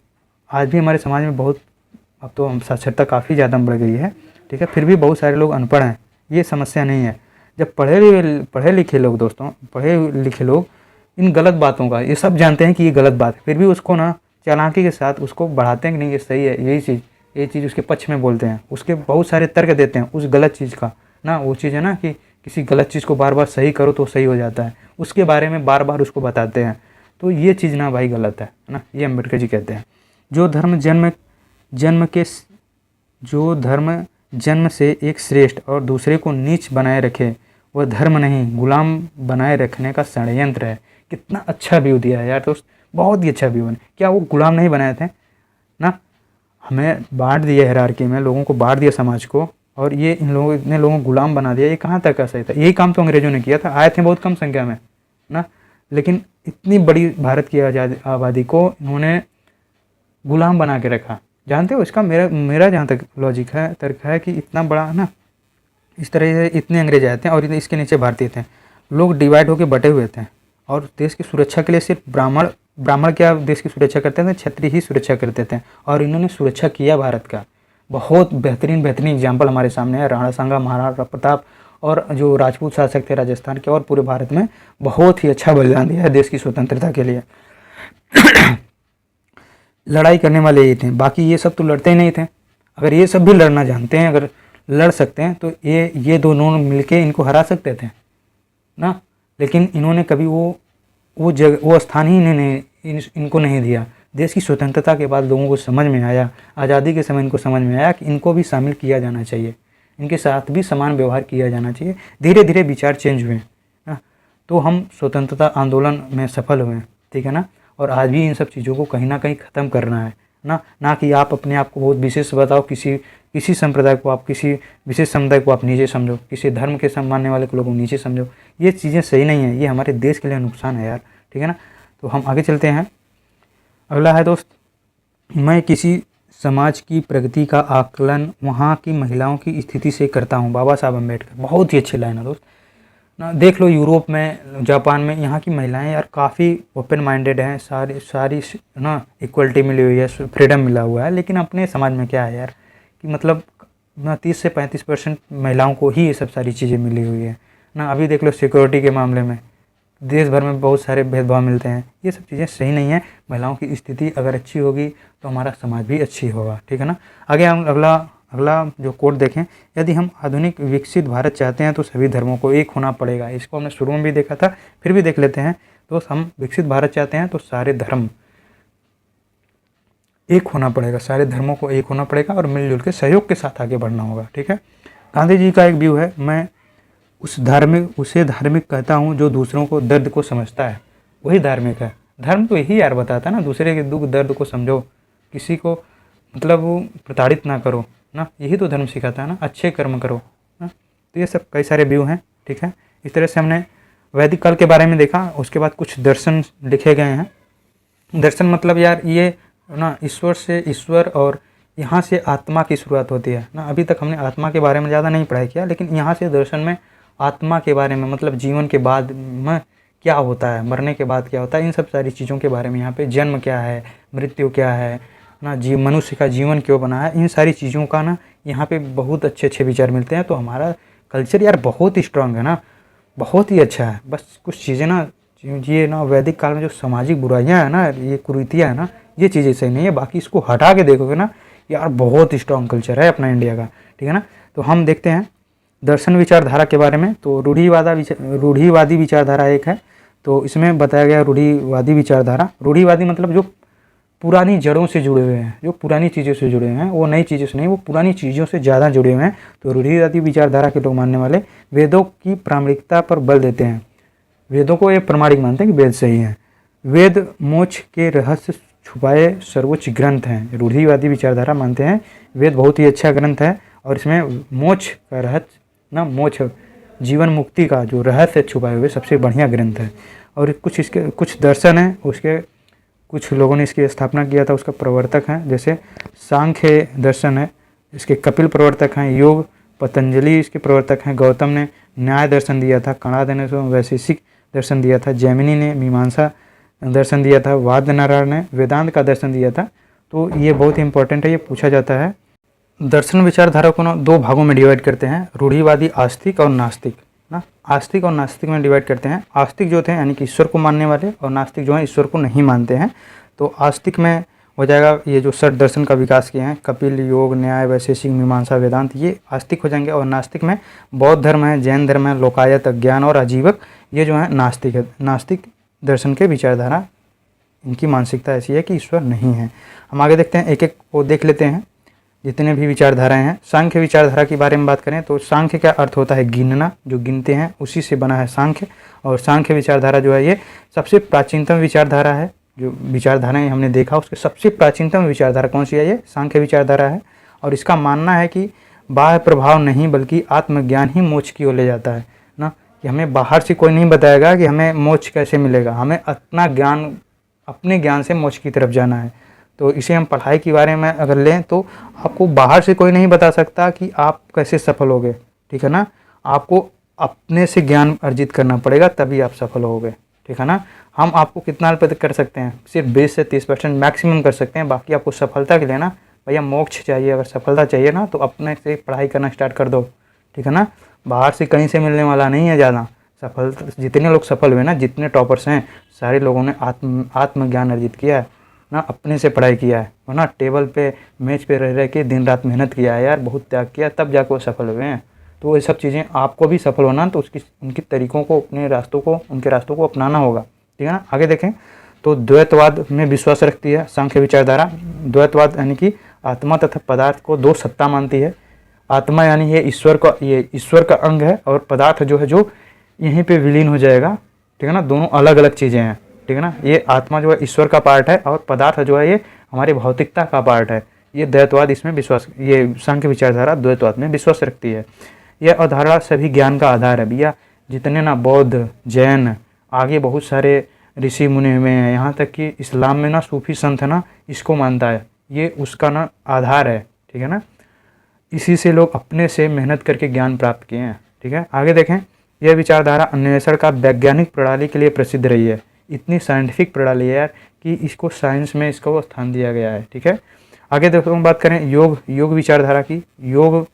आज भी हमारे समाज में बहुत, अब तो हम साक्षरता काफ़ी ज़्यादा बढ़ गई है, ठीक है, फिर भी बहुत सारे लोग अनपढ़ हैं। ये समस्या नहीं है। जब पढ़े लिखे लोग दोस्तों, पढ़े लिखे लोग इन गलत बातों का, ये सब जानते हैं कि ये गलत बात है, फिर भी उसको ना चालाकी के साथ उसको बढ़ाते हैं कि नहीं ये सही है, ये चीज़ उसके पक्ष में बोलते हैं, उसके बहुत सारे तर्क देते हैं उस गलत चीज़ का ना। वो चीज़ है ना कि किसी गलत चीज़ को बार बार सही करो तो सही हो जाता है, उसके बारे में बार बार उसको बताते हैं। तो ये चीज़ ना भाई गलत है ना, ये अम्बेडकर जी कहते हैं। जो धर्म जन्म से एक श्रेष्ठ और दूसरे को नीच बनाए रखे, वह धर्म नहीं गुलाम बनाए रखने का षड्यंत्र है। कितना अच्छा व्यू दिया है यार दोस्त, बहुत ही अच्छा व्यू है। क्या वो गुलाम नहीं बनाए थे ना, हमें बांट दिया हायरार्की में, लोगों को बांट दिया समाज को, और ये इन लोगों इतने लोगों को गुलाम बना दिया। ये कहाँ तक का सही था? यही काम तो अंग्रेजों ने किया था। आए थे बहुत कम संख्या में ना, लेकिन इतनी बड़ी भारत की आबादी को इन्होंने गुलाम बना के रखा। जानते हो इसका मेरा जहाँ तक लॉजिक है, तर्क है कि इतना बड़ा ना, इस तरह से इतने अंग्रेज आए थे और इसके नीचे भारतीय थे, लोग डिवाइड होकर बटे हुए थे, और देश की सुरक्षा के लिए सिर्फ ब्राह्मण क्या देश की सुरक्षा करते थे? क्षत्रिय ही सुरक्षा करते थे, और इन्होंने सुरक्षा किया भारत का। बहुत बेहतरीन एग्जाम्पल हमारे सामने है। राणा सांगा, महाराणा प्रताप और जो राजपूत शासक थे राजस्थान के और पूरे भारत में, बहुत ही अच्छा बलिदान दिया है देश की स्वतंत्रता के लिए। लड़ाई करने वाले ये थे, बाकी ये सब तो लड़ते ही नहीं थे। अगर ये सब भी लड़ना जानते हैं, अगर लड़ सकते हैं, तो ये दोनों मिलके इनको हरा सकते थे ना। लेकिन इन्होंने कभी वो स्थान ही इनको नहीं दिया। देश की स्वतंत्रता के बाद लोगों को समझ में आया, आज़ादी के समय इनको समझ में आया कि इनको भी शामिल किया जाना चाहिए, इनके साथ भी समान व्यवहार किया जाना चाहिए। धीरे धीरे विचार चेंज हुए ना, तो हम स्वतंत्रता आंदोलन में सफल हुए, ठीक है ना। और आज भी इन सब चीज़ों को कहीं ना कहीं ख़त्म करना है ना कि आप अपने आप को बहुत विशेष बताओ, किसी संप्रदाय को आप, किसी विशेष समुदाय को आप नीचे समझो, किसी धर्म के मानने वाले को लोगों को नीचे समझो। ये चीज़ें सही नहीं है, ये हमारे देश के लिए नुकसान है यार, ठीक है ना। तो हम आगे चलते हैं। अगला है दोस्त, मैं किसी समाज की प्रगति का आकलन वहाँ की महिलाओं की स्थिति से करता हूँ। बाबा साहब अम्बेडकर, बहुत ही अच्छी लाइन है दोस्त ना। देख लो यूरोप में, जापान में, यहाँ की महिलाएं यार काफ़ी ओपन माइंडेड हैं, सारी ना इक्वलिटी मिली हुई है, फ्रीडम मिला हुआ है। लेकिन अपने समाज में क्या है यार कि मतलब ना 30 से 35% महिलाओं को ही ये सब सारी चीज़ें मिली हुई है ना। अभी देख लो सिक्योरिटी के मामले में देश भर में बहुत सारे भेदभाव मिलते हैं। ये सब चीज़ें सही नहीं है। महिलाओं की स्थिति अगर अच्छी होगी तो हमारा समाज भी अच्छी होगा, ठीक है ना। आगे हम अगला जो कोट देखें, यदि हम आधुनिक विकसित भारत चाहते हैं तो सभी धर्मों को एक होना पड़ेगा। इसको हमने शुरू में भी देखा था, फिर भी देख लेते हैं। तो हम विकसित भारत चाहते हैं तो सारे धर्म एक होना पड़ेगा, सारे धर्मों को एक होना पड़ेगा और मिलजुल के सहयोग के साथ आगे बढ़ना होगा, ठीक है। गांधी जी का एक व्यू है, मैं उसे धार्मिक कहता हूँ जो दूसरों को दर्द को समझता है, वही धार्मिक है। धर्म तो यही यार बताता है ना, दूसरे के दुख दर्द को समझो, किसी को मतलब प्रताड़ित ना करो ना, यही तो धर्म सिखाता है ना, अच्छे कर्म करो ना। तो ये सब कई सारे व्यू हैं, ठीक है। इस तरह से हमने वैदिक काल के बारे में देखा। उसके बाद कुछ दर्शन लिखे गए हैं। दर्शन मतलब यार ये ना ईश्वर और यहाँ से आत्मा की शुरुआत होती है ना। अभी तक हमने आत्मा के बारे में ज़्यादा नहीं पढ़ाई किया, लेकिन यहाँ से दर्शन में आत्मा के बारे में, मतलब जीवन के बाद में क्या होता है, मरने के बाद क्या होता है, इन सब सारी चीज़ों के बारे में, यहाँ पे जन्म क्या है, मृत्यु क्या है ना, मनुष्य का जीवन क्यों बना है, इन सारी चीज़ों का ना यहाँ पे बहुत अच्छे विचार मिलते हैं। तो हमारा कल्चर यार बहुत ही स्ट्रांग है ना, बहुत ही अच्छा है। बस कुछ चीज़ें ना, ये ना वैदिक काल में जो सामाजिक बुराइयाँ हैं ना, ये कुरीतियाँ हैं ना, ये चीज़ें सही नहीं है। बाकी इसको हटा के देखोगे ना यार, बहुत स्ट्रांग कल्चर है अपना इंडिया का, ठीक है ना। तो हम देखते हैं दर्शन विचारधारा के बारे में। तो रूढ़िवादी विचारधारा एक है, तो इसमें बताया गया रूढ़िवादी विचारधारा। रूढ़िवादी मतलब जो पुरानी जड़ों से जुड़े हुए हैं, जो पुरानी चीज़ों से जुड़े हुए हैं, वो नई चीज़ों से नहीं, वो पुरानी चीज़ों से ज़्यादा जुड़े हुए हैं। तो रूढ़िवादी विचारधारा के लोग मानने वाले वेदों की प्रामाणिकता पर बल देते हैं। वेदों को ये प्रमाणिक मानते हैं कि वेद सही है। वेद मोक्ष के रहस्य छुपाए सर्वोच्च ग्रंथ हैं। रूढ़िवादी विचारधारा मानते हैं वेद बहुत ही अच्छा ग्रंथ है और इसमें मोक्ष का रहस्य ना, मोक्ष जीवन मुक्ति का जो रहस्य छुपाए हुए सबसे बढ़िया ग्रंथ है। और कुछ दर्शन है, उसके कुछ लोगों ने इसकी स्थापना किया था, उसका प्रवर्तक हैं, जैसे सांख्य दर्शन है, इसके कपिल प्रवर्तक हैं। योग पतंजलि इसके प्रवर्तक हैं। गौतम ने न्याय दर्शन दिया था। कणाद ने वैशेषिक दर्शन दिया था। जैमिनी ने मीमांसा दर्शन दिया था। वादनारायण ने वेदांत का दर्शन दिया था। तो ये बहुत ही इंपॉर्टेंट है, ये पूछा जाता है। दर्शन विचारधारा को ना दो भागों में डिवाइड करते हैं, रूढ़िवादी आस्तिक और नास्तिक ना। आस्तिक और नास्तिक में डिवाइड करते हैं। आस्तिक जो थे यानी कि ईश्वर को मानने वाले, और नास्तिक जो है ईश्वर को नहीं मानते हैं। तो आस्तिक में हो जाएगा ये जो षट दर्शन का विकास किए हैं, कपिल, योग, न्याय, वैशेषिक, मीमांसा, वेदांत, ये आस्तिक हो जाएंगे। और नास्तिक में बौद्ध धर्म है, जैन धर्म है, लोकायत, अज्ञान और आजीवक, ये जो है नास्तिक है। नास्तिक दर्शन के विचारधारा, इनकी मानसिकता ऐसी है कि ईश्वर नहीं है। हम आगे देखते हैं, एक एक को देख लेते हैं। जितने भी विचारधाराएं हैं। सांख्य विचारधारा के बारे में बात करें तो सांख्य का अर्थ होता है गिनना, जो गिनते हैं उसी से बना है सांख्य। और सांख्य विचारधारा जो है ये सबसे प्राचीनतम विचारधारा है। जो विचारधाराएं हमने देखा उसके सबसे प्राचीनतम विचारधारा कौन सी है, ये सांख्य विचारधारा है। और इसका मानना है कि बाह्य प्रभाव नहीं बल्कि आत्मज्ञान ही मोक्ष की ओर ले जाता है ना, कि हमें बाहर से कोई नहीं बताएगा कि हमें मोक्ष कैसे मिलेगा, हमें अपना ज्ञान, अपने ज्ञान से मोक्ष की तरफ जाना है। तो इसे हम पढ़ाई के बारे में अगर लें तो आपको बाहर से कोई नहीं बता सकता कि आप कैसे सफल होगे, ठीक है ना। आपको अपने से ज्ञान अर्जित करना पड़ेगा तभी आप सफल होगे, ठीक है ना। हम आपको कितना रुपये कर सकते हैं, सिर्फ 20 से 30% मैक्सिमम कर सकते हैं। बाकी आपको सफलता के लिए ना भैया मोक्ष चाहिए, अगर सफलता चाहिए ना तो अपने से पढ़ाई करना स्टार्ट कर दो, ठीक है ना। बाहर से कहीं से मिलने वाला नहीं है ज़्यादा। सफलता जितने लोग सफल हुए ना, जितने टॉपर्स हैं, सारे लोगों ने आत्मज्ञान अर्जित किया है ना, अपने से पढ़ाई किया है, वरना टेबल पे मेज पे रह रह के दिन रात मेहनत किया है यार, बहुत त्याग किया, तब जाकर वो सफल हुए हैं। तो ये सब चीज़ें आपको भी सफल होना तो उनके तरीकों को, अपने रास्तों को, उनके रास्तों को अपनाना होगा, ठीक है ना। आगे देखें तो द्वैतवाद में विश्वास रखती है सांख्य विचारधारा। द्वैतवाद यानी कि आत्मा तथा पदार्थ को दो सत्ता मानती है। आत्मा यानी ये ईश्वर का अंग है, और पदार्थ जो है जो यहीं पे विलीन हो जाएगा, ठीक है ना। दोनों अलग अलग चीज़ें हैं, ठीक है ना। ये आत्मा जो है ईश्वर का पार्ट है, और पदार्थ जो है ये हमारी भौतिकता का पार्ट है। ये द्वैतवाद इसमें विश्वास, ये सांख्य विचारधारा द्वैतवाद में विश्वास रखती है। यह अवधारणा सभी ज्ञान का आधार है भैया। जितने ना बौद्ध, जैन, आगे बहुत सारे ऋषि मुनि हुए हैं, यहाँ तक कि इस्लाम में ना सूफी संत है ना, इसको मानता है, ये उसका ना आधार है, ठीक है ना। इसी से लोग अपने से मेहनत करके ज्ञान प्राप्त किए हैं, ठीक है। आगे देखें, यह विचारधारा अन्वेषण का वैज्ञानिक प्रणाली के लिए प्रसिद्ध रही है। इतनी साइंटिफिक प्रणाली है यार कि इसको साइंस में इसको स्थान दिया गया है, ठीक है। आगे देखो, बात करें योग विचारधारा की। योग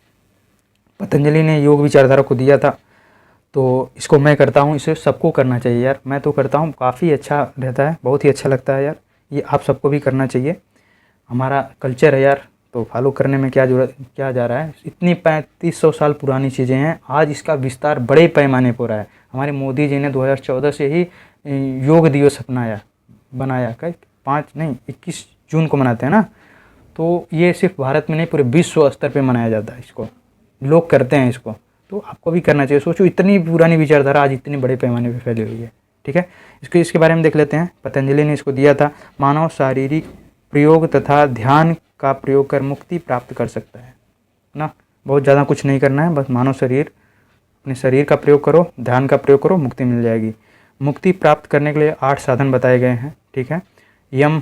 पतंजलि ने योग विचारधारा को दिया था, तो इसको मैं करता हूँ, इसे सबको करना चाहिए यार। मैं तो करता हूँ, काफ़ी अच्छा रहता है, बहुत ही अच्छा लगता है यार। ये आप सबको भी करना चाहिए, हमारा कल्चर है यार, तो फॉलो करने में क्या जा रहा है। इतनी 3500 साल पुरानी चीज़ें हैं, आज इसका विस्तार बड़े पैमाने पर हो रहा है। हमारे मोदी जी ने 2014 से ही योग दिवस बनाया, 21 जून को मनाते हैं ना। तो ये सिर्फ भारत में नहीं, पूरे विश्व स्तर पे मनाया जाता है, इसको लोग करते हैं इसको, तो आपको भी करना चाहिए। सोचो इतनी पुरानी विचारधारा आज इतने बड़े पैमाने पे फैली हुई है, ठीक है। इसके बारे में देख लेते हैं। पतंजलि ने इसको दिया था, मानव शारीरिक प्रयोग तथा ध्यान का प्रयोग कर मुक्ति प्राप्त कर सकता है ना। बहुत ज़्यादा कुछ नहीं करना है, बस मानव शरीर, अपने शरीर का प्रयोग करो, ध्यान का प्रयोग करो, मुक्ति मिल जाएगी। मुक्ति प्राप्त करने के लिए 8 साधन बताए गए हैं, ठीक है। यम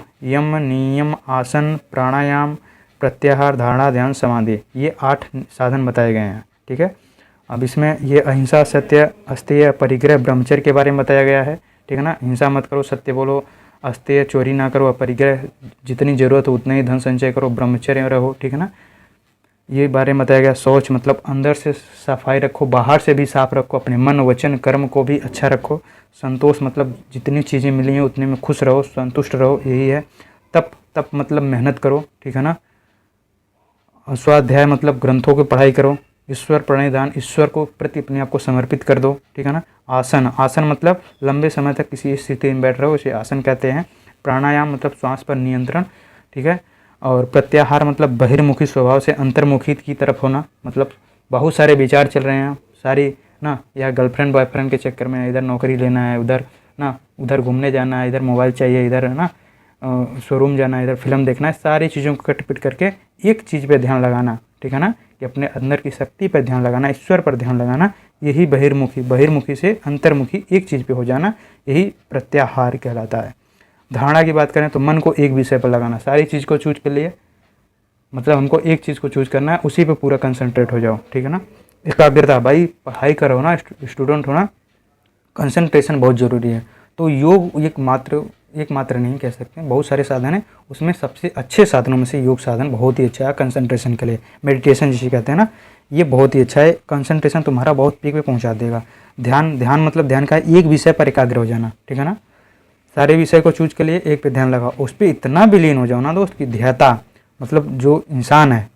नियम, आसन, प्राणायाम, प्रत्याहार, धारणा, ध्यान, समाधि, ये 8 साधन बताए गए हैं, ठीक है। अब इसमें ये अहिंसा, सत्य, अस्तेय, परिग्रह, ब्रह्मचर्य के बारे में बताया गया है, ठीक है ना। हिंसा मत करो, सत्य बोलो, अस्तेय चोरी ना करो, अपरिग्रह जितनी ज़रूरत हो उतना ही धन संचय करो, ब्रह्मचर्य रहो, ठीक है ना। ये बारे में बताया गया। शौच मतलब अंदर से सफाई रखो, बाहर से भी साफ रखो, अपने मन, वचन, कर्म को भी अच्छा रखो। संतोष मतलब जितनी चीज़ें मिली हैं उतने में खुश रहो, संतुष्ट रहो, यही है। तप मतलब मेहनत करो, ठीक है ना। स्वाध्याय मतलब ग्रंथों की पढ़ाई करो। ईश्वर प्रणिधान, ईश्वर को प्रति अपने आप को समर्पित कर दो, ठीक है ना। आसन मतलब लंबे समय तक किसी स्थिति में बैठ रहो, इसे आसन कहते हैं। प्राणायाम मतलब श्वास पर नियंत्रण, ठीक है। और प्रत्याहार मतलब बहिर्मुखी स्वभाव से अंतर्मुखी की तरफ होना, मतलब बहुत सारे विचार चल रहे हैं सारी ना, या गर्लफ्रेंड बॉयफ्रेंड के चक्कर में इधर नौकरी लेना है, उधर घूमने जाना है, इधर मोबाइल चाहिए, इधर है ना शोरूम जाना है, इधर फिल्म देखना है, सारी चीज़ों को कट पिट करके एक चीज़ पे ध्यान लगाना, ठीक है ना। कि अपने अंदर की शक्ति पर ध्यान लगाना, ईश्वर पर ध्यान लगाना, यही बहिर्मुखी से अंतर्मुखी एक चीज़ पे हो जाना, यही प्रत्याहार कहलाता है। धारणा की बात करें तो मन को एक विषय पर लगाना, सारी चीज़ को चूज कर लिए, मतलब हमको एक चीज़ को चूज करना है, उसी पे पूरा कंसंट्रेट हो जाओ, ठीक है ना। एकाग्रता, भाई पढ़ाई करो ना, स्टूडेंट हो ना, कंसंट्रेशन बहुत ज़रूरी है। तो योग एक मात्र नहीं कह सकते, बहुत सारे साधन हैं, उसमें सबसे अच्छे साधनों में से योग साधन बहुत ही अच्छा है कंसंट्रेशन के लिए। मेडिटेशन जिसे कहते हैं ना, ये बहुत ही अच्छा है, कंसंट्रेशन तुम्हारा बहुत पीक पे पहुंचा देगा। ध्यान मतलब ध्यान का एक विषय पर एकाग्र हो जाना, ठीक है ना। सारे विषय को चूज के लिए एक पे ध्यान लगाओ, उस पर इतना विलीन हो जाओ ना दोस्त कि ध्येयता मतलब जो इंसान है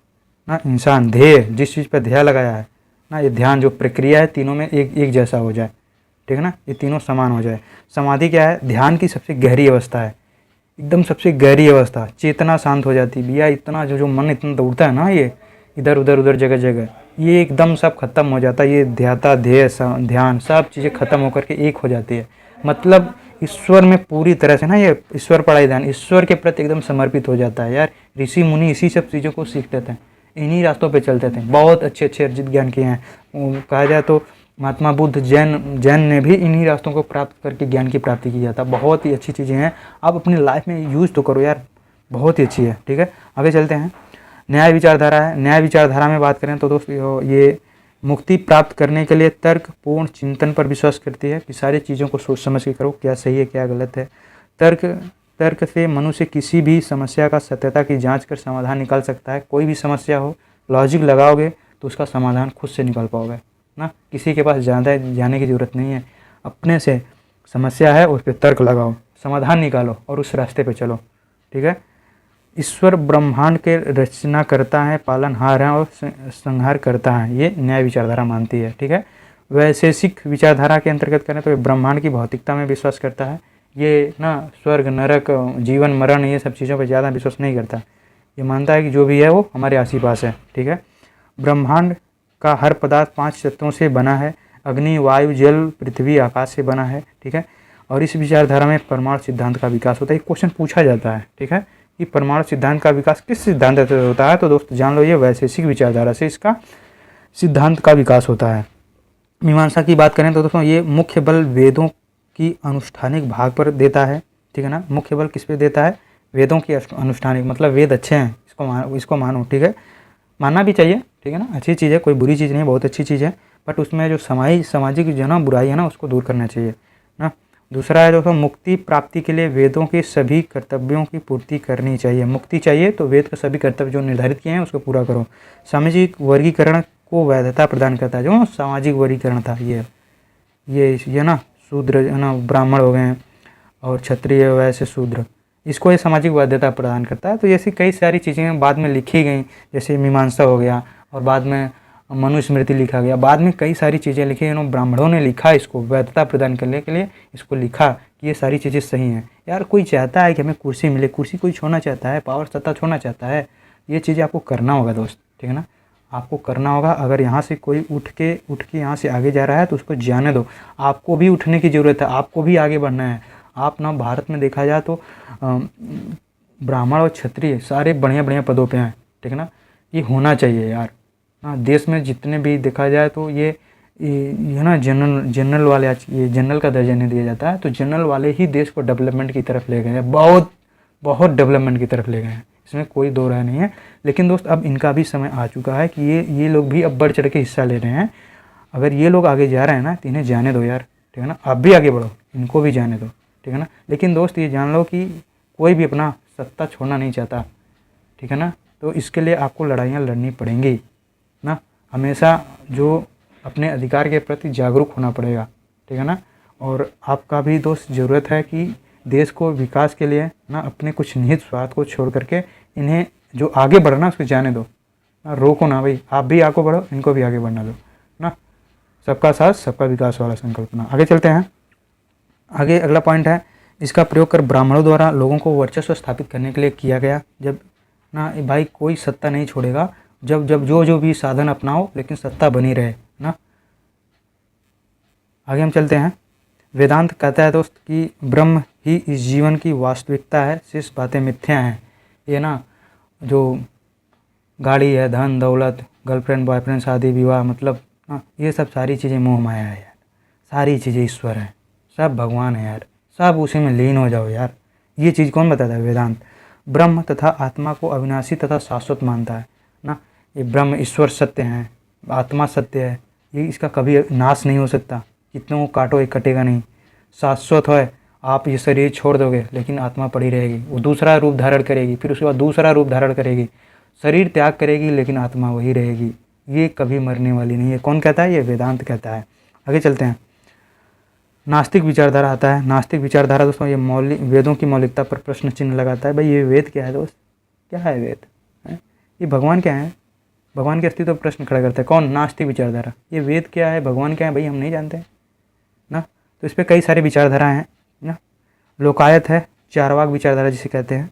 ना, इंसान ध्येय जिस चीज़ पर ध्येय लगाया है ना, ये ध्यान जो प्रक्रिया है तीनों में एक जैसा हो जाए, ठीक है ना, ये तीनों समान हो जाए। समाधि क्या है? ध्यान की सबसे गहरी अवस्था है, एकदम सबसे गहरी अवस्था, चेतना शांत हो जाती है भैया। इतना जो मन इतना दौड़ता है ना, ये इधर उधर जगह जगह, ये एकदम सब खत्म हो जाता है। ये ध्यान सब चीज़ें खत्म होकर के एक हो जाती है। मतलब ईश्वर में पूरी तरह से ना, ये ईश्वर पढ़ाई ध्यान ईश्वर के प्रति एकदम समर्पित हो जाता है यार। ऋषि मुनि इसी सब चीज़ों को सीखते थे, इन्हीं रास्तों पे चलते थे। बहुत अच्छे अच्छे अर्जित ज्ञान किए हैं। कहा जाए तो महात्मा बुद्ध, जैन ने भी इन्हीं रास्तों को प्राप्त करके ज्ञान की प्राप्ति की जाता। बहुत ही अच्छी चीज़ें हैं, आप अपनी लाइफ में यूज़ तो करो यार, बहुत ही अच्छी है। ठीक है, आगे चलते हैं। न्याय विचारधारा है। न्याय विचारधारा में बात करें तो दोस्तों ये मुक्ति प्राप्त करने के लिए तर्कपूर्ण चिंतन पर विश्वास करती है कि सारी चीज़ों को सोच समझ के करो, क्या सही है क्या गलत है। तर्क से मनुष्य किसी भी समस्या का सत्यता की जांच कर समाधान निकाल सकता है। कोई भी समस्या हो, लॉजिक लगाओगे तो उसका समाधान खुद से निकाल पाओगे ना, किसी के पास ज़्यादा जाने की ज़रूरत नहीं है। अपने से समस्या है, उस पर तर्क लगाओ, समाधान निकालो और उस रास्ते पे चलो। ठीक है, ईश्वर ब्रह्मांड के रचना करता है, पालनहार है और संहार करता है, ये न्याय विचारधारा मानती है। ठीक है, वैशेषिक विचारधारा के अंतर्गत करें तो ये ब्रह्मांड की भौतिकता में विश्वास करता है। ये ना स्वर्ग नरक जीवन मरण ये सब चीज़ों पर ज़्यादा विश्वास नहीं करता। ये मानता है कि जो भी है वो हमारे आस ही पास है। ठीक है, ब्रह्मांड का हर पदार्थ 5 तत्वों से बना है, अग्नि वायु जल पृथ्वी आकाश से बना है। ठीक है, और इस विचारधारा में परमाणु सिद्धांत का विकास होता है। एक क्वेश्चन पूछा जाता है, ठीक है, कि परमाणु सिद्धांत का विकास किस सिद्धांत से होता है, तो दोस्त जान लो ये वैशेषिक विचारधारा से इसका सिद्धांत का विकास होता है। मीमांसा की बात करें तो दोस्तों ये मुख्य बल वेदों की अनुष्ठानिक भाग पर देता है। ठीक है ना, मुख्य बल किस पे देता है, वेदों की अनुष्ठानिक, मतलब वेद अच्छे हैं, इसको मानो। ठीक है, मानना भी चाहिए। ठीक है ना, अच्छी चीज़ है, कोई बुरी चीज़ नहीं, बहुत अच्छी चीज़ है। बट उसमें जो सामाजिक जो ना बुराई है ना, उसको दूर करना चाहिए ना। दूसरा है दोस्तों, मुक्ति प्राप्ति के लिए वेदों के सभी कर्तव्यों की पूर्ति करनी चाहिए। मुक्ति चाहिए तो वेद के सभी कर्तव्य जो निर्धारित किए हैं उसको पूरा करो। सामाजिक वर्गीकरण को वैधता प्रदान करता है। जो सामाजिक वर्गीकरण था ये ना, शूद्र है ना, ब्राह्मण हो गए हैं और क्षत्रिय वैसे शूद्र, इसको ये सामाजिक वैधता प्रदान करता है। तो ऐसी कई सारी चीज़ें बाद में लिखी गई, जैसे मीमांसा हो गया और बाद में मनुस्मृति लिखा गया। बाद में कई सारी चीज़ें लिखी, ब्राह्मणों ने लिखा, इसको वैधता प्रदान करने के लिए इसको लिखा कि ये सारी चीज़ें सही हैं। यार कोई चाहता है कि हमें कुर्सी मिले, कुर्सी कोई छोड़ना चाहता है, पावर सत्ता छोड़ना चाहता है, ये चीज़ें आपको करना होगा दोस्त। ठीक है ना, आपको करना होगा। अगर यहाँ से कोई उठ के यहाँ से आगे जा रहा है तो उसको जाने दो, आपको भी उठने की ज़रूरत है, आपको भी आगे बढ़ना है। आप ना भारत में देखा जाए तो ब्राह्मण और क्षत्रिय सारे बढ़िया पदों पे हैं। ठीक है ना, ये होना चाहिए यार। हाँ, देश में जितने भी देखा जाए तो ये ना जनरल वाले, ये जनरल का दर्जा नहीं दिया जाता है, तो जनरल वाले ही देश को डेवलपमेंट की तरफ ले गए हैं, बहुत डेवलपमेंट की तरफ ले गए हैं, इसमें कोई दो राय नहीं है। लेकिन दोस्त अब इनका भी समय आ चुका है कि ये लोग भी अब बढ़ चढ़ के हिस्सा ले रहे हैं। अगर ये लोग आगे जा रहे हैं ना तो इन्हें जाने दो यार। ठीक है ना, आप भी आगे बढ़ो, इनको भी जाने दो। ठीक है ना, लेकिन दोस्त ये जान लो कि कोई भी अपना सत्ता छोड़ना नहीं चाहता। ठीक है ना, तो इसके लिए आपको लड़ाइयाँ लड़नी पड़ेंगी ना। हमेशा जो अपने अधिकार के प्रति जागरूक होना पड़ेगा। ठीक है ना, और आपका भी दोस्त ज़रूरत है कि देश को विकास के लिए ना अपने कुछ निहित स्वार्थ को छोड़ करके इन्हें जो आगे बढ़ना उसको जाने दो ना, रोको ना भाई। आप भी आगे बढ़ो, इनको भी आगे बढ़ना दो ना। सबका साथ सबका विकास वाला संकल्पना। आगे चलते हैं। आगे अगला पॉइंट है, इसका प्रयोग कर ब्राह्मणों द्वारा लोगों को वर्चस्व स्थापित करने के लिए किया गया। जब ना भाई कोई सत्ता नहीं छोड़ेगा, जब जो भी साधन अपनाओ लेकिन सत्ता बनी रहे ना। आगे हम चलते हैं। वेदांत कहता है दोस्त कि ब्रह्म ही इस जीवन की वास्तविकता है, शेष बातें मिथ्या हैं। ये ना जो गाड़ी है, धन दौलत, गर्लफ्रेंड बॉयफ्रेंड, शादी विवाह, मतलब ना ये सब सारी चीज़ें मोह माया है यार। सारी चीज़ें ईश्वर है, सब भगवान है यार, सब उसी में लीन हो जाओ यार। ये चीज़ कौन बताता है? वेदांत। ब्रह्म तथा आत्मा को अविनाशी तथा शाश्वत मानता है ना। ये ब्रह्म ईश्वर सत्य है, आत्मा सत्य है, ये इसका कभी नाश नहीं हो सकता, कितनों को काटो ये कटेगा नहीं, शाश्वत है। आप ये शरीर छोड़ दोगे लेकिन आत्मा पड़ी रहेगी, वो दूसरा रूप धारण करेगी, फिर उसके बाद दूसरा रूप धारण करेगी, शरीर त्याग करेगी लेकिन आत्मा वही रहेगी, ये कभी मरने वाली नहीं है। कौन कहता है? ये वेदांत कहता है। आगे चलते हैं। नास्तिक विचारधारा आता है। नास्तिक विचारधारा दोस्तों ये वेदों की मौलिकता पर प्रश्न चिन्ह लगाता है। भाई ये वेद क्या है दोस्त? क्या है वेद? ये भगवान क्या है? भगवान के अस्तित्व पर प्रश्न खड़ा करता है। कौन? नास्तिक विचारधारा। ये वेद क्या है, भगवान क्या है, भाई हम नहीं जानते ना। तो इस पर कई सारे विचारधारा हैं ना। लोकायत है, चारवाक विचारधारा जिसे कहते हैं,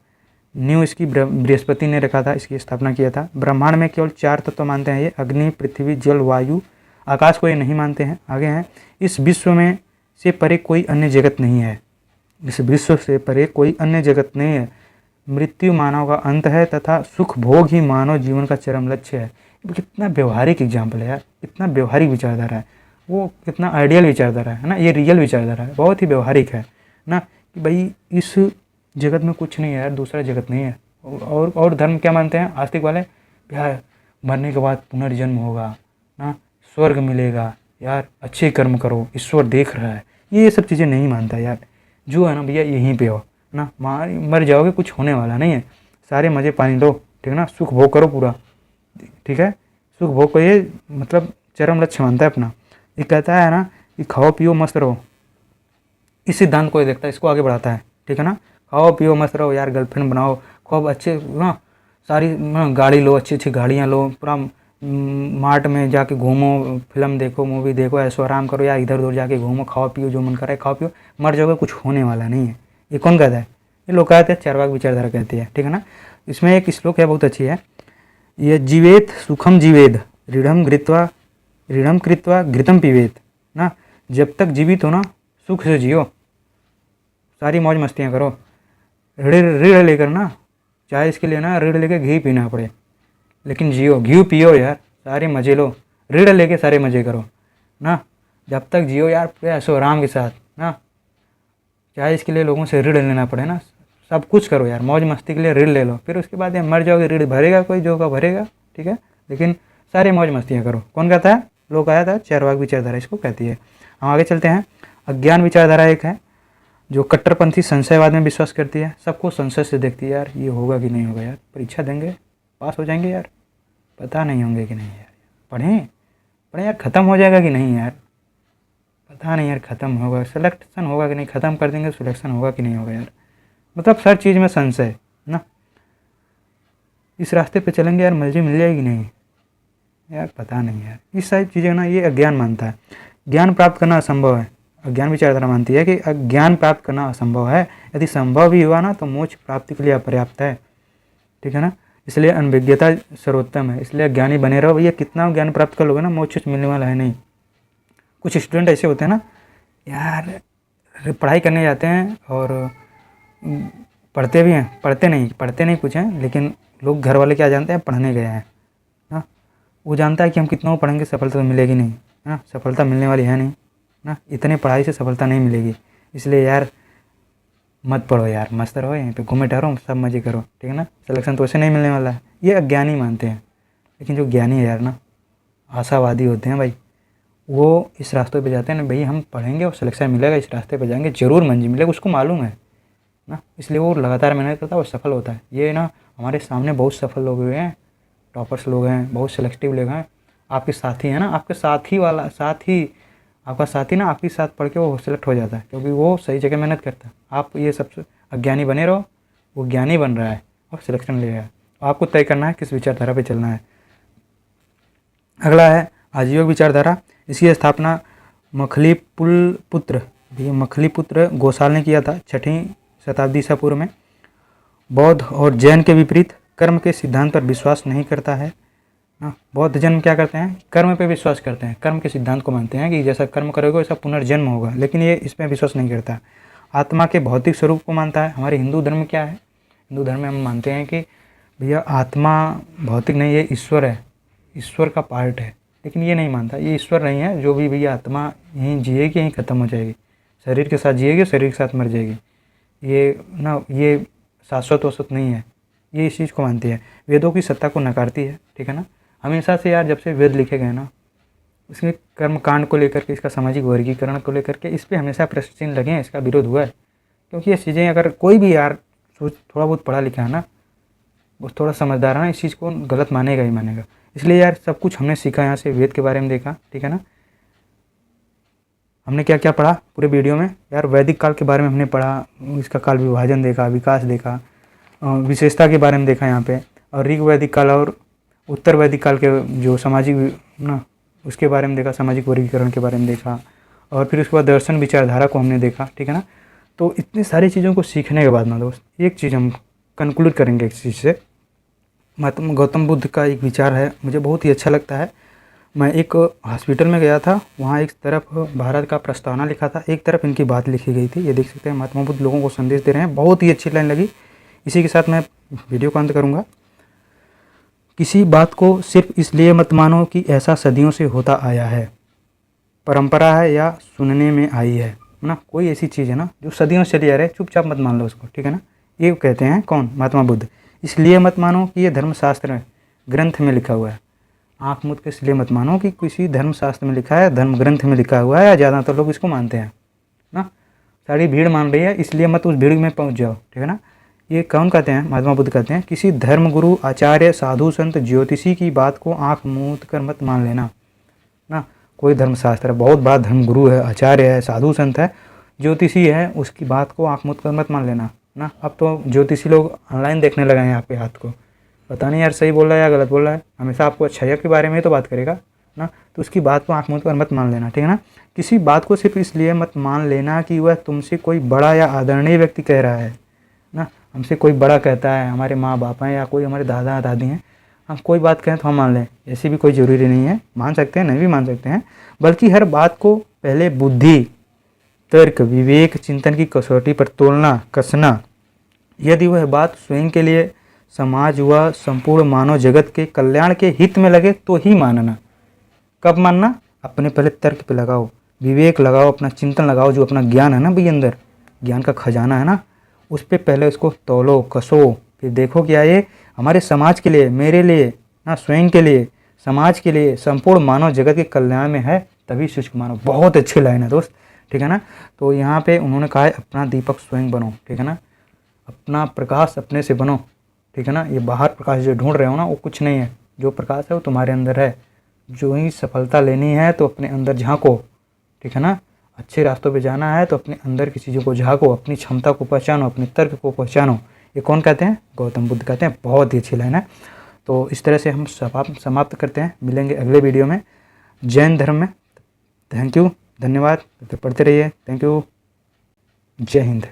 न्यू इसकी बृहस्पति ने रखा था, इसकी स्थापना किया था। ब्रह्मांड में केवल 4 तत्व मानते हैं ये, अग्नि, पृथ्वी, जल, वायु, आकाश को ये नहीं मानते हैं। आगे हैं, इस विश्व में से परे कोई अन्य जगत नहीं है, इस विश्व से परे कोई अन्य जगत नहीं है। मृत्यु मानव का अंत है तथा सुख भोग ही मानव जीवन का चरम लक्ष्य है। कितना व्यवहारिक एग्जाम्पल है यार, कितना व्यवहारिक विचारधारा है, वो कितना आइडियल विचारधारा है ना, ये रियल विचारधारा है, बहुत ही व्यवहारिक है ना, कि भाई इस जगत में कुछ नहीं है यार, दूसरा जगत नहीं है। और धर्म क्या मानते हैं आस्तिक वाले, यार मरने के बाद पुनर्जन्म होगा ना, स्वर्ग मिलेगा, यार अच्छे कर्म करो, ईश्वर देख रहा है, ये सब चीज़ें नहीं मानता यार। जो है ना भैया यहीं पे हो ना, मर जाओगे, कुछ होने वाला नहीं है, सारे मज़े पानी लो, ठीक है ना, सुख भोग करो पूरा, ठीक है, सुख भोग को ये मतलब चरम लक्ष्य मानता है अपना। ये कहता है ना कि खाओ पियो मस्त रहो, इस सिद्धांत को ये देखता है, इसको आगे बढ़ाता है, ठीक है ना, खाओ पियो मस्त रहो यार, गर्लफ्रेंड बनाओ, खूब अच्छे ना, सारी गाड़ी लो, अच्छी अच्छी गाड़ियाँ लो, पूरा मार्ट में जाके घूमो, फिल्म देखो, मूवी देखो, ऐसो आराम करो या इधर उधर जाके घूमो, खाओ पियो, जो मन करे खाओ पियो, मर जाओगे, कुछ होने वाला नहीं है। ये कौन कहता है? ये लोग कहते हैं, चारवाक विचारधारा कहती है, ठीक है ना। इसमें एक श्लोक है, बहुत अच्छी है, ये जीवेत सुखम जीवेद ऋणम कृत्वा घृतम पीवेत ना, जब तक जीवित हो ना सुख से जियो, सारी मौज मस्तियाँ करो, ऋण लेकर ना, चाहे इसके लिए ना ऋण लेकर घी पीना पड़े, लेकिन जियो, घी पियो यार, सारे मज़े लो, ऋण लेके सारे मज़े करो ना, जब तक जियो यार पूरे ऐसो आराम के साथ ना, चाहे इसके लिए लोगों से ऋण लेना पड़े ना, सब कुछ करो यार, मौज मस्ती के लिए ऋण ले लो, फिर उसके बाद यार मर जाओगे, ऋण भरेगा कोई, जो का भरेगा, ठीक है, लेकिन सारे मौज मस्तियाँ करो। कौन कहता है? लोग आया था, चारवाक विचारधारा इसको कहती है। हम आगे चलते हैं। अज्ञान विचारधारा एक है जो कट्टरपंथी संशयवाद में विश्वास करती है, सबको संशय से देखती है, यार ये होगा कि नहीं होगा, यार परीक्षा देंगे पास हो जाएंगे, यार पता नहीं होंगे कि नहीं, यार पढ़ें यार ख़त्म हो जाएगा कि नहीं, यार पता नहीं यार ख़त्म होगा, सिलेक्शन होगा कि नहीं, ख़त्म कर देंगे सिलेक्शन होगा कि नहीं होगा, यार मतलब हर चीज़ में संशय ना, इस रास्ते पे चलेंगे यार मंजिल मिल जाएगी नहीं, यार पता नहीं यार, इस सारी चीज़ें ना ये अज्ञान मानता है। ज्ञान प्राप्त करना असंभव है, अज्ञान विचारधारा मानती है कि ज्ञान प्राप्त करना असंभव है, यदि संभव भी हुआ ना तो मोक्ष प्राप्ति के लिए अपर्याप्त है, ठीक है ना, इसलिए अनभिज्ञता सर्वोत्तम है, इसलिए ज्ञानी बने रहो। भैया कितना ज्ञान प्राप्त कर लोगे ना, मोक्ष मिलने वाला है नहीं। कुछ स्टूडेंट ऐसे होते हैं ना यार, पढ़ाई करने जाते हैं और पढ़ते भी हैं, पढ़ते नहीं कुछ हैं, लेकिन लोग घर वाले क्या जानते हैं, पढ़ने गए हैं ना, वो जानता है कि हम कितना पढ़ेंगे सफलता तो मिलेगी नहीं ना, सफलता मिलने वाली है नहीं ना, इतने पढ़ाई से सफलता नहीं मिलेगी, इसलिए यार मत पढ़ो यार, मस्त रहो, यहीं पे घूमे टहरो, सब मज़े करो, ठीक है ना, सिलेक्शन तो ऐसे नहीं मिलने वाला है। ये अज्ञानी मानते हैं, लेकिन जो ज्ञानी है यार ना, आशावादी होते हैं भाई, वो इस रास्ते पे जाते हैं ना, भाई हम पढ़ेंगे और सिलेक्शन मिलेगा, इस रास्ते पे जाएंगे जरूर मंजिल मिलेगा, उसको मालूम है ना, इसलिए वो लगातार मेहनत करता है और सफल होता है। ये ना हमारे सामने बहुत सफल लोग हुए हैं, टॉपर्स लोग हैं, बहुत सिलेक्टिव लोग हैं, आपके साथी है ना, आपके आपका साथी ना आपके साथ पढ़ के वो सिलेक्ट हो जाता है, क्योंकि वो सही जगह मेहनत करता है। आप ये सबसे अज्ञानी बने रहो, वो ज्ञानी बन रहा है और सिलेक्शन ले रहा है, आपको तय करना है किस विचारधारा पे चलना है। अगला है आजीविका विचारधारा, इसकी स्थापना मखलीपुत्र घोषाल ने किया था 6वीं शताब्दी ईसा पूर्व में। बौद्ध और जैन के विपरीत कर्म के सिद्धांत पर विश्वास नहीं करता है ना, बौद्ध जन्म क्या करते हैं, कर्म पे विश्वास करते हैं, कर्म के सिद्धांत को मानते हैं कि जैसा कर्म करोगे वैसा पुनर्जन्म होगा, लेकिन ये इसमें विश्वास नहीं करता। आत्मा के भौतिक स्वरूप को मानता है। हमारे हिंदू धर्म क्या है, हिंदू धर्म में हम मानते हैं कि भैया आत्मा भौतिक नहीं है, ईश्वर है, ईश्वर का पार्ट है, लेकिन ये नहीं मानता, ये ईश्वर नहीं है, जो भी भैया आत्मा यहीं जिएगी यहीं ख़त्म हो जाएगी, शरीर के साथ जिएगी शरीर के साथ मर जाएगी, ये शाश्वत वसत नहीं है, ये इस चीज़ को मानती है। वेदों की सत्ता को नकारती है, ठीक है ना, हमेशा से यार जब से वेद लिखे गए ना, इसमें कर्म कांड को लेकर के, इसका सामाजिक वर्गीकरण को लेकर के इस पर हमेशा प्रश्न चिन्ह लगे हैं, इसका विरोध हुआ है, क्योंकि ये चीज़ें अगर कोई भी यार थोड़ा बहुत पढ़ा लिखा है ना, वो थोड़ा समझदार है ना, इस चीज़ को गलत मानेगा ही मानेगा। इसलिए यार सब कुछ हमने सीखा यहाँ से, वेद के बारे में देखा, ठीक है ना, हमने क्या क्या पढ़ा पूरे वीडियो में यार, वैदिक काल के बारे में हमने पढ़ा, इसका काल विभाजन देखा, विकास देखा, विशेषता के बारे में देखा यहाँ पे, और ऋग वैदिक काल और उत्तर वैदिक काल के जो सामाजिक ना उसके बारे में देखा, सामाजिक वर्गीकरण के बारे में देखा, और फिर उसके बाद दर्शन विचारधारा को हमने देखा, ठीक है ना। तो इतनी सारी चीज़ों को सीखने के बाद ना दोस्त, एक चीज़ हम कंक्लूड करेंगे इस चीज़ से। महात्मा गौतम बुद्ध का एक विचार है, मुझे बहुत ही अच्छा लगता है। मैं एक हॉस्पिटल में गया था, वहाँ एक तरफ भारत का प्रस्तावना लिखा था, एक तरफ इनकी बात लिखी गई थी। ये देख सकते हैं, महात्मा बुद्ध लोगों को संदेश दे रहे हैं। बहुत ही अच्छी लाइन लगी। इसी के साथ मैं वीडियो का अंत करूँगा। किसी बात को सिर्फ इसलिए मत मानो कि ऐसा सदियों से होता आया है, परंपरा है या सुनने में आई है ना। कोई ऐसी चीज़ है ना जो सदियों से चली आ रही है, चुपचाप मत मान लो उसको, ठीक है ना। ये कहते हैं कौन? महात्मा बुद्ध। इसलिए मत मानो कि ये धर्मशास्त्र ग्रंथ में लिखा हुआ है। आँख मूंद के इसलिए मत मानो कि किसी धर्मशास्त्र में लिखा है, धर्म ग्रंथ में लिखा हुआ है, या ज़्यादातर लोग इसको मानते हैं ना। सारी भीड़ मान रही है, इसलिए मत उस भीड़ में पहुंच जाओ, ठीक है ना। ये कौन कहते हैं? महात्मा बुद्ध कहते हैं किसी धर्मगुरु, आचार्य, साधु, संत, ज्योतिषी की बात को आँख मूंद कर मत मान लेना ना। कोई धर्मशास्त्र है, बहुत बड़ा धर्मगुरु है, आचार्य है, साधु संत है, ज्योतिषी है, उसकी बात को आँख मूंद कर मत मान लेना ना। अब तो ज्योतिषी लोग ऑनलाइन देखने लगे हैं यहाँ पे हाथ को, पता नहीं यार सही बोल रहा है या गलत बोल रहा है। हमेशा आपको अच्छाई के बारे में ही तो बात करेगा ना, तो उसकी बात को आँख मूंद कर मत मान लेना, ठीक है ना। किसी बात को सिर्फ इसलिए मत मान लेना कि वह तुमसे कोई बड़ा या आदरणीय व्यक्ति कह रहा है ना। हमसे कोई बड़ा कहता है, हमारे माँ बाप हैं या कोई हमारे दादा दादी हैं, हम कोई बात कहें तो हम मान लें, ऐसी भी कोई ज़रूरी नहीं है। मान सकते हैं, नहीं भी मान सकते हैं, बल्कि हर बात को पहले बुद्धि, तर्क, विवेक, चिंतन की कसौटी पर तोलना, कसना। यदि वह बात स्वयं के लिए, समाज व संपूर्ण मानव जगत के कल्याण के हित में लगे तो ही मानना। कब मानना? अपने पहले तर्क पे लगाओ, विवेक लगाओ, अपना चिंतन लगाओ, जो अपना ज्ञान है ना भाई, अंदर ज्ञान का खजाना है ना, उस पर पहले उसको तौलो, कसो, फिर देखो क्या ये हमारे समाज के लिए, मेरे लिए ना, स्वयं के लिए, समाज के लिए, संपूर्ण मानव जगत के कल्याण में है, तभी शुष्क मानो। बहुत अच्छी लाइन है दोस्त, ठीक है ना। तो यहाँ पे उन्होंने कहा है अपना दीपक स्वयं बनो, ठीक है ना। अपना प्रकाश अपने से बनो, ठीक है ना। ये बाहर प्रकाश जो ढूंढ रहे हो ना, वो कुछ नहीं है, जो प्रकाश है वो तुम्हारे अंदर है। जो ही सफलता लेनी है तो अपने अंदर झांको, ठीक है ना। अच्छे रास्तों पे जाना है तो अपने अंदर की चीज़ों को झांको, अपनी क्षमता को पहचानो, अपने तर्क को पहचानो। ये कौन कहते हैं? गौतम बुद्ध कहते हैं। बहुत ही अच्छी लाइन है। तो इस तरह से हम समाप्त करते हैं, मिलेंगे अगले वीडियो में जैन धर्म में। थैंक यू, धन्यवाद, पढ़ते रहिए। थैंक यू, जय हिंद।